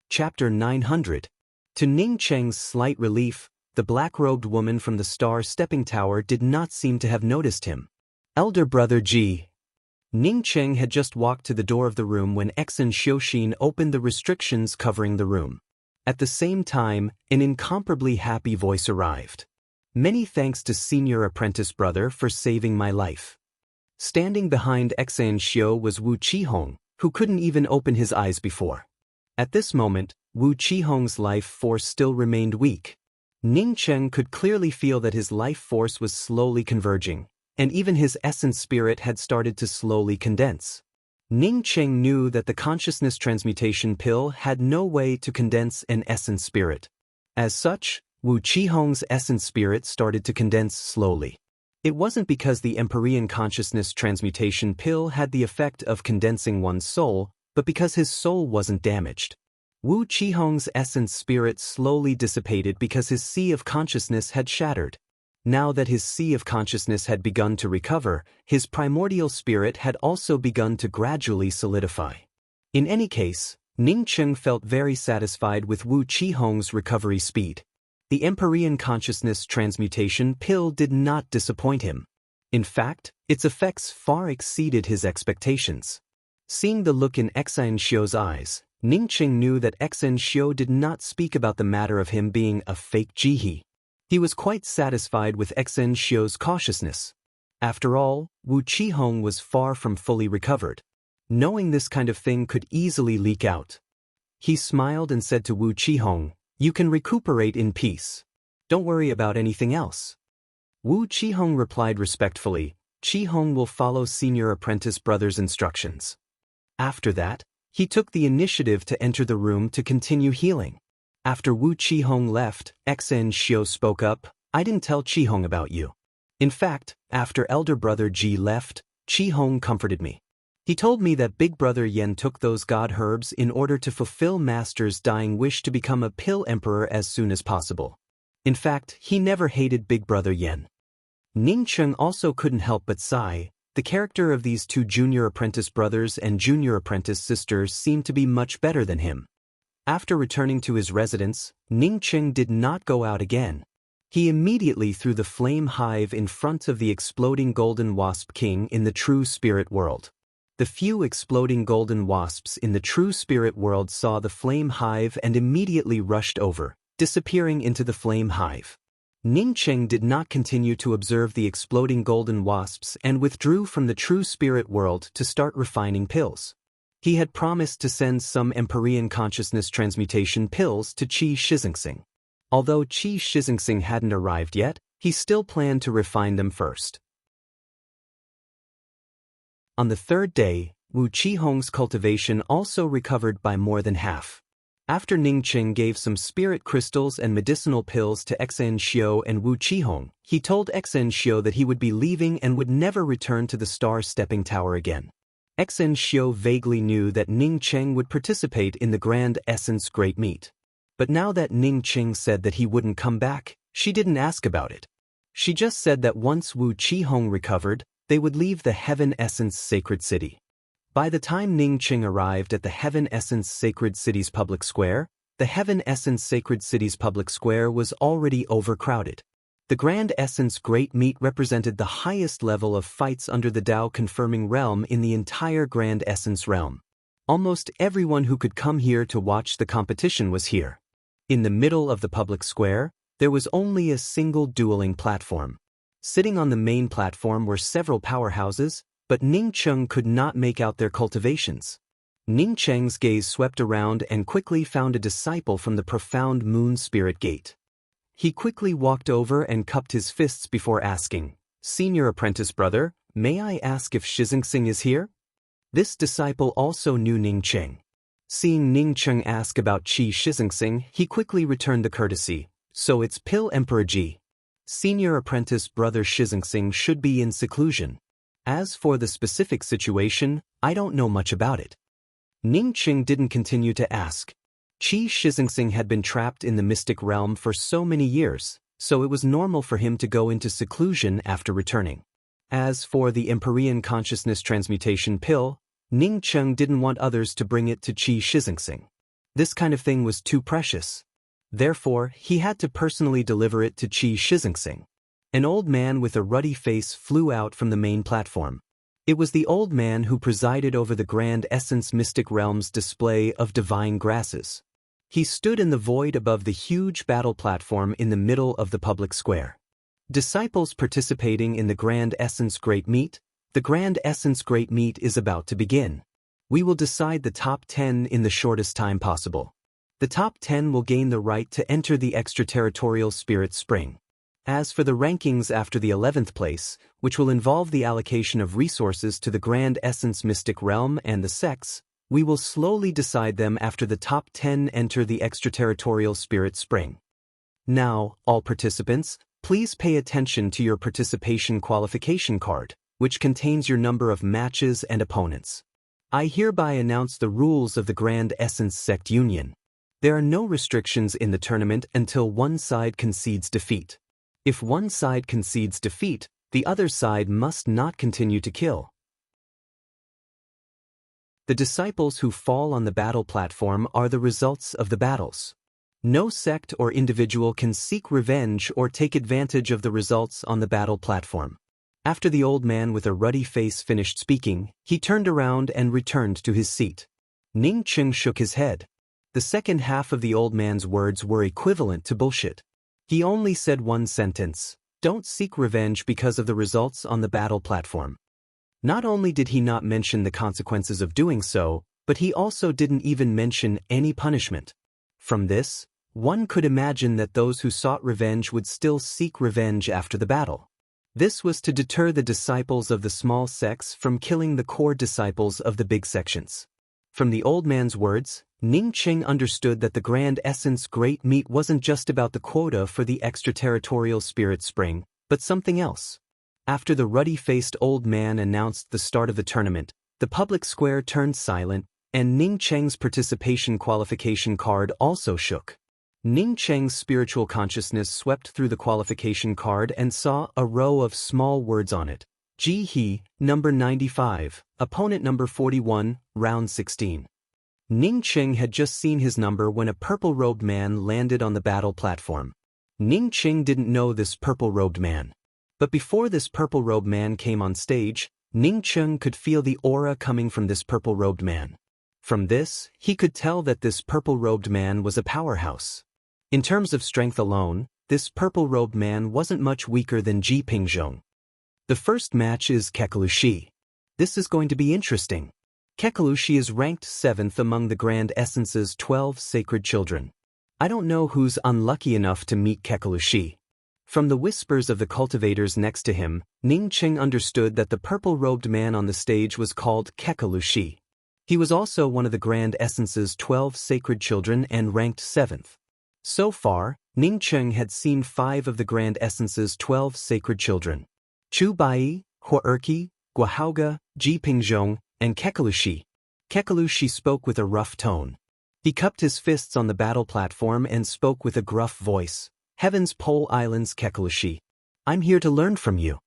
Chapter 900. To Ning Qing's slight relief, the black-robed woman from the Star Stepping Tower did not seem to have noticed him. Elder Brother Ji. Ning Qing had just walked to the door of the room when Exen Xiuxin opened the restrictions covering the room. At the same time, an incomparably happy voice arrived. Many thanks to Senior Apprentice Brother for saving my life. Standing behind Exen Xiu was Wu Qihong, who couldn't even open his eyes before. At this moment, Wu Qihong's life force still remained weak. Ning Qing could clearly feel that his life force was slowly converging, and even his essence spirit had started to slowly condense. Ning Qing knew that the consciousness transmutation pill had no way to condense an essence spirit. As such, Wu Qihong's essence spirit started to condense slowly. It wasn't because the Empyrean consciousness transmutation pill had the effect of condensing one's soul, but because his soul wasn't damaged. Wu Qihong's essence spirit slowly dissipated because his sea of consciousness had shattered. Now that his sea of consciousness had begun to recover, his primordial spirit had also begun to gradually solidify. In any case, Ning Qing felt very satisfied with Wu Qihong's recovery speed. The Empyrean consciousness transmutation pill did not disappoint him. In fact, its effects far exceeded his expectations. Seeing the look in Exen Xiu's eyes, Ning Qing knew that Exen Xiu did not speak about the matter of him being a fake jihe. He was quite satisfied with Exen Xiu's cautiousness. After all, Wu Qihong was far from fully recovered. Knowing this kind of thing could easily leak out. He smiled and said to Wu Qihong, "You can recuperate in peace. Don't worry about anything else." Wu Qihong replied respectfully, "Qihong will follow Senior Apprentice Brother's instructions." After that, he took the initiative to enter the room to continue healing. After Wu Qihong left, Exen Xiu spoke up, "I didn't tell Qihong about you. In fact, after Elder Brother Ji left, Qihong comforted me. He told me that Big Brother Yen took those god herbs in order to fulfill Master's dying wish to become a pill emperor as soon as possible. In fact, he never hated Big Brother Yen." Ning Qing also couldn't help but sigh. The character of these two junior apprentice brothers and junior apprentice sisters seemed to be much better than him. After returning to his residence, Ning Qing did not go out again. He immediately threw the flame hive in front of the exploding golden wasp king in the true spirit world. The few exploding golden wasps in the true spirit world saw the flame hive and immediately rushed over, disappearing into the flame hive. Ningcheng did not continue to observe the exploding golden wasps and withdrew from the true spirit world to start refining pills. He had promised to send some Empyrean consciousness transmutation pills to Qi Shixingsing. Although Qi Shixingsing hadn't arrived yet, he still planned to refine them first. On the third day, Wu Qihong's cultivation also recovered by more than half. After Ningcheng gave some spirit crystals and medicinal pills to Xen Xiu and Wu Qihong, he told Xen Xiu that he would be leaving and would never return to the Star Stepping Tower again. Xen Xiu vaguely knew that Ningcheng would participate in the Grand Essence Great Meet. But now that Ningcheng said that he wouldn't come back, she didn't ask about it. She just said that once Wu Qihong recovered, they would leave the Heaven Essence Sacred City. By the time Ningcheng arrived at the Heaven Essence Sacred City's public square, the Heaven Essence Sacred City's public square was already overcrowded. The Grand Essence Great Meet represented the highest level of fights under the Tao confirming realm in the entire Grand Essence realm. Almost everyone who could come here to watch the competition was here. In the middle of the public square, there was only a single dueling platform. Sitting on the main platform were several powerhouses, but Ningcheng could not make out their cultivations. Ningcheng's gaze swept around and quickly found a disciple from the profound Moon Spirit Gate. He quickly walked over and cupped his fists before asking, "Senior apprentice brother, may I ask if Shixingsing is here?" This disciple also knew Ningcheng. Seeing Ningcheng ask about Qi Shixingsing, he quickly returned the courtesy, "So it's Pill Emperor Ji. Senior apprentice brother Shixingsing should be in seclusion. As for the specific situation, I don't know much about it." Ningcheng didn't continue to ask. Qi Shixingsing had been trapped in the mystic realm for so many years, so it was normal for him to go into seclusion after returning. As for the Empyrean consciousness transmutation pill, Ningcheng didn't want others to bring it to Qi Shixingsing. This kind of thing was too precious. Therefore, he had to personally deliver it to Qi Shixingsing. An old man with a ruddy face flew out from the main platform. It was the old man who presided over the Grand Essence Mystic Realm's display of divine grasses. He stood in the void above the huge battle platform in the middle of the public square. Disciples participating in the Grand Essence Great Meet. The Grand Essence Great Meet is about to begin. We will decide the top 10 in the shortest time possible. The top 10 will gain the right to enter the extraterritorial Spirit Spring. As for the rankings after the 11th place, which will involve the allocation of resources to the Grand Essence Mystic Realm and the sects, we will slowly decide them after the top 10 enter the extraterritorial Spirit Spring. Now, all participants, please pay attention to your participation qualification card, which contains your number of matches and opponents. I hereby announce the rules of the Grand Essence Sect Union. There are no restrictions in the tournament until one side concedes defeat. If one side concedes defeat, the other side must not continue to kill. The disciples who fall on the battle platform are the results of the battles. No sect or individual can seek revenge or take advantage of the results on the battle platform. After the old man with a ruddy face finished speaking, he turned around and returned to his seat. Ningcheng shook his head. The second half of the old man's words were equivalent to bullshit. He only said one sentence, "Don't seek revenge because of the results on the battle platform." Not only did he not mention the consequences of doing so, but he also didn't even mention any punishment. From this, one could imagine that those who sought revenge would still seek revenge after the battle. This was to deter the disciples of the small sects from killing the core disciples of the big sections. From the old man's words, Ningcheng understood that the Grand Essence Great Meet wasn't just about the quota for the extraterritorial Spirit Spring, but something else. After the ruddy-faced old man announced the start of the tournament, the public square turned silent, and Ningcheng's participation qualification card also shook. Ningcheng's spiritual consciousness swept through the qualification card and saw a row of small words on it. Ji He, number 95, opponent number 41, round 16. Ningcheng had just seen his number when a purple-robed man landed on the battle platform. Ningcheng didn't know this purple-robed man. But before this purple-robed man came on stage, Ning Cheng could feel the aura coming from this purple-robed man. From this, he could tell that this purple-robed man was a powerhouse. In terms of strength alone, this purple-robed man wasn't much weaker than Ji Pingzhong. The first match is Kekalushi. This is going to be interesting. Kekalushi is ranked 7th among the Grand Essence's 12 sacred children. I don't know who's unlucky enough to meet Kekalushi. From the whispers of the cultivators next to him, Ning Cheng understood that the purple-robed man on the stage was called Kekalushi. He was also one of the Grand Essence's 12 sacred children and ranked 7th. So far, Ning Cheng had seen 5 of the Grand Essence's 12 sacred children: Chu Bai, Hua Erqi, Guahauga, Ji Pingzhong, and Kekalushi. Kekalushi spoke with a rough tone. He cupped his fists on the battle platform and spoke with a gruff voice. Heaven's Pole Islands Kekalushi. I'm here to learn from you.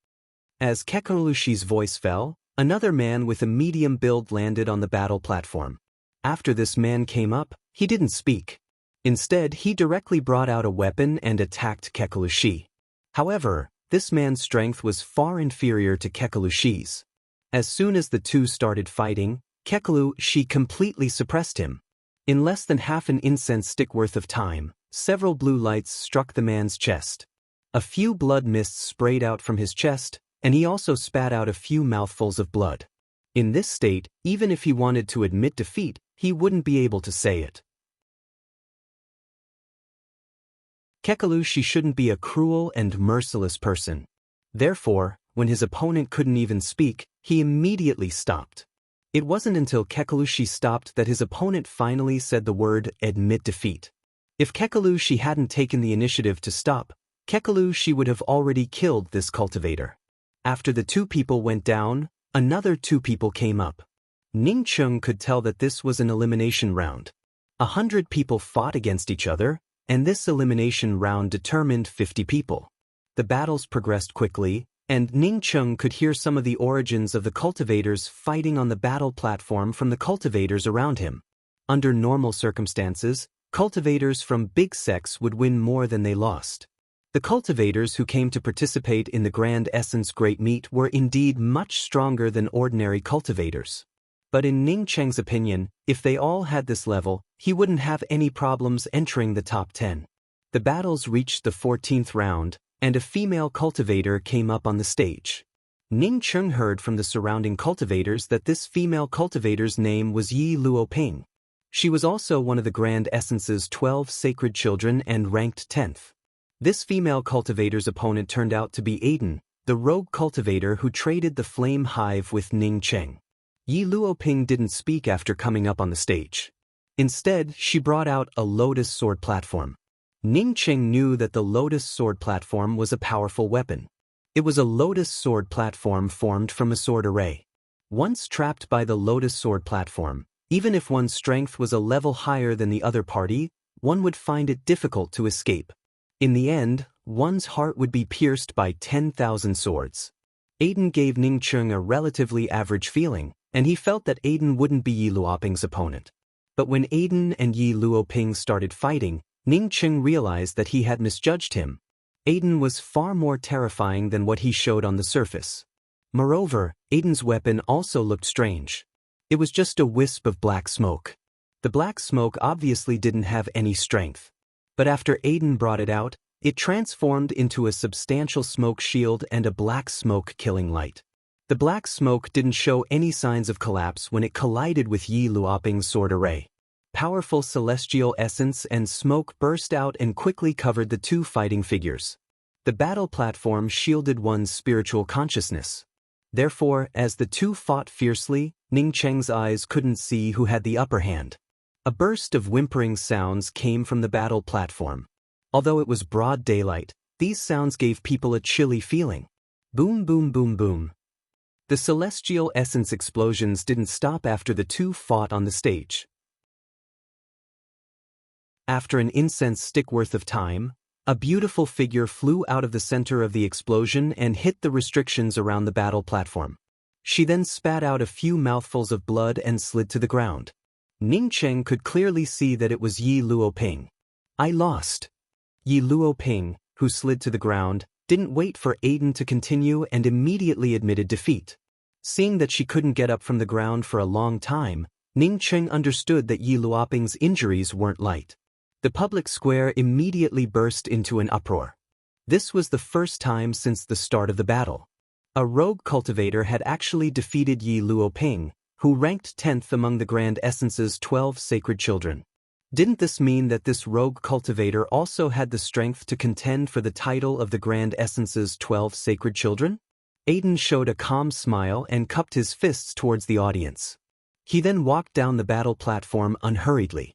As Kekalushi's voice fell, another man with a medium build landed on the battle platform. After this man came up, he didn't speak. Instead, he directly brought out a weapon and attacked Kekalushi. However, this man's strength was far inferior to Kekalushi's. As soon as the two started fighting, Kekalushi completely suppressed him. In less than half an incense stick worth of time, several blue lights struck the man's chest. A few blood mists sprayed out from his chest, and he also spat out a few mouthfuls of blood. In this state, even if he wanted to admit defeat, he wouldn't be able to say it. Kekalushi shouldn't be a cruel and merciless person. Therefore, when his opponent couldn't even speak, he immediately stopped. It wasn't until Kekalushi stopped that his opponent finally said the word, admit defeat. If Kekalushi hadn't taken the initiative to stop, Kekalushi would have already killed this cultivator. After the 2 people went down, another 2 people came up. Ning Cheng could tell that this was an elimination round. 100 people fought against each other, and this elimination round determined 50 people. The battles progressed quickly, and Ning Cheng could hear some of the origins of the cultivators fighting on the battle platform from the cultivators around him. Under normal circumstances, cultivators from big sects would win more than they lost. The cultivators who came to participate in the Grand Essence Great Meet were indeed much stronger than ordinary cultivators. But in Ning Cheng's opinion, if they all had this level, he wouldn't have any problems entering the top 10. The battles reached the 14th round, and a female cultivator came up on the stage. Ning Cheng heard from the surrounding cultivators that this female cultivator's name was Yi Luoping. She was also one of the Grand Essence's 12 sacred children and ranked 10th. This female cultivator's opponent turned out to be Aiden, the rogue cultivator who traded the flame hive with Ning Cheng. Yi Luoping didn't speak after coming up on the stage. Instead, she brought out a lotus sword platform. Ning Cheng knew that the lotus sword platform was a powerful weapon. It was a lotus sword platform formed from a sword array. Once trapped by the lotus sword platform, even if one's strength was a level higher than the other party, one would find it difficult to escape. In the end, one's heart would be pierced by 10,000 swords. Aiden gave Ning Cheng a relatively average feeling, and he felt that Aiden wouldn't be Yi Luoping's opponent. But when Aiden and Yi Luoping started fighting, Ning Cheng realized that he had misjudged him. Aiden was far more terrifying than what he showed on the surface. Moreover, Aiden's weapon also looked strange. It was just a wisp of black smoke. The black smoke obviously didn't have any strength. But after Aiden brought it out, it transformed into a substantial smoke shield and a black smoke killing light. The black smoke didn't show any signs of collapse when it collided with Yi Luoping's sword array. Powerful celestial essence and smoke burst out and quickly covered the 2 fighting figures. The battle platform shielded one's spiritual consciousness. Therefore, as the 2 fought fiercely, Ning Cheng's eyes couldn't see who had the upper hand. A burst of whimpering sounds came from the battle platform. Although it was broad daylight, these sounds gave people a chilly feeling. Boom, boom, boom, boom. The celestial essence explosions didn't stop after the 2 fought on the stage. After an incense stick worth of time, a beautiful figure flew out of the center of the explosion and hit the restrictions around the battle platform. She then spat out a few mouthfuls of blood and slid to the ground. Ning Cheng could clearly see that it was Yi Luoping. I lost. Yi Luoping, who slid to the ground, didn't wait for Aiden to continue and immediately admitted defeat. Seeing that she couldn't get up from the ground for a long time, Ning Cheng understood that Yi Luoping's injuries weren't light. The public square immediately burst into an uproar. This was the first time since the start of the battle. A rogue cultivator had actually defeated Yi Luoping, who ranked 10th among the Grand Essence's 12 sacred children. Didn't this mean that this rogue cultivator also had the strength to contend for the title of the Grand Essence's 12 sacred children? Aiden showed a calm smile and cupped his fists towards the audience. He then walked down the battle platform unhurriedly.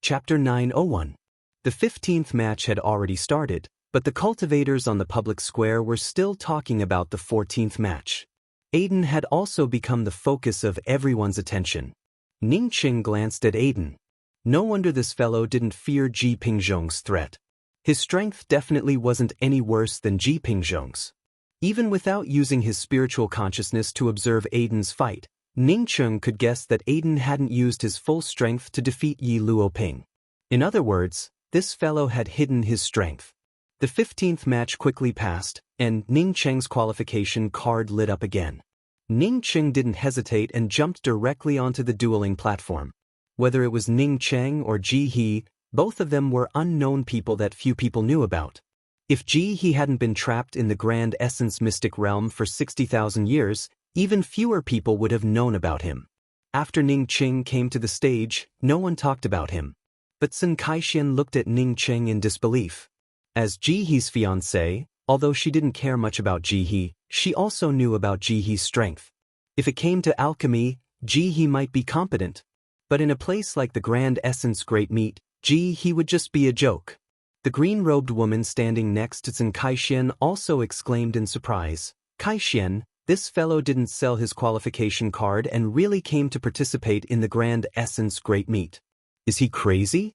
Chapter 901. The 15th match had already started, but the cultivators on the public square were still talking about the 14th match. Aiden had also become the focus of everyone's attention. Ning Qing glanced at Aiden. No wonder this fellow didn't fear Ji Pingzhong's threat. His strength definitely wasn't any worse than Ji Pingzhong's. Even without using his spiritual consciousness to observe Aiden's fight, Ning Cheng could guess that Aiden hadn't used his full strength to defeat Yi Luoping. In other words, this fellow had hidden his strength. The 15th match quickly passed, and Ning Cheng's qualification card lit up again. Ning Cheng didn't hesitate and jumped directly onto the dueling platform. Whether it was Ning Cheng or Ji He, both of them were unknown people that few people knew about. If Ji He hadn't been trapped in the Grand Essence mystic realm for 60,000 years, even fewer people would have known about him. After Ning Cheng came to the stage, no one talked about him. But Sun Kaixin looked at Ning Cheng in disbelief. As Ji He's fiancée, although she didn't care much about Ji He, she also knew about Ji He's strength. If it came to alchemy, Ji He might be competent. But in a place like the Grand Essence Great Meat, Ji He would just be a joke. The green-robed woman standing next to Sun Kaixin also exclaimed in surprise, "Kaixin, this fellow didn't sell his qualification card and really came to participate in the Grand Essence Great Meat. Is he crazy?"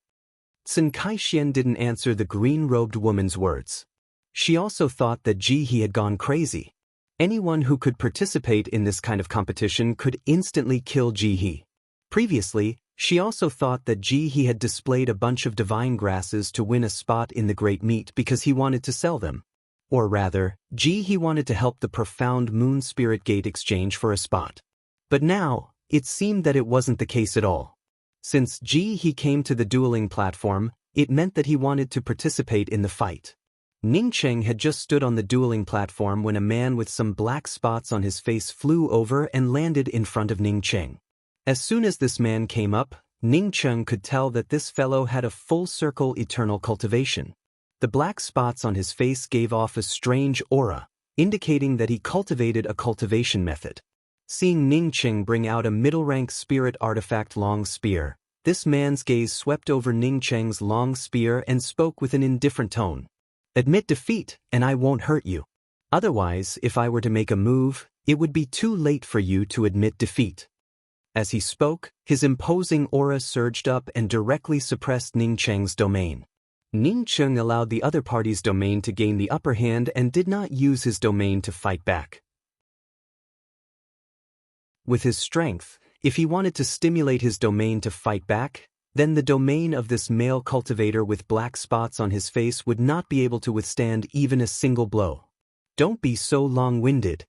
Sun Kaixin didn't answer the green-robed woman's words. She also thought that Ji He had gone crazy. Anyone who could participate in this kind of competition could instantly kill Ji He. Previously, she also thought that Ji He had displayed a bunch of divine grasses to win a spot in the Great Meat because he wanted to sell them. Or rather, Ji He wanted to help the profound Moon Spirit Gate exchange for a spot. But now, it seemed that it wasn't the case at all. Since Ji He came to the dueling platform, it meant that he wanted to participate in the fight. Ning Cheng had just stood on the dueling platform when a man with some black spots on his face flew over and landed in front of Ning Cheng. As soon as this man came up, Ning Cheng could tell that this fellow had a full-circle eternal cultivation. The black spots on his face gave off a strange aura, indicating that he cultivated a cultivation method. Seeing Ning Cheng bring out a middle-rank spirit artifact long spear, this man's gaze swept over Ning Cheng's long spear and spoke with an indifferent tone. "Admit defeat, and I won't hurt you. Otherwise, if I were to make a move, it would be too late for you to admit defeat." As he spoke, his imposing aura surged up and directly suppressed Ning Cheng's domain. Ning Cheng allowed the other party's domain to gain the upper hand and did not use his domain to fight back. With his strength, if he wanted to stimulate his domain to fight back, then the domain of this male cultivator with black spots on his face would not be able to withstand even a single blow. "Don't be so long-winded."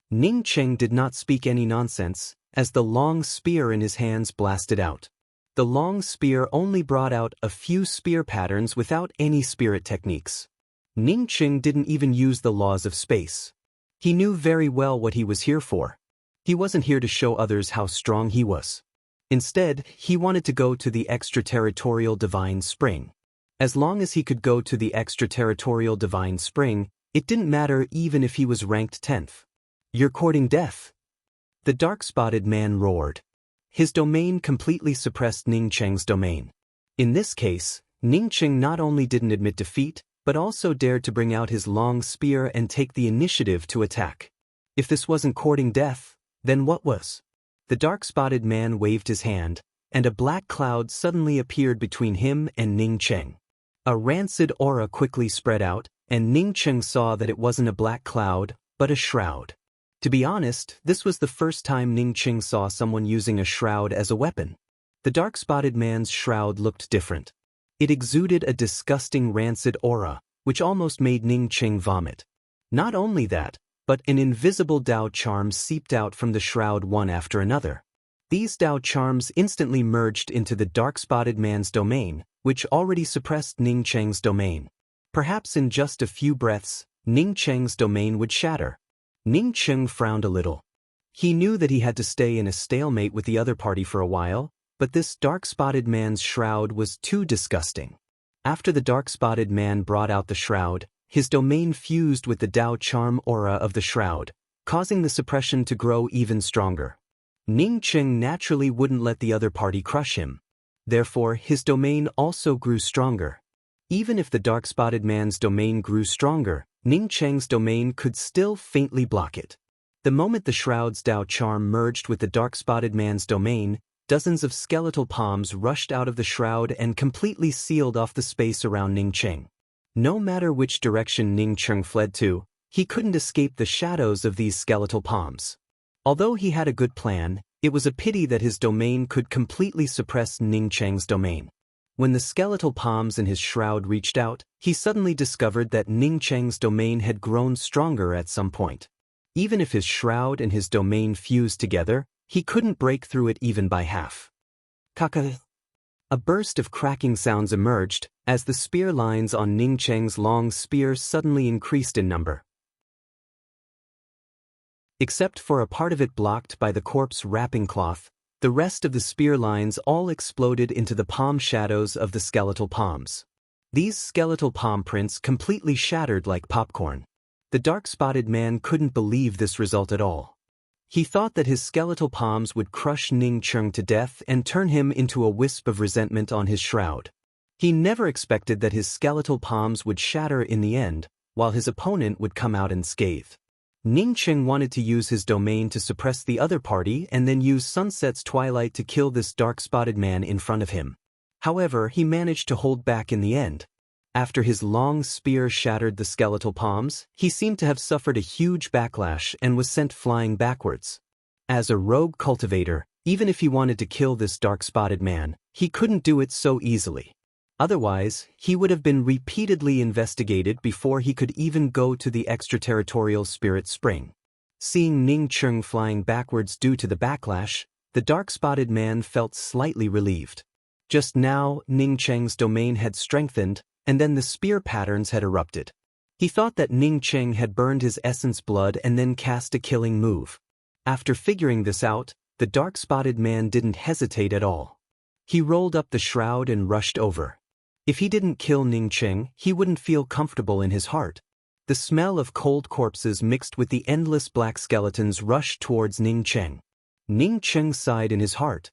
Ning Cheng did not speak any nonsense, as the long spear in his hands blasted out. The long spear only brought out a few spear patterns without any spirit techniques. Ning Cheng didn't even use the laws of space. He knew very well what he was here for. He wasn't here to show others how strong he was. Instead, he wanted to go to the extraterritorial divine spring. As long as he could go to the extraterritorial divine spring, it didn't matter even if he was ranked 10th. "You're courting death." The dark-spotted man roared. His domain completely suppressed Ning Cheng's domain. In this case, Ning Cheng not only didn't admit defeat, but also dared to bring out his long spear and take the initiative to attack. If this wasn't courting death, then what was? The dark-spotted man waved his hand, and a black cloud suddenly appeared between him and Ning Cheng. A rancid aura quickly spread out, and Ning Cheng saw that it wasn't a black cloud, but a shroud. To be honest, this was the first time Ning Cheng saw someone using a shroud as a weapon. The dark-spotted man's shroud looked different. It exuded a disgusting rancid aura, which almost made Ning Qing vomit. Not only that, but an invisible Dao charm seeped out from the shroud one after another. These Dao charms instantly merged into the dark-spotted man's domain, which already suppressed Ning Cheng's domain. Perhaps in just a few breaths, Ning Cheng's domain would shatter. Ning Cheng frowned a little. He knew that he had to stay in a stalemate with the other party for a while, but this dark-spotted man's shroud was too disgusting. After the dark-spotted man brought out the shroud, his domain fused with the Dao charm aura of the shroud, causing the suppression to grow even stronger. Ning Cheng naturally wouldn't let the other party crush him. Therefore, his domain also grew stronger. Even if the dark-spotted man's domain grew stronger, Ning Cheng's domain could still faintly block it. The moment the shroud's Dao charm merged with the dark-spotted man's domain, dozens of skeletal palms rushed out of the shroud and completely sealed off the space around Ning Cheng. No matter which direction Ning Cheng fled to, he couldn't escape the shadows of these skeletal palms. Although he had a good plan, it was a pity that his domain could completely suppress Ning Cheng's domain. When the skeletal palms in his shroud reached out, he suddenly discovered that Ning Cheng's domain had grown stronger at some point. Even if his shroud and his domain fused together, he couldn't break through it even by half. Kaka. A burst of cracking sounds emerged as the spear lines on Ning Cheng's long spear suddenly increased in number. Except for a part of it blocked by the corpse wrapping cloth, the rest of the spear lines all exploded into the palm shadows of the skeletal palms. These skeletal palm prints completely shattered like popcorn. The dark-spotted man couldn't believe this result at all. He thought that his skeletal palms would crush Ning Cheng to death and turn him into a wisp of resentment on his shroud. He never expected that his skeletal palms would shatter in the end, while his opponent would come out unscathed. Ning Cheng wanted to use his domain to suppress the other party and then use Sunset's twilight to kill this dark-spotted man in front of him. However, he managed to hold back in the end. After his long spear shattered the skeletal palms, he seemed to have suffered a huge backlash and was sent flying backwards. As a rogue cultivator, even if he wanted to kill this dark-spotted man, he couldn't do it so easily. Otherwise, he would have been repeatedly investigated before he could even go to the extraterritorial spirit spring. Seeing Ning Cheng flying backwards due to the backlash, the dark-spotted man felt slightly relieved. Just now, Ning Cheng's domain had strengthened, and then the spear patterns had erupted. He thought that Ning Cheng had burned his essence blood and then cast a killing move. After figuring this out, the dark-spotted man didn't hesitate at all. He rolled up the shroud and rushed over. If he didn't kill Ning Cheng, he wouldn't feel comfortable in his heart. The smell of cold corpses mixed with the endless black skeletons rushed towards Ning Cheng. Ning Cheng sighed in his heart.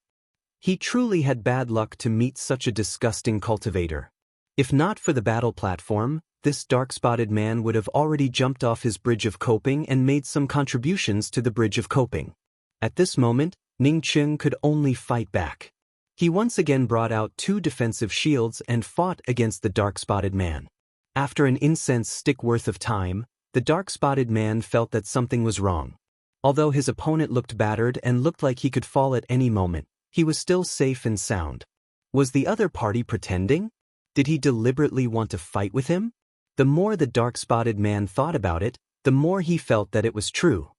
He truly had bad luck to meet such a disgusting cultivator. If not for the battle platform, this dark-spotted man would have already jumped off his bridge of coping and made some contributions to the bridge of coping. At this moment, Ning Cheng could only fight back. He once again brought out 2 defensive shields and fought against the dark-spotted man. After an incense stick worth of time, the dark-spotted man felt that something was wrong. Although his opponent looked battered and looked like he could fall at any moment, he was still safe and sound. Was the other party pretending? Did he deliberately want to fight with him? The more the dark-spotted man thought about it, the more he felt that it was true.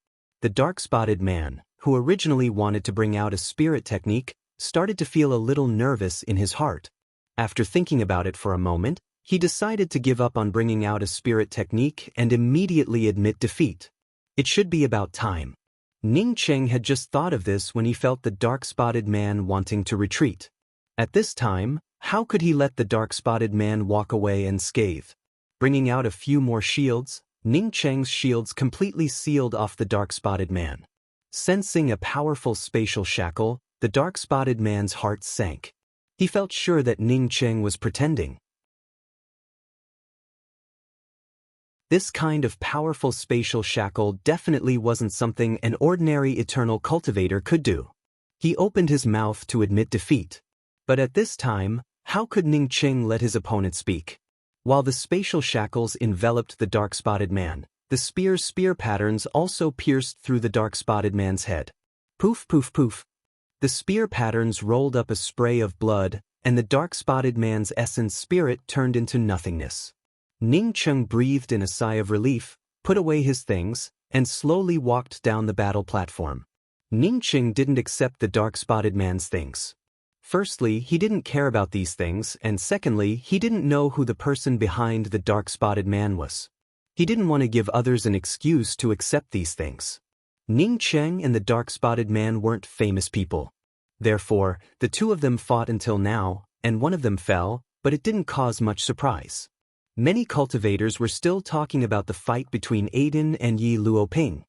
The dark-spotted man, who originally wanted to bring out a spirit technique, started to feel a little nervous in his heart. After thinking about it for a moment, he decided to give up on bringing out a spirit technique and immediately admit defeat. It should be about time. Ning Cheng had just thought of this when he felt the dark-spotted man wanting to retreat. At this time, how could he let the dark-spotted man walk away unscathed? Bringing out a few more shields, Ning Cheng's shields completely sealed off the dark-spotted man. Sensing a powerful spatial shackle, the dark-spotted man's heart sank. He felt sure that Ning Cheng was pretending. This kind of powerful spatial shackle definitely wasn't something an ordinary eternal cultivator could do. He opened his mouth to admit defeat. But at this time, how could Ning Cheng let his opponent speak? While the spatial shackles enveloped the dark-spotted man, the spear patterns also pierced through the dark-spotted man's head. Poof, poof, poof. The spear patterns rolled up a spray of blood, and the dark-spotted man's essence spirit turned into nothingness. Ning Cheng breathed in a sigh of relief, put away his things, and slowly walked down the battle platform. Ning Cheng didn't accept the dark-spotted man's things. Firstly, he didn't care about these things, and secondly, he didn't know who the person behind the dark-spotted man was. He didn't want to give others an excuse to accept these things. Ning Cheng and the dark-spotted man weren't famous people. Therefore, the two of them fought until now, and one of them fell, but it didn't cause much surprise. Many cultivators were still talking about the fight between Aiden and Yi Luoping.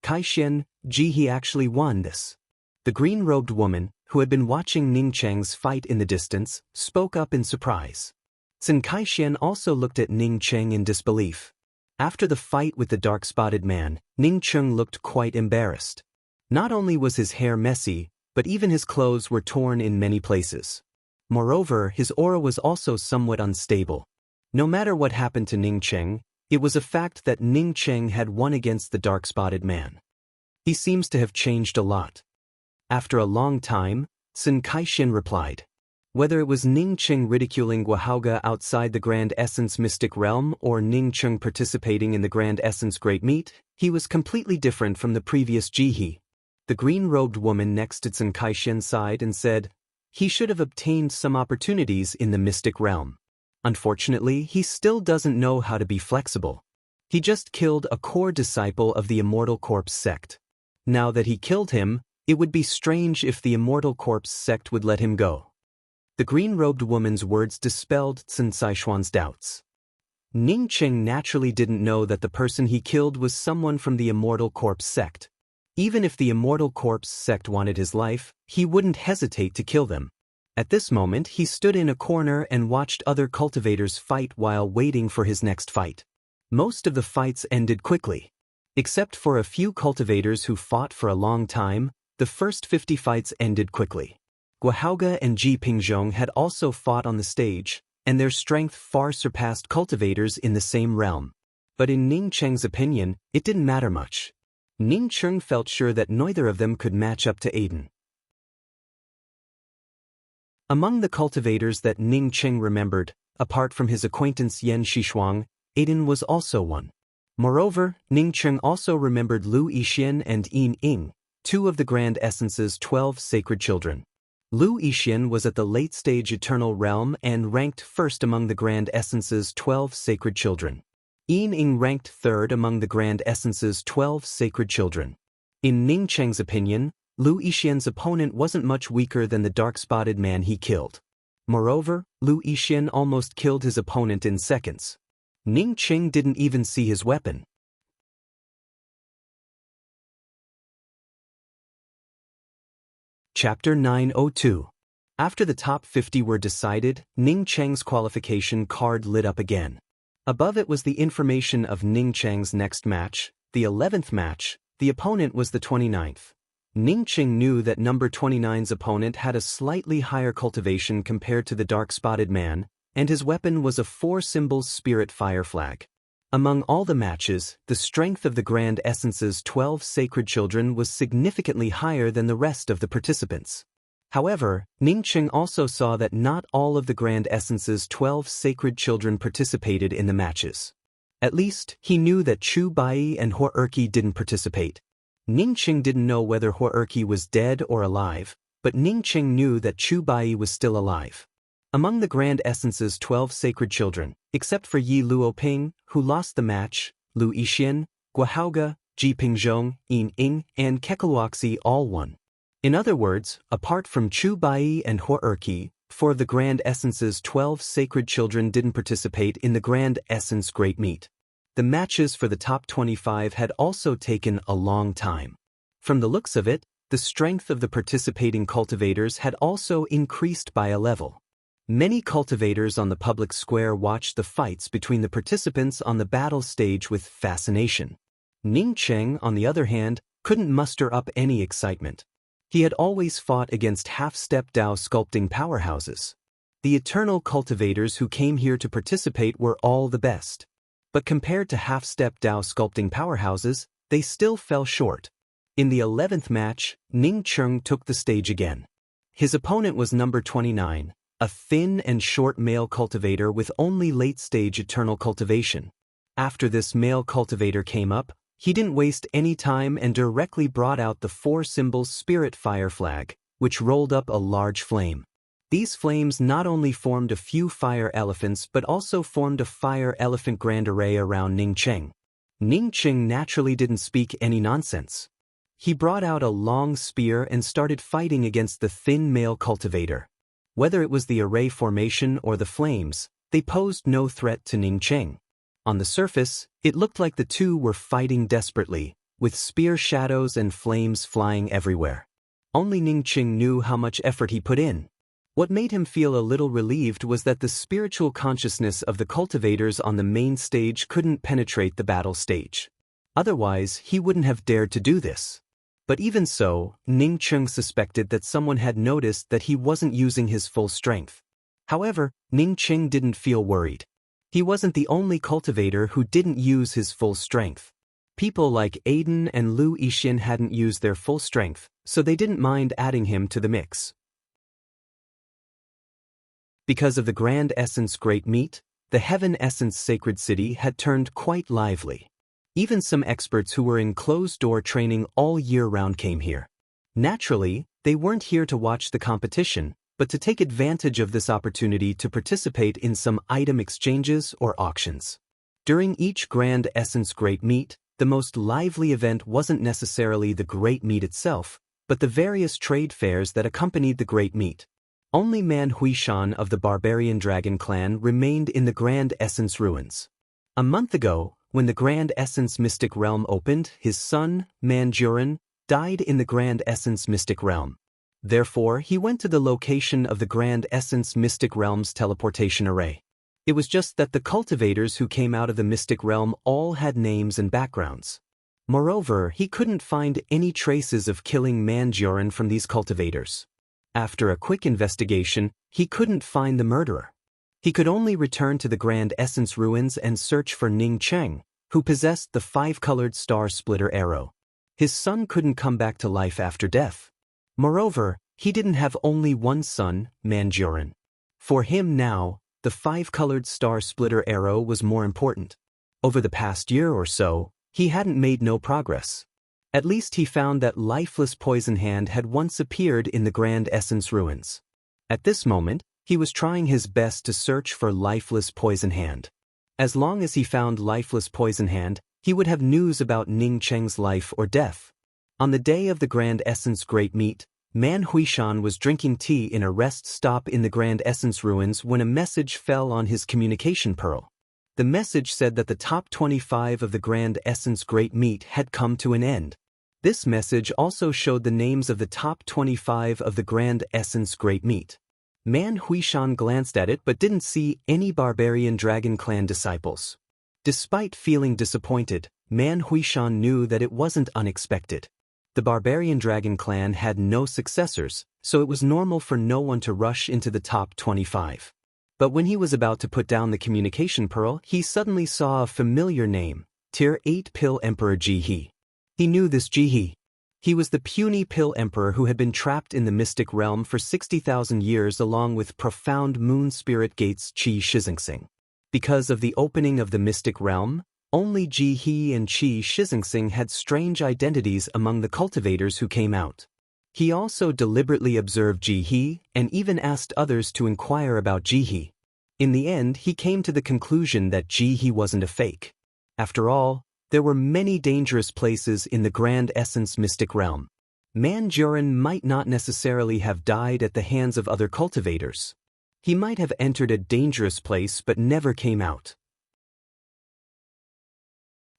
Kai-Shen, Ji-He actually won this. The green-robed woman, who had been watching Ning Cheng's fight in the distance, spoke up in surprise. Sun Kai-Shen also looked at Ning Cheng in disbelief. After the fight with the dark-spotted man, Ning Cheng looked quite embarrassed. Not only was his hair messy, but even his clothes were torn in many places. Moreover, his aura was also somewhat unstable. No matter what happened to Ning Cheng, it was a fact that Ning Cheng had won against the dark-spotted man. He seems to have changed a lot. After a long time, Sun Kai-Shen replied. Whether it was Ning Cheng ridiculing Guahauga outside the Grand Essence Mystic Realm or Ning Cheng participating in the Grand Essence Great Meet, he was completely different from the previous Ji-He. The green-robed woman next to Sun Kai-Shen's side and said, he should have obtained some opportunities in the Mystic Realm. Unfortunately, he still doesn't know how to be flexible. He just killed a core disciple of the Immortal Corpse sect. Now that he killed him, it would be strange if the Immortal Corpse sect would let him go. The green-robed woman's words dispelled Sun Saishuan's doubts. Ning Cheng naturally didn't know that the person he killed was someone from the Immortal Corpse sect. Even if the Immortal Corpse sect wanted his life, he wouldn't hesitate to kill them. At this moment, he stood in a corner and watched other cultivators fight while waiting for his next fight. Most of the fights ended quickly. Except for a few cultivators who fought for a long time, the first 50 fights ended quickly. Guahauga and Ji Pingzhong had also fought on the stage, and their strength far surpassed cultivators in the same realm. But in Ning Cheng's opinion, it didn't matter much. Ning Cheng felt sure that neither of them could match up to Aiden. Among the cultivators that Ning Cheng remembered, apart from his acquaintance Yan Xishuang, Aiden was also one. Moreover, Ning Cheng also remembered Lu Yixin and Yin Ying, two of the Grand Essence's 12 sacred children. Lu Yixin was at the late-stage Eternal Realm and ranked first among the Grand Essence's 12 sacred children. Yin Ying ranked third among the Grand Essence's 12 sacred children. In Ning Cheng's opinion, Lu Yixin's opponent wasn't much weaker than the dark-spotted man he killed. Moreover, Lu Yixin almost killed his opponent in seconds. Ning Cheng didn't even see his weapon. Chapter 902. After the top 50 were decided, Ning Cheng's qualification card lit up again. Above it was the information of Ning Cheng's next match, the 11th match. The opponent was the 29th. Ning Cheng knew that number 29's opponent had a slightly higher cultivation compared to the dark-spotted man, and his weapon was a 4-symbol spirit fire flag. Among all the matches, the strength of the Grand Essence's 12 sacred children was significantly higher than the rest of the participants. However, Ning Cheng also saw that not all of the Grand Essence's 12 sacred children participated in the matches. At least, he knew that Chu Bai and Hua Erqi didn't participate. Ning Cheng didn't know whether Hua Erqi was dead or alive, but Ning Cheng knew that Chu Bai was still alive. Among the Grand Essence's 12 sacred children, except for Yi Luoping, who lost the match, Lu Yixin, Guahauga, Ji Pingzhong, Yin Ying, and Kekeluoxi all won. In other words, apart from Chu Bai and Hua Erqi, 4 of the Grand Essence's 12 sacred children didn't participate in the Grand Essence Great Meet. The matches for the top 25 had also taken a long time. From the looks of it, the strength of the participating cultivators had also increased by a level. Many cultivators on the public square watched the fights between the participants on the battle stage with fascination. Ning Cheng, on the other hand, couldn't muster up any excitement. He had always fought against half-step Dao sculpting powerhouses. The eternal cultivators who came here to participate were all the best. But compared to half-step Dao sculpting powerhouses, they still fell short. In the 11th match, Ning Cheng took the stage again. His opponent was number 29, a thin and short male cultivator with only late-stage eternal cultivation. After this male cultivator came up, he didn't waste any time and directly brought out the 4-symbol spirit fire flag, which rolled up a large flame. These flames not only formed a few fire elephants but also formed a fire elephant grand array around Ning Cheng. Ning Cheng naturally didn't speak any nonsense. He brought out a long spear and started fighting against the thin male cultivator. Whether it was the array formation or the flames, they posed no threat to Ning Cheng. On the surface, it looked like the two were fighting desperately, with spear shadows and flames flying everywhere. Only Ning Cheng knew how much effort he put in. What made him feel a little relieved was that the spiritual consciousness of the cultivators on the main stage couldn't penetrate the battle stage. Otherwise, he wouldn't have dared to do this. But even so, Ning Cheng suspected that someone had noticed that he wasn't using his full strength. However, Ning Cheng didn't feel worried. He wasn't the only cultivator who didn't use his full strength. People like Aiden and Lu Yixin hadn't used their full strength, so they didn't mind adding him to the mix. Because of the Grand Essence Great Meet, the Heaven Essence Sacred City had turned quite lively. Even some experts who were in closed-door training all year round came here. Naturally, they weren't here to watch the competition, but to take advantage of this opportunity to participate in some item exchanges or auctions. During each Grand Essence Great Meet, the most lively event wasn't necessarily the Great Meet itself, but the various trade fairs that accompanied the Great Meet. Only Man Huishan of the Barbarian Dragon clan remained in the Grand Essence ruins. A month ago, when the Grand Essence Mystic Realm opened, his son, Manjurin, died in the Grand Essence Mystic Realm. Therefore, he went to the location of the Grand Essence Mystic Realm's teleportation array. It was just that the cultivators who came out of the Mystic Realm all had names and backgrounds. Moreover, he couldn't find any traces of killing Manjurin from these cultivators. After a quick investigation, he couldn't find the murderer. He could only return to the Grand Essence ruins and search for Ning Cheng, who possessed the 5-colored star splitter arrow. His son couldn't come back to life after death. Moreover, he didn't have only one son, Manjurin. For him now, the 5-colored star splitter arrow was more important. Over the past year or so, he hadn't made no progress. At least he found that lifeless Poison Hand had once appeared in the Grand Essence ruins. At this moment, he was trying his best to search for lifeless Poison Hand. As long as he found lifeless Poison Hand, he would have news about Ning Cheng's life or death. On the day of the Grand Essence Great Meet, Man Huishan was drinking tea in a rest stop in the Grand Essence ruins when a message fell on his communication pearl. The message said that the top 25 of the Grand Essence Great Meet had come to an end. This message also showed the names of the top 25 of the Grand Essence Great Meet. Man Huishan glanced at it but didn't see any Barbarian Dragon Clan disciples. Despite feeling disappointed, Man Huishan knew that it wasn't unexpected. The Barbarian Dragon Clan had no successors, so it was normal for no one to rush into the top 25. But when he was about to put down the communication pearl, he suddenly saw a familiar name, Tier 8 Pill Emperor Jihe. He knew this Jihe. He was the puny Pill Emperor who had been trapped in the Mystic Realm for 60,000 years along with profound moon spirit gates Qi Shizingsing. Because of the opening of the Mystic Realm, only Jihe and Qi Shizingsing had strange identities among the cultivators who came out. He also deliberately observed Jihe and even asked others to inquire about Jihe. In the end, he came to the conclusion that Jihe wasn't a fake. After all, there were many dangerous places in the Grand Essence Mystic Realm. Manjurin might not necessarily have died at the hands of other cultivators. He might have entered a dangerous place but never came out.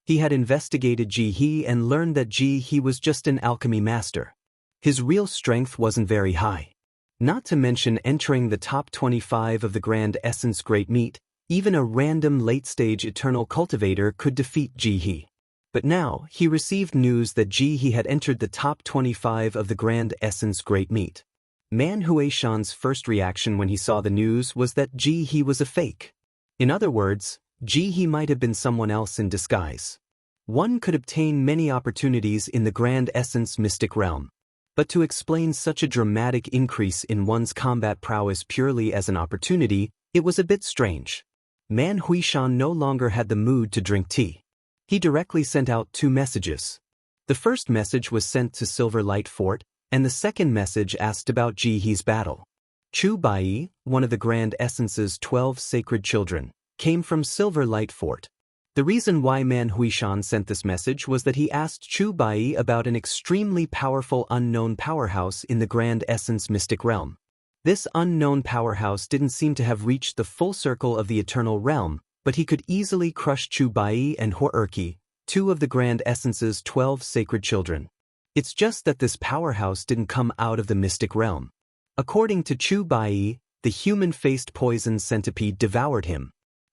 He had investigated Jihe and learned that Jihe was just an alchemy master. His real strength wasn't very high. Not to mention entering the top 25 of the Grand Essence Great Meet, even a random late-stage eternal cultivator could defeat Jihe. But now, he received news that Jihe had entered the top 25 of the Grand Essence Great Meet. Man Huishan's first reaction when he saw the news was that Jihe was a fake. In other words, Jihe might have been someone else in disguise. One could obtain many opportunities in the Grand Essence Mystic Realm. But to explain such a dramatic increase in one's combat prowess purely as an opportunity, it was a bit strange. Man Huishan no longer had the mood to drink tea. He directly sent out 2 messages. The first message was sent to Silver Light Fort, and the second message asked about Ji He's battle. Chu Bai, one of the Grand Essence's 12 sacred children, came from Silver Light Fort. The reason why Man Huishan sent this message was that he asked Chu Bai about an extremely powerful unknown powerhouse in the Grand Essence Mystic Realm. This unknown powerhouse didn't seem to have reached the full circle of the Eternal Realm, but he could easily crush Chu Bai and Hor'erki, 2 of the Grand Essence's 12 sacred children. It's just that this powerhouse didn't come out of the Mystic Realm. According to Chu Bai, the human-faced poison centipede devoured him.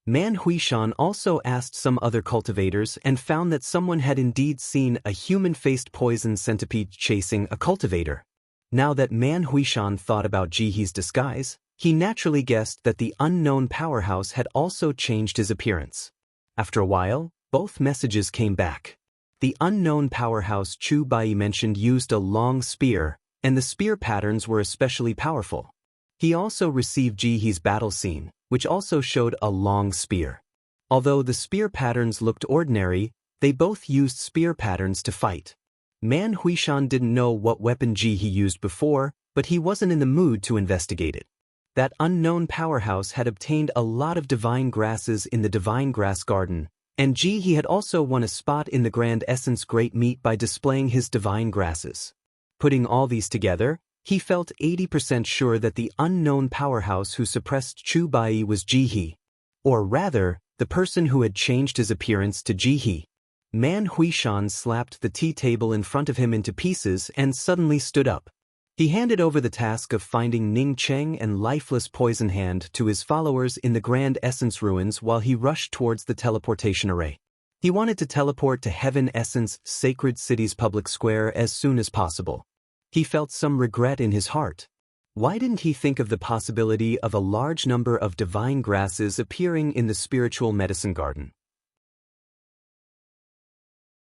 Man Huishan also asked some other cultivators and found that someone had indeed seen a human-faced poison centipede chasing a cultivator. Now that Man Huishan thought about Ji He's disguise, he naturally guessed that the unknown powerhouse had also changed his appearance. After a while, both messages came back. The unknown powerhouse Chu Bai mentioned used a long spear, and the spear patterns were especially powerful. He also received Ji He's battle scene, which also showed a long spear. Although the spear patterns looked ordinary, they both used spear patterns to fight. Man Huishan didn't know what weapon Ji He used before, but he wasn't in the mood to investigate it. That unknown powerhouse had obtained a lot of divine grasses in the Divine Grass Garden, and Ji He had also won a spot in the Grand Essence Great Meat by displaying his divine grasses. Putting all these together, he felt 80% sure that the unknown powerhouse who suppressed Chu Bai was Ji He. Or rather, the person who had changed his appearance to Ji He. Man Huishan slapped the tea table in front of him into pieces and suddenly stood up. He handed over the task of finding Ning Cheng and Lifeless Poison Hand to his followers in the Grand Essence Ruins while he rushed towards the teleportation array. He wanted to teleport to Heaven Essence Sacred City's public square as soon as possible. He felt some regret in his heart. Why didn't he think of the possibility of a large number of divine grasses appearing in the spiritual medicine garden?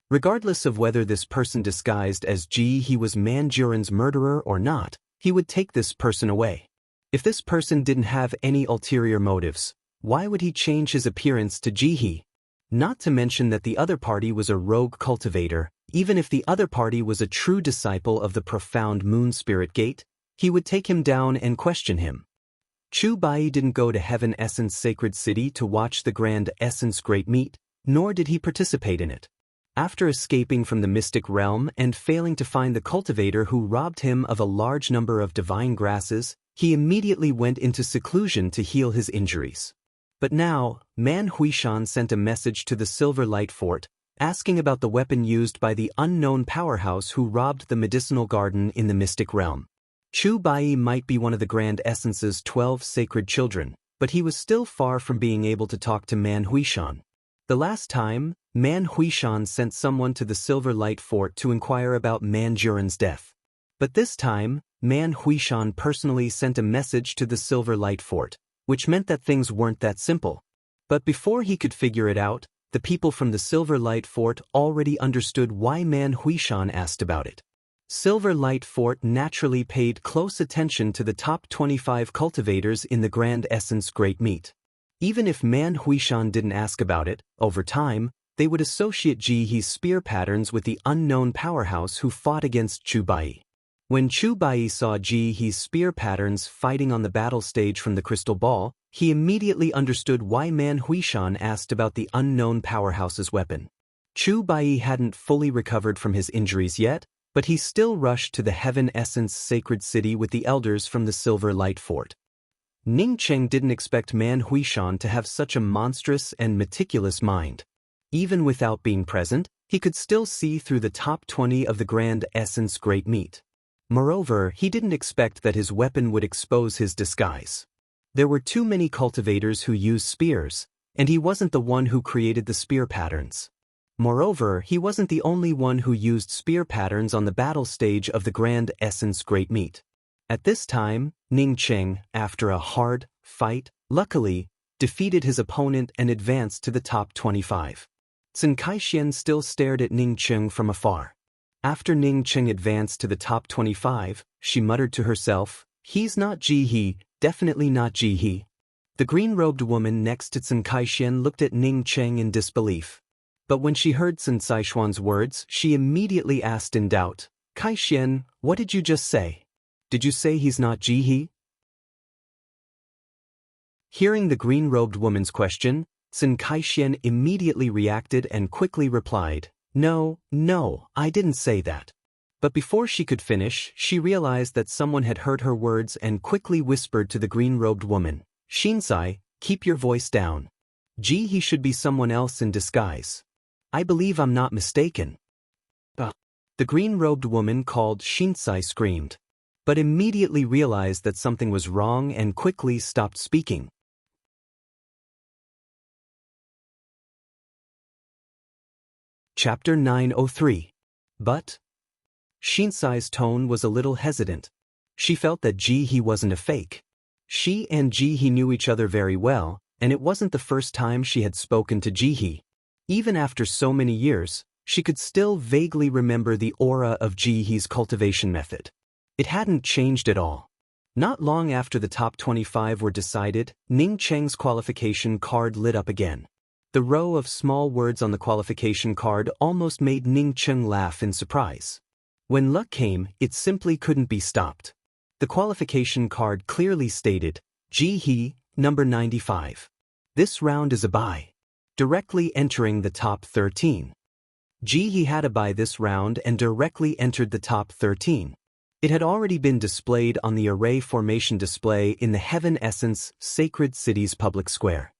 Regardless of whether this person disguised as Ji He was Manjurin's murderer or not, he would take this person away. If this person didn't have any ulterior motives, why would he change his appearance to Ji He? Not to mention that the other party was a rogue cultivator. Even if the other party was a true disciple of the profound Moon Spirit Gate, he would take him down and question him. Chu Bai didn't go to Heaven Essence Sacred City to watch the Grand Essence Great Meat, nor did he participate in it. After escaping from the Mystic Realm and failing to find the cultivator who robbed him of a large number of divine grasses, he immediately went into seclusion to heal his injuries. But now, Man Huishan sent a message to the Silver Light Fort, asking about the weapon used by the unknown powerhouse who robbed the medicinal garden in the Mystic Realm. Chu Bai might be one of the Grand Essence's 12 sacred children, but he was still far from being able to talk to Man Huishan. The last time, Man Huishan sent someone to the Silver Light Fort to inquire about Manjurin's death. But this time, Man Huishan personally sent a message to the Silver Light Fort, which meant that things weren't that simple. But before he could figure it out, the people from the Silver Light Fort already understood why Man Huishan asked about it. Silver Light Fort naturally paid close attention to the top 25 cultivators in the Grand Essence Great Meat. Even if Man Huishan didn't ask about it, over time, they would associate Ji He's spear patterns with the unknown powerhouse who fought against Chu Bai. When Chu Bai saw Ji He's spear patterns fighting on the battle stage from the crystal ball, he immediately understood why Man Huishan asked about the unknown powerhouse's weapon. Chu Bai hadn't fully recovered from his injuries yet, but he still rushed to the Heaven Essence Sacred City with the elders from the Silver Light Fort. Ning Cheng didn't expect Man Huishan to have such a monstrous and meticulous mind. Even without being present, he could still see through the top 20 of the Grand Essence Great Meat. Moreover, he didn't expect that his weapon would expose his disguise. There were too many cultivators who used spears, and he wasn't the one who created the spear patterns. Moreover, he wasn't the only one who used spear patterns on the battle stage of the Grand Essence Great Meat. At this time, Ning Cheng, after a hard fight, luckily, defeated his opponent and advanced to the top 25. Sun Kaixian still stared at Ning Cheng from afar. After Ning Cheng advanced to the top 25, she muttered to herself, "He's not Ji-hee, definitely not Ji-hee." The green-robed woman next to Sun Kai-shian looked at Ning Cheng in disbelief. But when she heard Sun Saishuan's words, she immediately asked in doubt, "Kai-shian, what did you just say? Did you say he's not Ji-hee?" Hearing the green-robed woman's question, Sun Kai-shian immediately reacted and quickly replied, No, I didn't say that." But before she could finish, she realized that someone had heard her words and quickly whispered to the green-robed woman, "Shinsai, keep your voice down. Ji-hee should be someone else in disguise. I believe I'm not mistaken." The green-robed woman called Shinsai screamed, but immediately realized that something was wrong and quickly stopped speaking. Chapter 903. But Shinsai's tone was a little hesitant. She felt that Ji-hee wasn't a fake. She and Ji-hee knew each other very well, and it wasn't the first time she had spoken to Ji-hee. Even after so many years, she could still vaguely remember the aura of Ji-hee's cultivation method. It hadn't changed at all. Not long after the top 25 were decided, Ning Cheng's qualification card lit up again. The row of small words on the qualification card almost made Ning Cheng laugh in surprise. When luck came, it simply couldn't be stopped. The qualification card clearly stated, Ji-hee, number 95. This round is a bye. Directly entering the top 13. Ji-hee had a bye this round and directly entered the top 13. It had already been displayed on the array formation display in the Heaven Essence Sacred City's public square.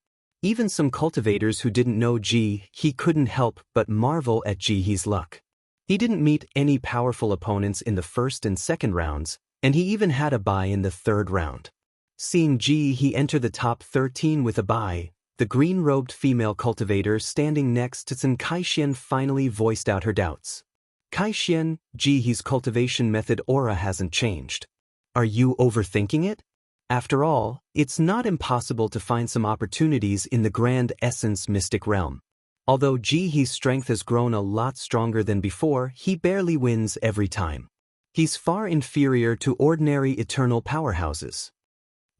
Even some cultivators who didn't know Ji-hee couldn't help but marvel at Ji-hee's luck. He didn't meet any powerful opponents in the first and second rounds, and he even had a bye in the third round. Seeing Ji-hee enter the top 13 with a bye, the green-robed female cultivator standing next to Sun Kai-shian finally voiced out her doubts. "Kai-shian, Ji-hee's cultivation method aura hasn't changed. Are you overthinking it? After all, it's not impossible to find some opportunities in the Grand Essence Mystic Realm. Although Ji-hee's strength has grown a lot stronger than before, he barely wins every time. He's far inferior to ordinary eternal powerhouses."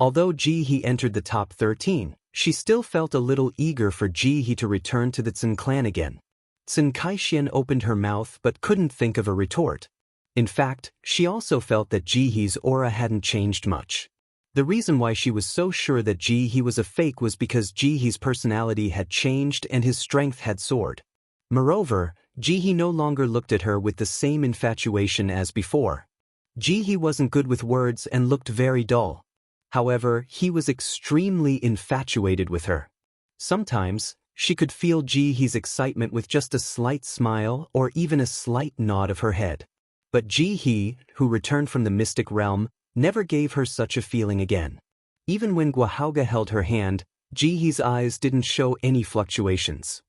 Although Ji-hee entered the top 13, she still felt a little eager for Ji-hee to return to the Sun clan again. Sun Kai-shian opened her mouth but couldn't think of a retort. In fact, she also felt that Ji-hee's aura hadn't changed much. The reason why she was so sure that Ji-hee was a fake was because Ji-hee's personality had changed and his strength had soared. Moreover, Ji-hee no longer looked at her with the same infatuation as before. Ji-hee wasn't good with words and looked very dull. However, he was extremely infatuated with her. Sometimes, she could feel Ji-hee's excitement with just a slight smile or even a slight nod of her head. But Ji-hee, who returned from the mystic realm, never gave her such a feeling again. Even when Guahauga held her hand, Ji-hee's eyes didn't show any fluctuations.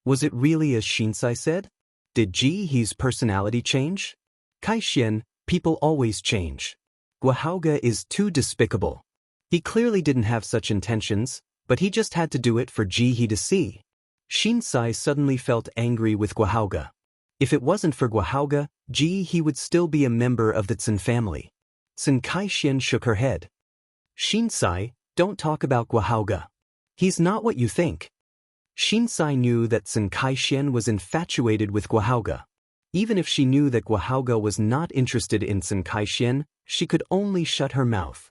Was it really as Shinsai said? Did Ji-hee's personality change? Kai-shian, people always change. Guahauga is too despicable. He clearly didn't have such intentions, but he just had to do it for Ji-hee to see. Shinsai suddenly felt angry with Guahauga. If it wasn't for Guahauga, Ji-hee would still be a member of the Sun family. Sun Kai-shian shook her head. "Shinsai, don't talk about Guahauga. He's not what you think." Shinsai knew that Sun Kai-shian was infatuated with Guahauga. Even if she knew that Guahauga was not interested in Sun Kai-shian, she could only shut her mouth.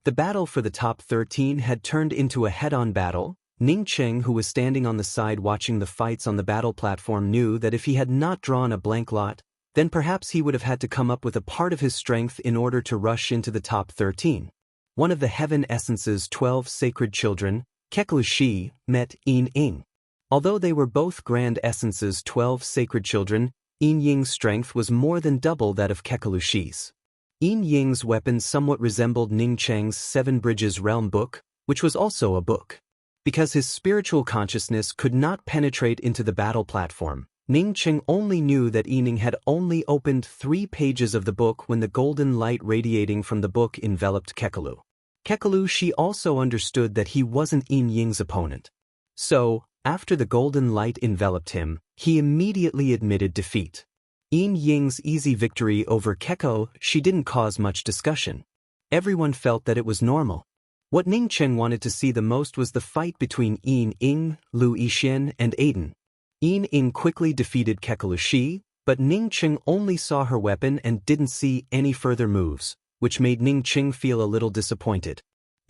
The battle for the top 13 had turned into a head-on battle. Ning Cheng, who was standing on the side watching the fights on the battle platform, knew that if he had not drawn a blank lot, then perhaps he would have had to come up with a part of his strength in order to rush into the top 13. One of the Heaven Essence's 12 sacred children, Kekalushi, met Yin Ying. Although they were both Grand Essence's 12 sacred children, Yin Ying's strength was more than double that of Kekalushi's. Yin Ying's weapon somewhat resembled Ning Cheng's Seven Bridges Realm book, which was also a book. Because his spiritual consciousness could not penetrate into the battle platform, Ning Cheng only knew that Yin Ying had only opened 3 pages of the book when the golden light radiating from the book enveloped Kekalu. Kekalushi also understood that he wasn't Yin Ying's opponent. So, After the golden light enveloped him, he immediately admitted defeat. Yin Ying's easy victory over Keko, she didn't cause much discussion. Everyone felt that it was normal. What Ning Cheng wanted to see the most was the fight between Yin Ying, Lu Yixin, and Aiden. Yin Ying quickly defeated Kekelu Shi, but Ning Cheng only saw her weapon and didn't see any further moves, which made Ning Cheng feel a little disappointed.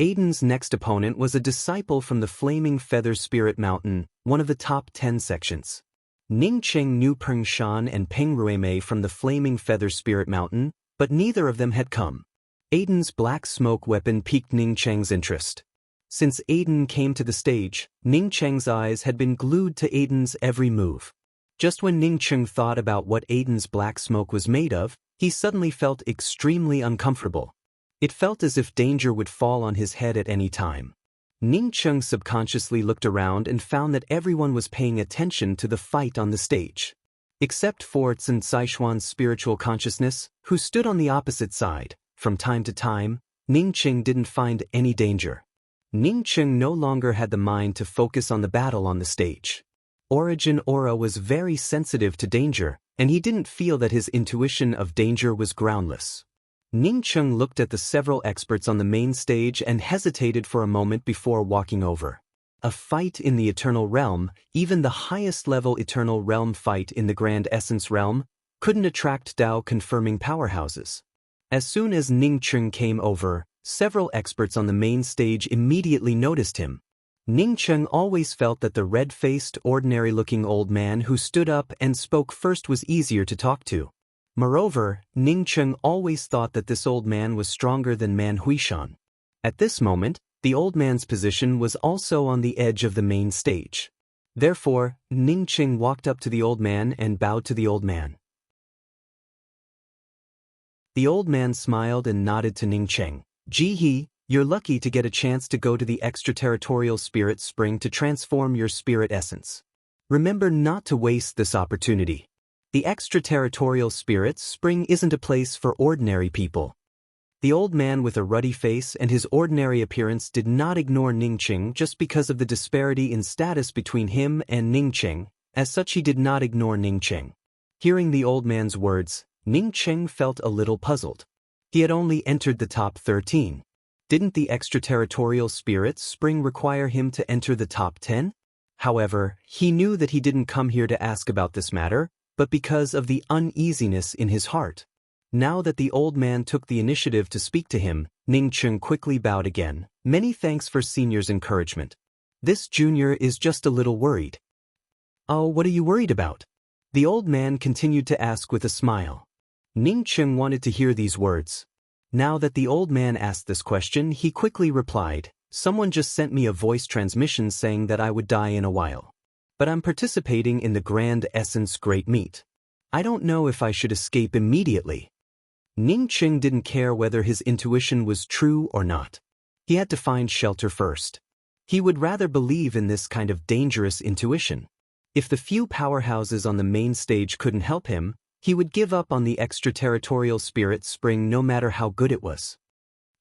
Aiden's next opponent was a disciple from the Flaming Feather Spirit Mountain, one of the top 10 sections. Ning Cheng knew Peng Shan and Peng Ruimei from the Flaming Feather Spirit Mountain, but neither of them had come. Aiden's black smoke weapon piqued Ning Cheng's interest. Since Aiden came to the stage, Ning Cheng's eyes had been glued to Aiden's every move. Just when Ning Cheng thought about what Aiden's black smoke was made of, he suddenly felt extremely uncomfortable. It felt as if danger would fall on his head at any time. Ning Cheng subconsciously looked around and found that everyone was paying attention to the fight on the stage. Except for Tsun Saishuan's spiritual consciousness, who stood on the opposite side. From time to time, Ning Cheng didn't find any danger. Ning Cheng no longer had the mind to focus on the battle on the stage. Origin Aura was very sensitive to danger, and he didn't feel that his intuition of danger was groundless. Ning Cheng looked at the several experts on the main stage and hesitated for a moment before walking over. A fight in the Eternal Realm, even the highest level Eternal Realm fight in the Grand Essence Realm, couldn't attract Dao-confirming powerhouses. As soon as Ning Cheng came over, several experts on the main stage immediately noticed him. Ning Cheng always felt that the red-faced, ordinary-looking old man who stood up and spoke first was easier to talk to. Moreover, Ning Cheng always thought that this old man was stronger than Man Huishan. At this moment, the old man's position was also on the edge of the main stage. Therefore, Ning Cheng walked up to the old man and bowed to the old man. The old man smiled and nodded to Ning Cheng. "Ji He, you're lucky to get a chance to go to the extraterritorial spirit spring to transform your spirit essence. Remember not to waste this opportunity. The extraterritorial spirit spring isn't a place for ordinary people." The old man with a ruddy face and his ordinary appearance did not ignore Ning Cheng just because of the disparity in status between him and Ning Cheng. As such, he did not ignore Ning Cheng. Hearing the old man's words, Ning Cheng felt a little puzzled. He had only entered the top 13. Didn't the extraterritorial spirit spring require him to enter the top 10? However, he knew that he didn't come here to ask about this matter, but because of the uneasiness in his heart. Now that the old man took the initiative to speak to him, Ning Cheng quickly bowed again. "Many thanks for senior's encouragement. This junior is just a little worried." "Oh, what are you worried about?" The old man continued to ask with a smile. Ning Cheng wanted to hear these words. Now that the old man asked this question, he quickly replied, "Someone just sent me a voice transmission saying that I would die in a while. But I'm participating in the Grand Essence Great Meet. I don't know if I should escape immediately." Ning Cheng didn't care whether his intuition was true or not. He had to find shelter first. He would rather believe in this kind of dangerous intuition. If the few powerhouses on the main stage couldn't help him, he would give up on the extraterritorial spirit spring no matter how good it was.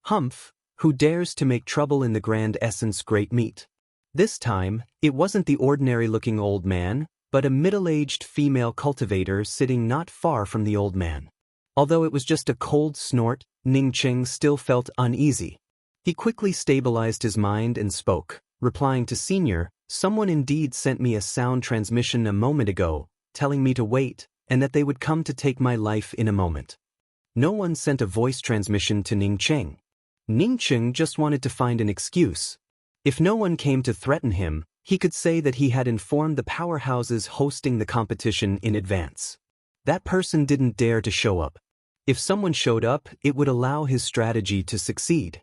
Humph, who dares to make trouble in the Grand Essence Great Meet? This time, it wasn't the ordinary-looking old man, but a middle-aged female cultivator sitting not far from the old man. Although it was just a cold snort, Ning Cheng still felt uneasy. He quickly stabilized his mind and spoke, replying to Senior, "Someone indeed sent me a sound transmission a moment ago, telling me to wait, and that they would come to take my life in a moment." No one sent a voice transmission to Ning Cheng. Ning Cheng just wanted to find an excuse. If no one came to threaten him, he could say that he had informed the powerhouses hosting the competition in advance. That person didn't dare to show up. If someone showed up, it would allow his strategy to succeed.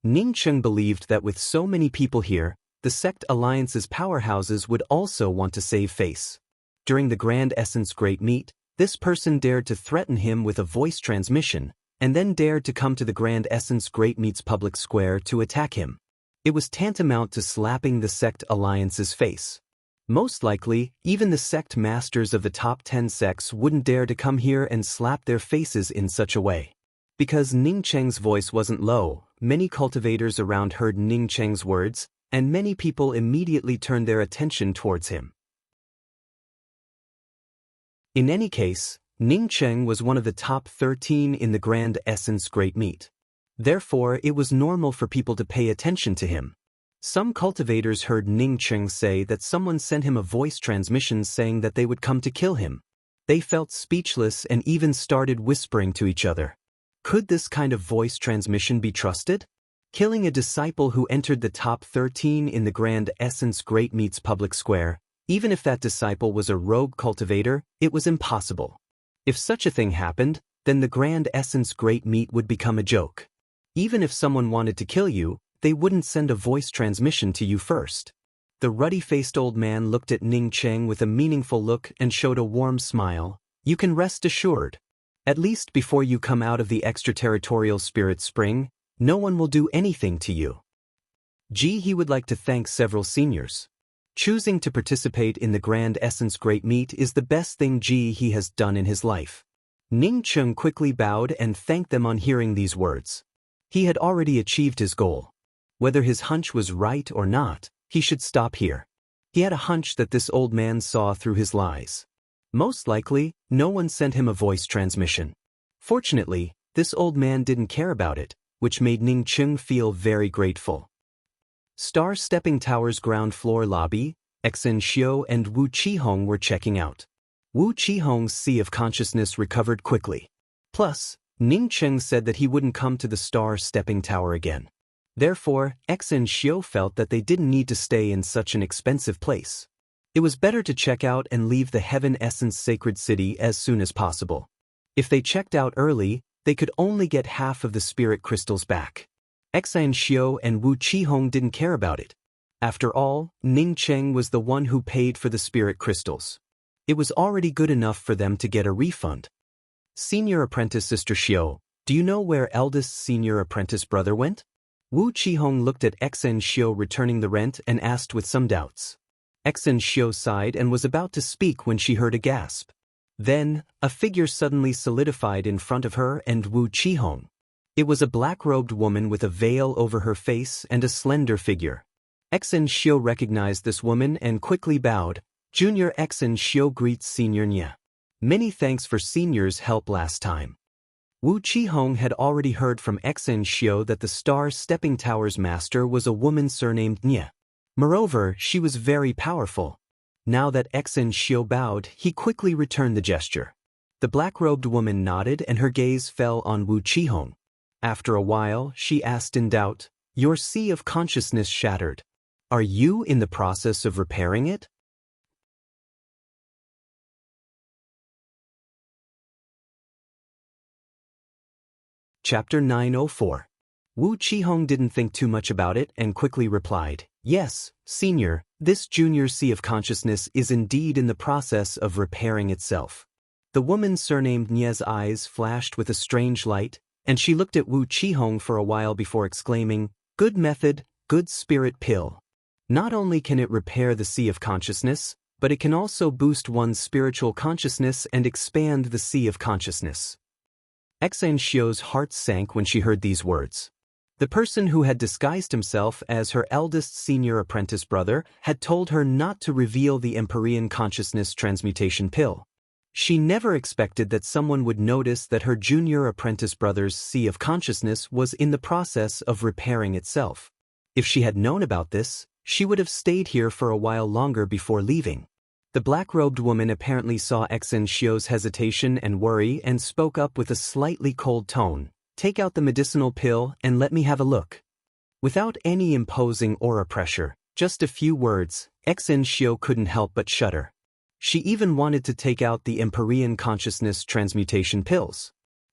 Ning Cheng believed that with so many people here, the Sect Alliance's powerhouses would also want to save face. During the Grand Essence Great Meet, this person dared to threaten him with a voice transmission, and then dared to come to the Grand Essence Great Meet's public square to attack him. It was tantamount to slapping the Sect Alliance's face. Most likely, even the sect masters of the top 10 sects wouldn't dare to come here and slap their faces in such a way. Because Ning Cheng's voice wasn't low, many cultivators around heard Ning Cheng's words, and many people immediately turned their attention towards him. In any case, Ning Cheng was one of the top 13 in the Grand Essence Great Meat. Therefore, it was normal for people to pay attention to him. Some cultivators heard Ning Cheng say that someone sent him a voice transmission saying that they would come to kill him. They felt speechless and even started whispering to each other. Could this kind of voice transmission be trusted? Killing a disciple who entered the top 13 in the Grand Essence Great Meat's public square, even if that disciple was a rogue cultivator, it was impossible. If such a thing happened, then the Grand Essence Great Meat would become a joke. Even if someone wanted to kill you, they wouldn't send a voice transmission to you first. The ruddy-faced old man looked at Ning Cheng with a meaningful look and showed a warm smile. You can rest assured. At least before you come out of the extraterritorial spirit spring, no one will do anything to you. He would like to thank several seniors. Choosing to participate in the Grand Essence Great Meat is the best thing he has done in his life. Ning Cheng quickly bowed and thanked them on hearing these words. He had already achieved his goal. Whether his hunch was right or not, he should stop here. He had a hunch that this old man saw through his lies. Most likely, no one sent him a voice transmission. Fortunately, this old man didn't care about it, which made Ning Cheng feel very grateful. Star Stepping Tower's ground floor lobby, Xen Xiu and Wu Qihong were checking out. Wu Qihong's sea of consciousness recovered quickly. Plus, Ning Cheng said that he wouldn't come to the Star Stepping Tower again. Therefore, Xen Xiu felt that they didn't need to stay in such an expensive place. It was better to check out and leave the Heaven Essence Sacred City as soon as possible. If they checked out early, they could only get half of the spirit crystals back. Xen Xiu and Wu Qihong didn't care about it. After all, Ning Cheng was the one who paid for the spirit crystals. It was already good enough for them to get a refund. Senior Apprentice Sister Xiu, do you know where eldest senior apprentice brother went? Wu Qihong looked at Xen Xiu returning the rent and asked with some doubts. Xen Xiu sighed and was about to speak when she heard a gasp. Then, a figure suddenly solidified in front of her and Wu Qihong. It was a black-robed woman with a veil over her face and a slender figure. Xen Xiu recognized this woman and quickly bowed. Junior Xen Xiu greets Senior Nya. Many thanks for Senior's help last time. Wu Qihong had already heard from Xen Xiu that the Star Stepping Tower's master was a woman surnamed Nya. Moreover, she was very powerful. Now that Xen Xiu bowed, he quickly returned the gesture. The black-robed woman nodded and her gaze fell on Wu Qihong. After a while, she asked in doubt, "Your sea of consciousness shattered. Are you in the process of repairing it?" Chapter 904. Wu Qihong didn't think too much about it and quickly replied, "Yes, Senior, this junior sea of consciousness is indeed in the process of repairing itself." The woman surnamed Nya's eyes flashed with a strange light, and she looked at Wu Qihong for a while before exclaiming, "Good method, good spirit pill." Not only can it repair the sea of consciousness, but it can also boost one's spiritual consciousness and expand the sea of consciousness. Xen Xiu's heart sank when she heard these words. The person who had disguised himself as her eldest senior apprentice brother had told her not to reveal the Empyrean consciousness transmutation pill. She never expected that someone would notice that her junior apprentice brother's sea of consciousness was in the process of repairing itself. If she had known about this, she would have stayed here for a while longer before leaving. The black-robed woman apparently saw Xen Xiu's hesitation and worry and spoke up with a slightly cold tone. "Take out the medicinal pill and let me have a look." Without any imposing aura pressure, just a few words, Xen Xiu couldn't help but shudder. She even wanted to take out the Empyrean consciousness transmutation pills.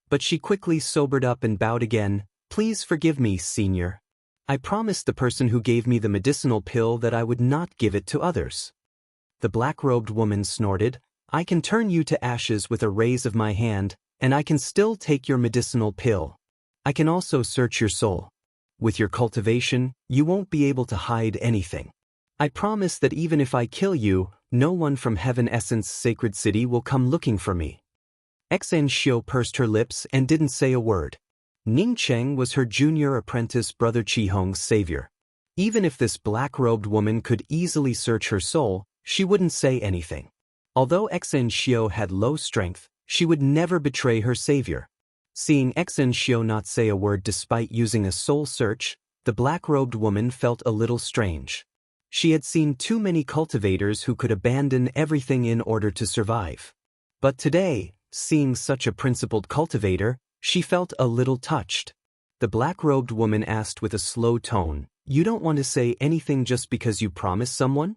But she quickly sobered up and bowed again. "Please forgive me, Senior. I promised the person who gave me the medicinal pill that I would not give it to others." The black-robed woman snorted, "I can turn you to ashes with a raise of my hand, and I can still take your medicinal pill. I can also search your soul. With your cultivation, you won't be able to hide anything. I promise that even if I kill you, no one from Heaven Essence Sacred City will come looking for me." Xen Xiu pursed her lips and didn't say a word. Ning Cheng was her junior apprentice brother Qihong's savior. Even if this black-robed woman could easily search her soul, she wouldn't say anything. Although Xen Xiao had low strength, she would never betray her savior. Seeing Xen Xiao not say a word despite using a soul search, the black-robed woman felt a little strange. She had seen too many cultivators who could abandon everything in order to survive. But today, seeing such a principled cultivator, she felt a little touched. The black-robed woman asked with a slow tone, "You don't want to say anything just because you promised someone?"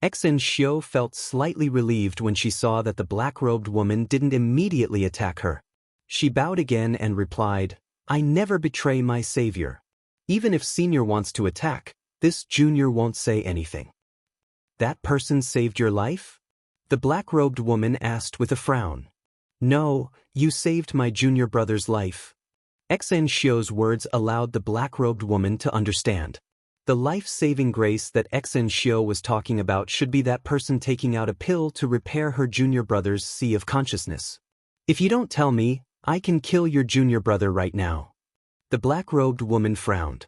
Xen Xiao felt slightly relieved when she saw that the black-robed woman didn't immediately attack her. She bowed again and replied, "I never betray my savior. Even if senior wants to attack, this junior won't say anything." "That person saved your life?" the black-robed woman asked with a frown. "No, you saved my junior brother's life." Xen Xiao's words allowed the black-robed woman to understand. The life-saving grace that Xen Xiao was talking about should be that person taking out a pill to repair her junior brother's sea of consciousness. "If you don't tell me, I can kill your junior brother right now." The black-robed woman frowned.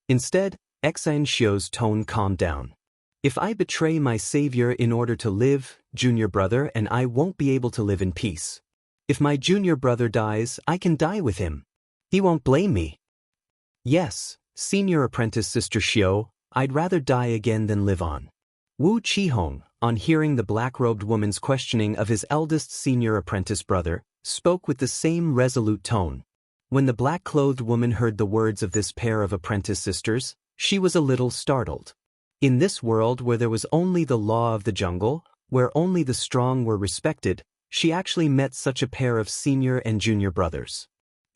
Instead, Xen Xiao's tone calmed down. "If I betray my savior in order to live, junior brother and I won't be able to live in peace. If my junior brother dies, I can die with him. He won't blame me." "Yes, senior apprentice Sister Xiao, I'd rather die again than live on." Wu Qihong, on hearing the black-robed woman's questioning of his eldest senior apprentice brother, spoke with the same resolute tone. When the black-clothed woman heard the words of this pair of apprentice sisters, she was a little startled. In this world where there was only the law of the jungle, where only the strong were respected, she actually met such a pair of senior and junior brothers.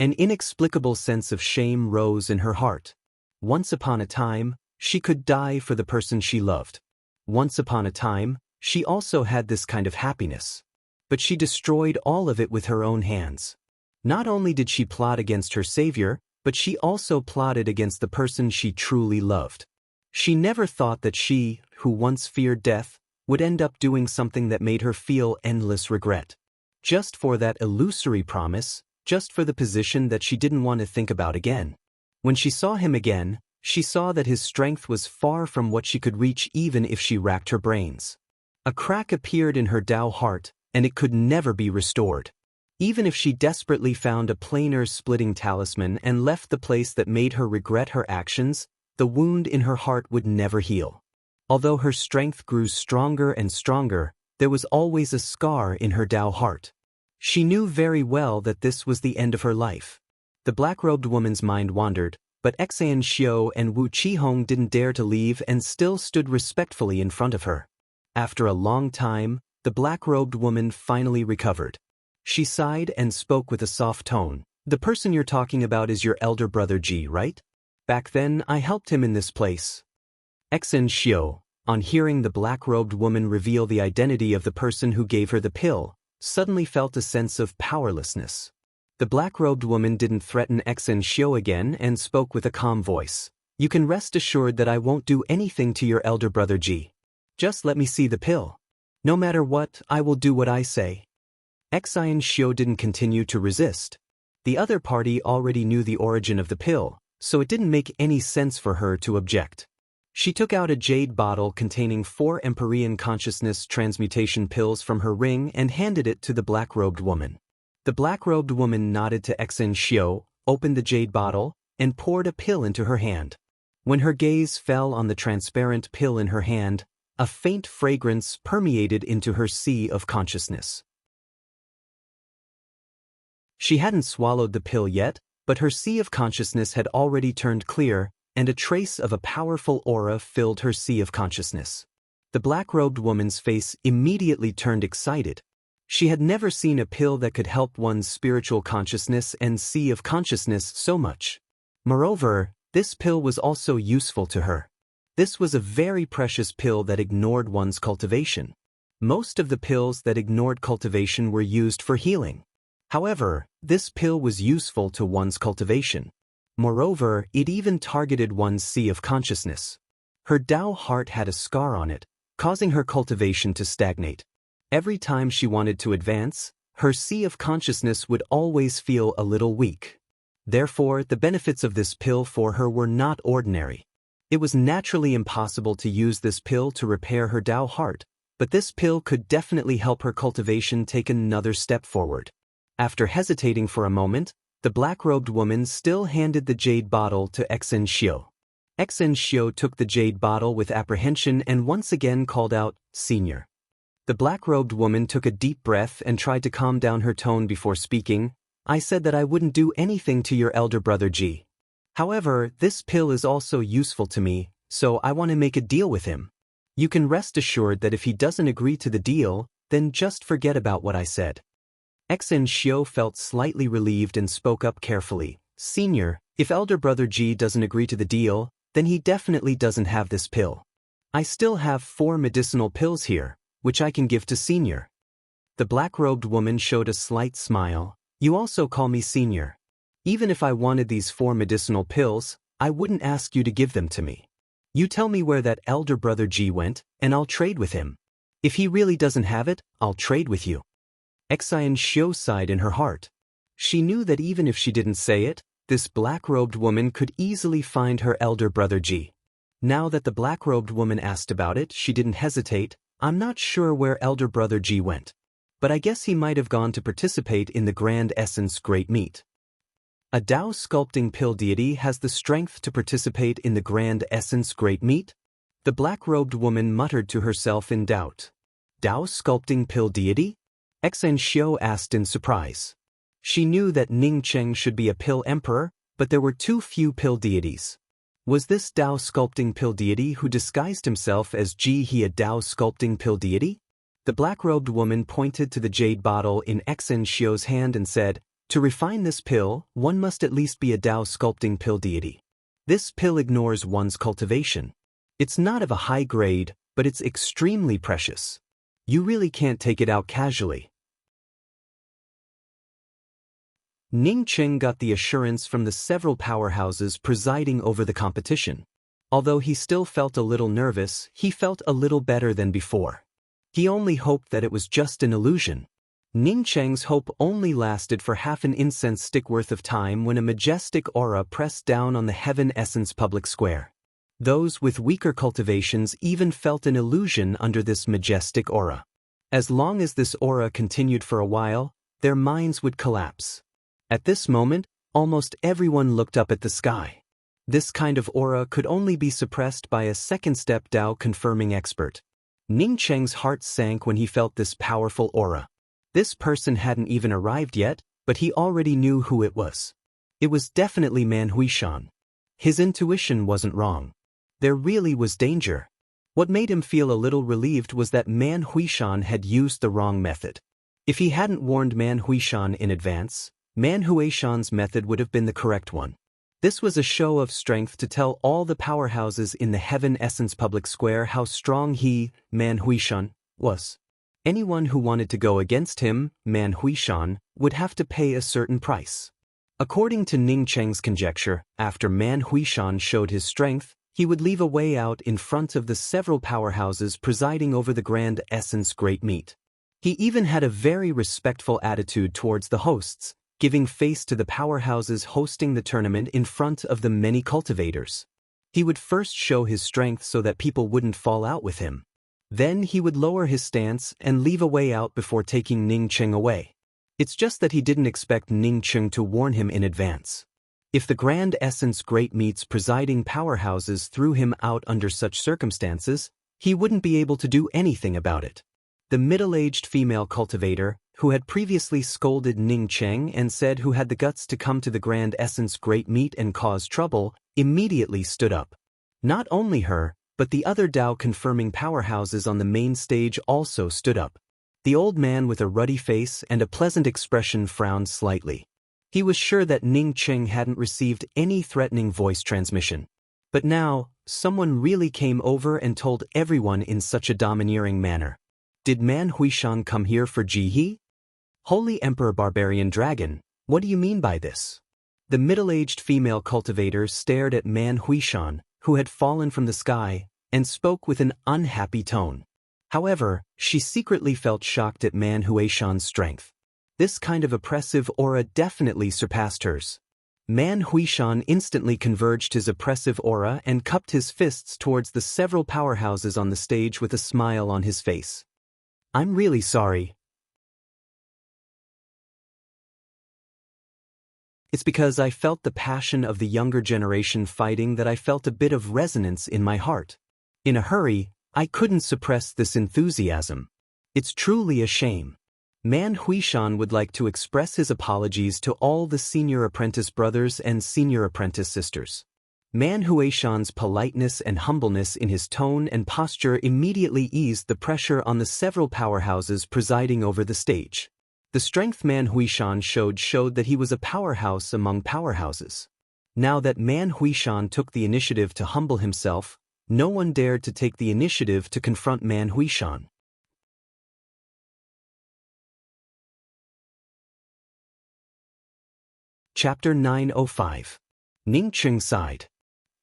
An inexplicable sense of shame rose in her heart. Once upon a time, she could die for the person she loved. Once upon a time, she also had this kind of happiness. But she destroyed all of it with her own hands. Not only did she plot against her savior, but she also plotted against the person she truly loved. She never thought that she, who once feared death, would end up doing something that made her feel endless regret. Just for that illusory promise, just for the position that she didn't want to think about again. When she saw him again, she saw that his strength was far from what she could reach even if she racked her brains. A crack appeared in her Tao heart, and it could never be restored. Even if she desperately found a planar splitting talisman and left the place that made her regret her actions, the wound in her heart would never heal. Although her strength grew stronger and stronger, there was always a scar in her Tao heart. She knew very well that this was the end of her life. The black-robed woman's mind wandered, but Xan Xiao and Wu Qihong didn't dare to leave and still stood respectfully in front of her. After a long time, the black-robed woman finally recovered. She sighed and spoke with a soft tone. "The person you're talking about is your elder brother Ji, right? Back then, I helped him in this place." Xen Xiao, on hearing the black-robed woman reveal the identity of the person who gave her the pill, suddenly felt a sense of powerlessness. The black-robed woman didn't threaten Xen Xiao again and spoke with a calm voice. "You can rest assured that I won't do anything to your elder brother Ji. Just let me see the pill. No matter what, I will do what I say." Xen Xiao didn't continue to resist. The other party already knew the origin of the pill, so it didn't make any sense for her to object. She took out a jade bottle containing 4 Empyrean consciousness transmutation pills from her ring and handed it to the black-robed woman. The black-robed woman nodded to Xen Xiao, opened the jade bottle, and poured a pill into her hand. When her gaze fell on the transparent pill in her hand, a faint fragrance permeated into her sea of consciousness. She hadn't swallowed the pill yet, but her sea of consciousness had already turned clear, and a trace of a powerful aura filled her sea of consciousness. The black-robed woman's face immediately turned excited. She had never seen a pill that could help one's spiritual consciousness and sea of consciousness so much. Moreover, this pill was also useful to her. This was a very precious pill that ignored one's cultivation. Most of the pills that ignored cultivation were used for healing. However, this pill was useful to one's cultivation. Moreover, it even targeted one's sea of consciousness. Her Tao heart had a scar on it, causing her cultivation to stagnate. Every time she wanted to advance, her sea of consciousness would always feel a little weak. Therefore, the benefits of this pill for her were not ordinary. It was naturally impossible to use this pill to repair her Tao heart, but this pill could definitely help her cultivation take another step forward. After hesitating for a moment, the black-robed woman still handed the jade bottle to Xen Xiu. Xen Xiu took the jade bottle with apprehension and once again called out, "Senior." The black-robed woman took a deep breath and tried to calm down her tone before speaking. "I said that I wouldn't do anything to your elder brother Ji. However, this pill is also useful to me, so I want to make a deal with him. You can rest assured that if he doesn't agree to the deal, then just forget about what I said." Xen Xiu felt slightly relieved and spoke up carefully. "Senior, if elder brother Ji doesn't agree to the deal, then he definitely doesn't have this pill. I still have 4 medicinal pills here, which I can give to Senior." The black-robed woman showed a slight smile. "You also call me Senior. Even if I wanted these 4 medicinal pills, I wouldn't ask you to give them to me. You tell me where that elder brother Ji went, and I'll trade with him. If he really doesn't have it, I'll trade with you." Xen Xiu sighed in her heart. She knew that even if she didn't say it, this black-robed woman could easily find her elder brother Ji. Now that the black-robed woman asked about it, she didn't hesitate. "I'm not sure where elder brother Ji went, but I guess he might have gone to participate in the Grand Essence Great Meet." A Tao sculpting pill deity has the strength to participate in the Grand Essence Great Meet? The black-robed woman muttered to herself in doubt. "Tao sculpting pill deity?" Xen Xiu asked in surprise. She knew that Ning Cheng should be a pill emperor, but there were too few pill deities. Was this Tao sculpting pill deity who disguised himself as Ji He a Tao sculpting pill deity? The black-robed woman pointed to the jade bottle in Xen Xiu's hand and said, "To refine this pill, one must at least be a Tao sculpting pill deity. This pill ignores one's cultivation. It's not of a high grade, but it's extremely precious. You really can't take it out casually." Ning Cheng got the assurance from the several powerhouses presiding over the competition. Although he still felt a little nervous, he felt a little better than before. He only hoped that it was just an illusion. Ning Cheng's hope only lasted for half an incense stick worth of time when a majestic aura pressed down on the Heaven Essence public square. Those with weaker cultivations even felt an illusion under this majestic aura. As long as this aura continued for a while, their minds would collapse. At this moment, almost everyone looked up at the sky. This kind of aura could only be suppressed by a second-step Tao confirming expert. Ning Cheng's heart sank when he felt this powerful aura. This person hadn't even arrived yet, but he already knew who it was. It was definitely Man Huishan. His intuition wasn't wrong. There really was danger. What made him feel a little relieved was that Man Huishan had used the wrong method. If he hadn't warned Man Huishan in advance, Man Huishan's method would have been the correct one. This was a show of strength to tell all the powerhouses in the Heaven Essence public square how strong he, Man Huishan, was. Anyone who wanted to go against him, Man Huishan, would have to pay a certain price. According to Ning Cheng's conjecture, after Man Huishan showed his strength, he would leave a way out in front of the several powerhouses presiding over the Grand Essence Great Meet. He even had a very respectful attitude towards the hosts, giving face to the powerhouses hosting the tournament in front of the many cultivators. He would first show his strength so that people wouldn't fall out with him. Then he would lower his stance and leave a way out before taking Ning Cheng away. It's just that he didn't expect Ning Cheng to warn him in advance. If the Grand Essence Great Meet's presiding powerhouses threw him out under such circumstances, he wouldn't be able to do anything about it. The middle-aged female cultivator, who had previously scolded Ning Cheng and said who had the guts to come to the Grand Essence Great Meet and cause trouble, immediately stood up. Not only her, but the other Tao-confirming powerhouses on the main stage also stood up. The old man with a ruddy face and a pleasant expression frowned slightly. He was sure that Ning Cheng hadn't received any threatening voice transmission. But now, someone really came over and told everyone in such a domineering manner. Did Man Huishan come here for Ji He? Holy Emperor Barbarian Dragon, what do you mean by this? The middle-aged female cultivator stared at Man Huishan, who had fallen from the sky, and spoke with an unhappy tone. However, she secretly felt shocked at Man Huishan's strength. This kind of oppressive aura definitely surpassed hers. Man Huishan instantly converged his oppressive aura and cupped his fists towards the several powerhouses on the stage with a smile on his face. I'm really sorry. It's because I felt the passion of the younger generation fighting that I felt a bit of resonance in my heart. In a hurry, I couldn't suppress this enthusiasm. It's truly a shame. Man Huishan would like to express his apologies to all the senior apprentice brothers and senior apprentice sisters. Man Huishan's politeness and humbleness in his tone and posture immediately eased the pressure on the several powerhouses presiding over the stage. The strength Man Huishan showed that he was a powerhouse among powerhouses. Now that Man Huishan took the initiative to humble himself, no one dared to take the initiative to confront Man Huishan. Chapter 905. Ningqing sighed.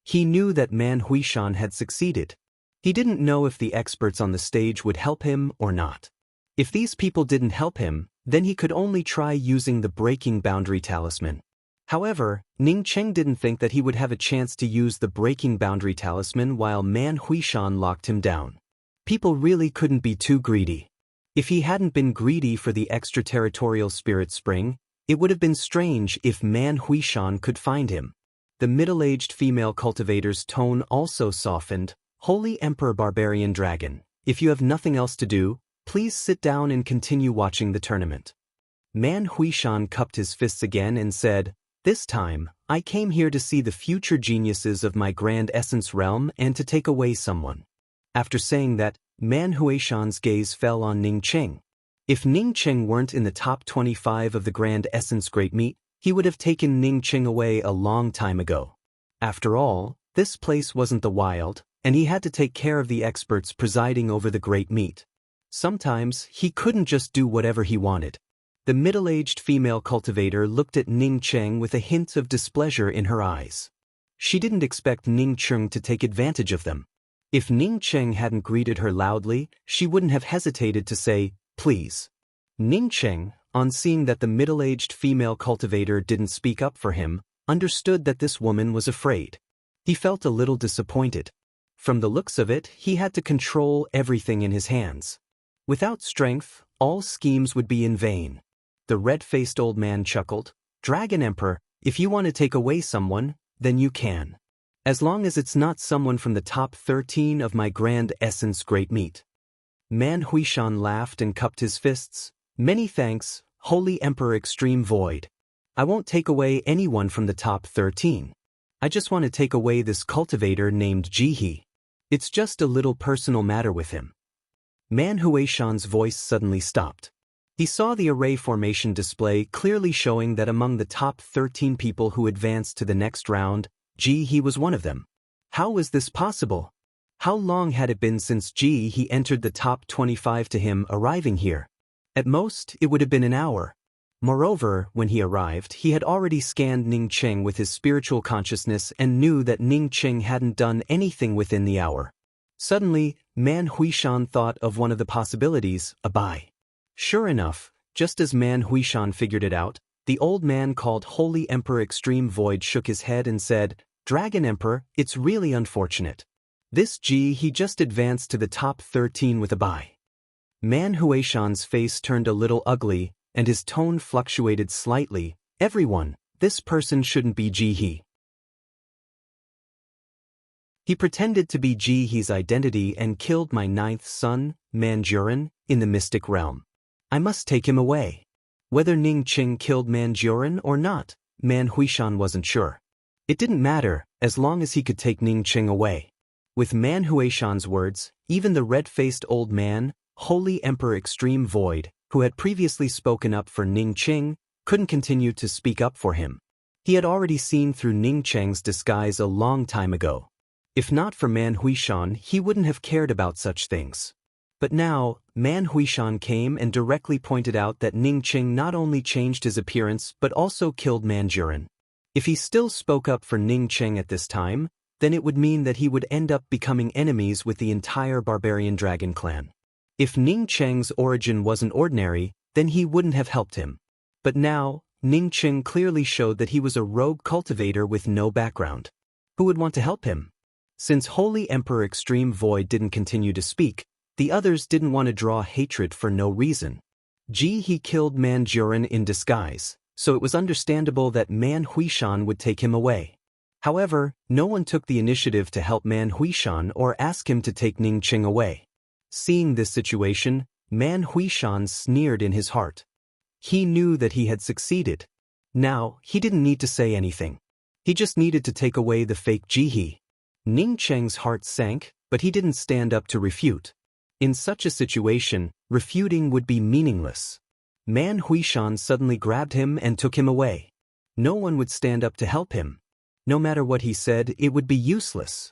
He knew that Man Huishan had succeeded. He didn't know if the experts on the stage would help him or not. If these people didn't help him, then he could only try using the breaking boundary talisman. However, Ningqing didn't think that he would have a chance to use the breaking boundary talisman while Man Huishan locked him down. People really couldn't be too greedy. If he hadn't been greedy for the extraterritorial spirit spring, it would have been strange if Man Huishan could find him. The middle-aged female cultivator's tone also softened. Holy Emperor Barbarian Dragon, if you have nothing else to do, please sit down and continue watching the tournament. Man Huishan cupped his fists again and said, This time, I came here to see the future geniuses of my Grand Essence realm and to take away someone. After saying that, Man Huishan's gaze fell on Ningqing. If Ningqing weren't in the top 25 of the Grand Essence Great Meet, he would have taken Ningqing away a long time ago. After all, this place wasn't the wild, and he had to take care of the experts presiding over the Great Meet. Sometimes, he couldn't just do whatever he wanted. The middle-aged female cultivator looked at Ningqing with a hint of displeasure in her eyes. She didn't expect Ningqing to take advantage of them. If Ningqing hadn't greeted her loudly, she wouldn't have hesitated to say, Please. Ningqing, on seeing that the middle-aged female cultivator didn't speak up for him, understood that this woman was afraid. He felt a little disappointed. From the looks of it, he had to control everything in his hands. Without strength, all schemes would be in vain. The red-faced old man chuckled, Dragon Emperor, if you want to take away someone, then you can. As long as it's not someone from the top 13 of my Grand Essence Great Meet. Man Huishan laughed and cupped his fists. Many thanks, Holy Emperor Extreme Void. I won't take away anyone from the top 13. I just want to take away this cultivator named Jihe. It's just a little personal matter with him. Man Huishan's voice suddenly stopped. He saw the array formation display clearly showing that among the top 13 people who advanced to the next round, Jihe was one of them. How was this possible? How long had it been since Jihe entered the top 25 to him arriving here? At most, it would have been an hour. Moreover, when he arrived, he had already scanned Ningqing with his spiritual consciousness and knew that Ningqing hadn't done anything within the hour. Suddenly, Man Huishan thought of one of the possibilities, a buy. Sure enough, just as Man Huishan figured it out, the old man called Holy Emperor Extreme Void shook his head and said, Dragon Emperor, it's really unfortunate. This he just advanced to the top 13 with a buy. Man Huishan's face turned a little ugly, and his tone fluctuated slightly. Everyone, this person shouldn't be Jihe. He pretended to be Jihe's identity and killed my 9th son, Manjurin, in the mystic realm. I must take him away. Whether Ningqing killed Manjurin or not, Man Huishan wasn't sure. It didn't matter, as long as he could take Ningqing away. With Man Huishan's words, even the red-faced old man, Holy Emperor Extreme Void, who had previously spoken up for Ningqing, couldn't continue to speak up for him. He had already seen through Ningqing's disguise a long time ago. If not for Man Huishan, he wouldn't have cared about such things. But now, Man Huishan came and directly pointed out that Ningqing not only changed his appearance but also killed Manjurin. If he still spoke up for Ningqing at this time, then it would mean that he would end up becoming enemies with the entire Barbarian Dragon clan. If Ningqing's origin wasn't ordinary, then he wouldn't have helped him. But now, Ningqing clearly showed that he was a rogue cultivator with no background. Who would want to help him? Since Holy Emperor Extreme Void didn't continue to speak, the others didn't want to draw hatred for no reason. He killed Manjuran in disguise, so it was understandable that Man Huishan would take him away. However, no one took the initiative to help Man Huishan or ask him to take Ningqing away. Seeing this situation, Man Huishan sneered in his heart. He knew that he had succeeded. Now, he didn't need to say anything. He just needed to take away the fake Jihe. Ningqing's heart sank, but he didn't stand up to refute. In such a situation, refuting would be meaningless. Man Huishan suddenly grabbed him and took him away. No one would stand up to help him. No matter what he said, it would be useless.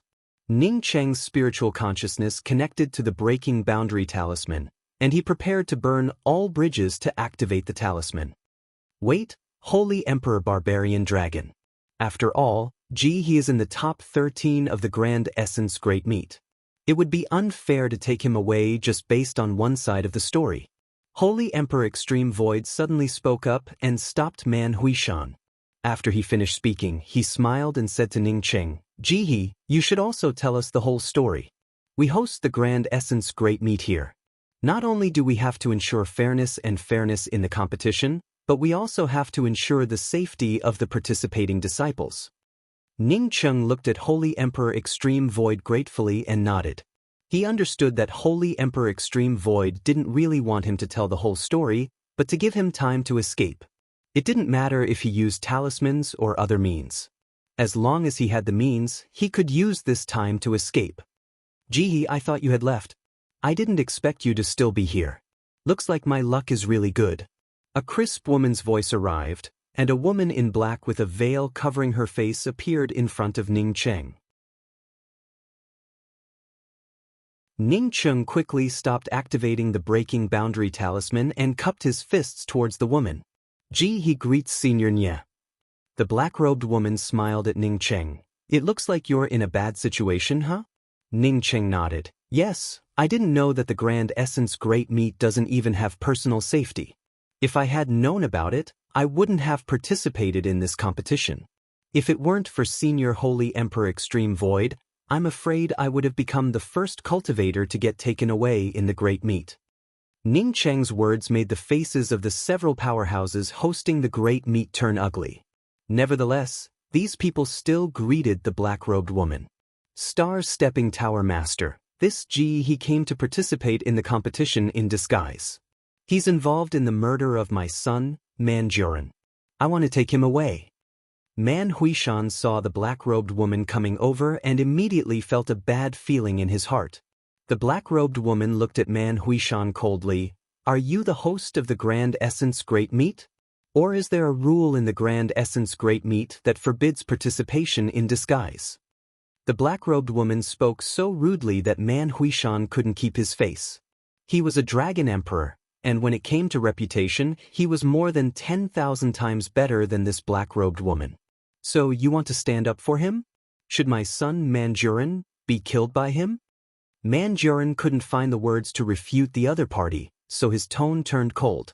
Ningqing's spiritual consciousness connected to the breaking boundary talisman, and he prepared to burn all bridges to activate the talisman. Wait, Holy Emperor Barbarian Dragon. After all, he is in the top 13 of the Grand Essence Great Meat. It would be unfair to take him away just based on one side of the story. Holy Emperor Extreme Void suddenly spoke up and stopped Man Huishan. After he finished speaking, he smiled and said to Ningqing, Jihe, you should also tell us the whole story. We host the Grand Essence Great Meat here. Not only do we have to ensure fairness in the competition, but we also have to ensure the safety of the participating disciples. Ningqing looked at Holy Emperor Extreme Void gratefully and nodded. He understood that Holy Emperor Extreme Void didn't really want him to tell the whole story, but to give him time to escape. It didn't matter if he used talismans or other means. As long as he had the means, he could use this time to escape. Jihe, I thought you had left. I didn't expect you to still be here. Looks like my luck is really good. A crisp woman's voice arrived, and a woman in black with a veil covering her face appeared in front of Ningqing. Ningqing quickly stopped activating the breaking boundary talisman and cupped his fists towards the woman. He greets Senior Nye. The black-robed woman smiled at Ningqing. It looks like you're in a bad situation, huh? Ningqing nodded. Yes, I didn't know that the Grand Essence Great Meat doesn't even have personal safety. If I had known about it, I wouldn't have participated in this competition. If it weren't for Senior Holy Emperor Extreme Void, I'm afraid I would have become the first cultivator to get taken away in the Great Meat. Ningqing's words made the faces of the several powerhouses hosting the Great Meat turn ugly. Nevertheless, these people still greeted the black-robed woman. Star-stepping Tower Master, this he came to participate in the competition in disguise. He's involved in the murder of my son, Manjuran. I want to take him away. Man Huishan saw the black-robed woman coming over and immediately felt a bad feeling in his heart. The black-robed woman looked at Man Huishan coldly. Are you the host of the Grand Essence Great Meat? Or is there a rule in the Grand Essence Great Meat that forbids participation in disguise? The black-robed woman spoke so rudely that Man Huishan couldn't keep his face. He was a dragon emperor, and when it came to reputation, he was more than 10,000 times better than this black-robed woman. So you want to stand up for him? Should my son Manjuran be killed by him? Manjuran couldn't find the words to refute the other party, so his tone turned cold.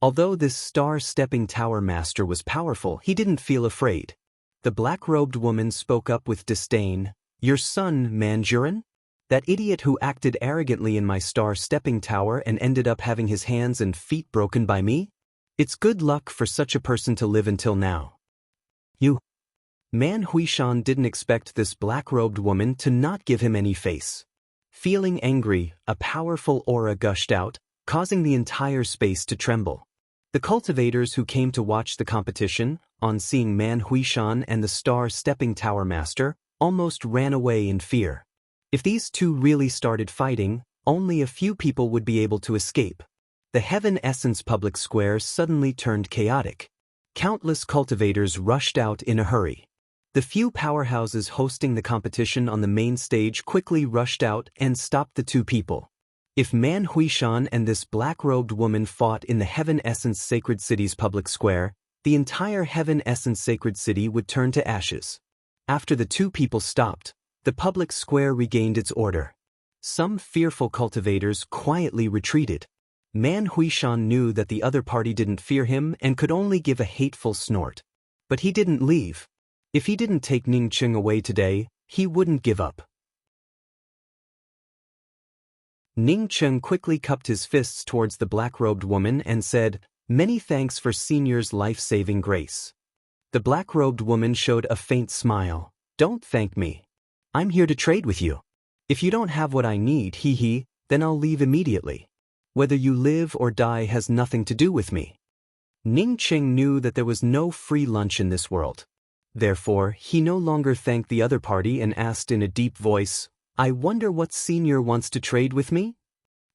Although this star-stepping tower master was powerful, he didn't feel afraid. The black-robed woman spoke up with disdain. Your son, Manjuran? That idiot who acted arrogantly in my star-stepping tower and ended up having his hands and feet broken by me? It's good luck for such a person to live until now. You. Man Huishan didn't expect this black-robed woman to not give him any face. Feeling angry, a powerful aura gushed out, causing the entire space to tremble. The cultivators who came to watch the competition, on seeing Man Huishan and the star-stepping tower master, almost ran away in fear. If these two really started fighting, only a few people would be able to escape. The Heaven Essence public square suddenly turned chaotic. Countless cultivators rushed out in a hurry. The few powerhouses hosting the competition on the main stage quickly rushed out and stopped the two people. If Man Huishan and this black-robed woman fought in the Heaven Essence Sacred City's public square, the entire Heaven Essence Sacred City would turn to ashes. After the two people stopped, the public square regained its order. Some fearful cultivators quietly retreated. Man Huishan knew that the other party didn't fear him and could only give a hateful snort. But he didn't leave. If he didn't take Ning Cheng away today, he wouldn't give up. Ning Cheng quickly cupped his fists towards the black-robed woman and said, "Many thanks for Senior's life-saving grace." The black-robed woman showed a faint smile. "Don't thank me. I'm here to trade with you. If you don't have what I need, then I'll leave immediately. Whether you live or die has nothing to do with me." Ning Cheng knew that there was no free lunch in this world. Therefore, he no longer thanked the other party and asked in a deep voice, "I wonder what Senior wants to trade with me?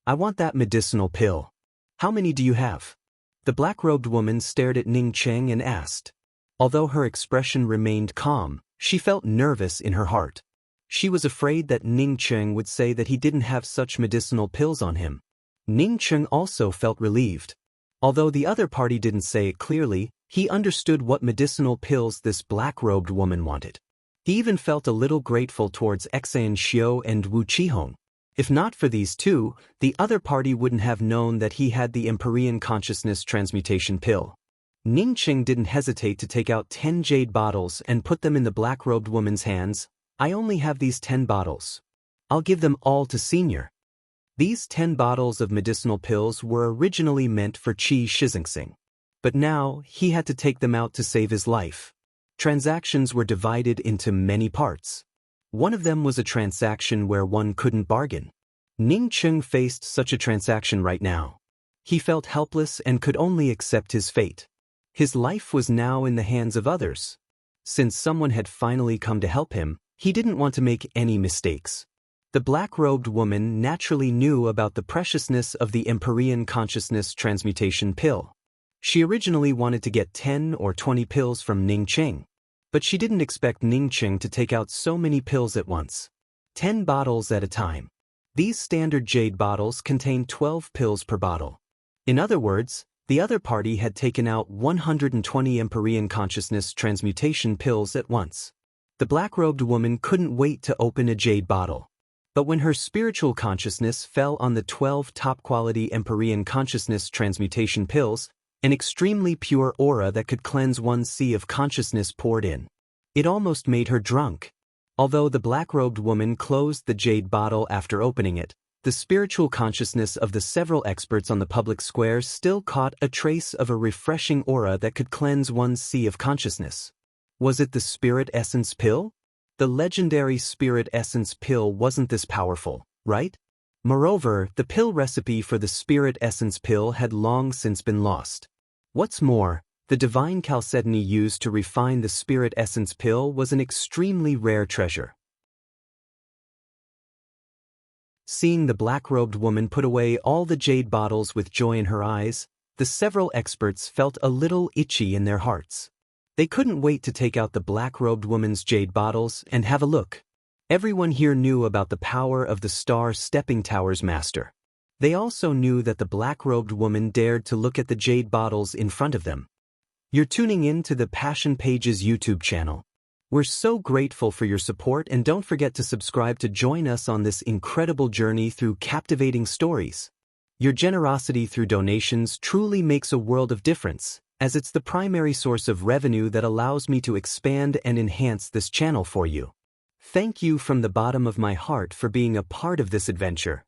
I want that medicinal pill. How many do you have?" The black-robed woman stared at Ning Cheng and asked. Although her expression remained calm, she felt nervous in her heart. She was afraid that Ning Cheng would say that he didn't have such medicinal pills on him. Ning Cheng also felt relieved. Although the other party didn't say it clearly, he understood what medicinal pills this black-robed woman wanted. He even felt a little grateful towards Xan Xiao and Wu Qihong. If not for these two, the other party wouldn't have known that he had the Empyrean Consciousness Transmutation Pill. Ning Cheng didn't hesitate to take out 10 jade bottles and put them in the black-robed woman's hands. "I only have these 10 bottles. I'll give them all to Senior." These 10 bottles of medicinal pills were originally meant for Qi Shizingsing. But now, he had to take them out to save his life. Transactions were divided into many parts. One of them was a transaction where one couldn't bargain. Ning Cheng faced such a transaction right now. He felt helpless and could only accept his fate. His life was now in the hands of others. Since someone had finally come to help him, he didn't want to make any mistakes. The black-robed woman naturally knew about the preciousness of the Empyrean Consciousness Transmutation Pill. She originally wanted to get 10 or 20 pills from Ning Cheng, but she didn't expect Ning Cheng to take out so many pills at once. 10 bottles at a time. These standard jade bottles contain 12 pills per bottle. In other words, the other party had taken out 120 Empyrean Consciousness Transmutation Pills at once. The black-robed woman couldn't wait to open a jade bottle. But when her spiritual consciousness fell on the 12 top-quality Empyrean Consciousness Transmutation Pills, an extremely pure aura that could cleanse one's sea of consciousness poured in. It almost made her drunk. Although the black-robed woman closed the jade bottle after opening it, the spiritual consciousness of the several experts on the public square still caught a trace of a refreshing aura that could cleanse one's sea of consciousness. Was it the Spirit Essence Pill? The legendary Spirit Essence Pill wasn't this powerful, right? Moreover, the pill recipe for the Spirit Essence Pill had long since been lost. What's more, the divine chalcedony used to refine the Spirit Essence Pill was an extremely rare treasure. Seeing the black-robed woman put away all the jade bottles with joy in her eyes, the several experts felt a little itchy in their hearts. They couldn't wait to take out the black-robed woman's jade bottles and have a look. Everyone here knew about the power of the Star Stepping Tower's master. They also knew that the black-robed woman dared to look at the jade bottles in front of them. You're tuning in to the Passion Pages YouTube channel. We're so grateful for your support, and don't forget to subscribe to join us on this incredible journey through captivating stories. Your generosity through donations truly makes a world of difference, as it's the primary source of revenue that allows me to expand and enhance this channel for you. Thank you from the bottom of my heart for being a part of this adventure.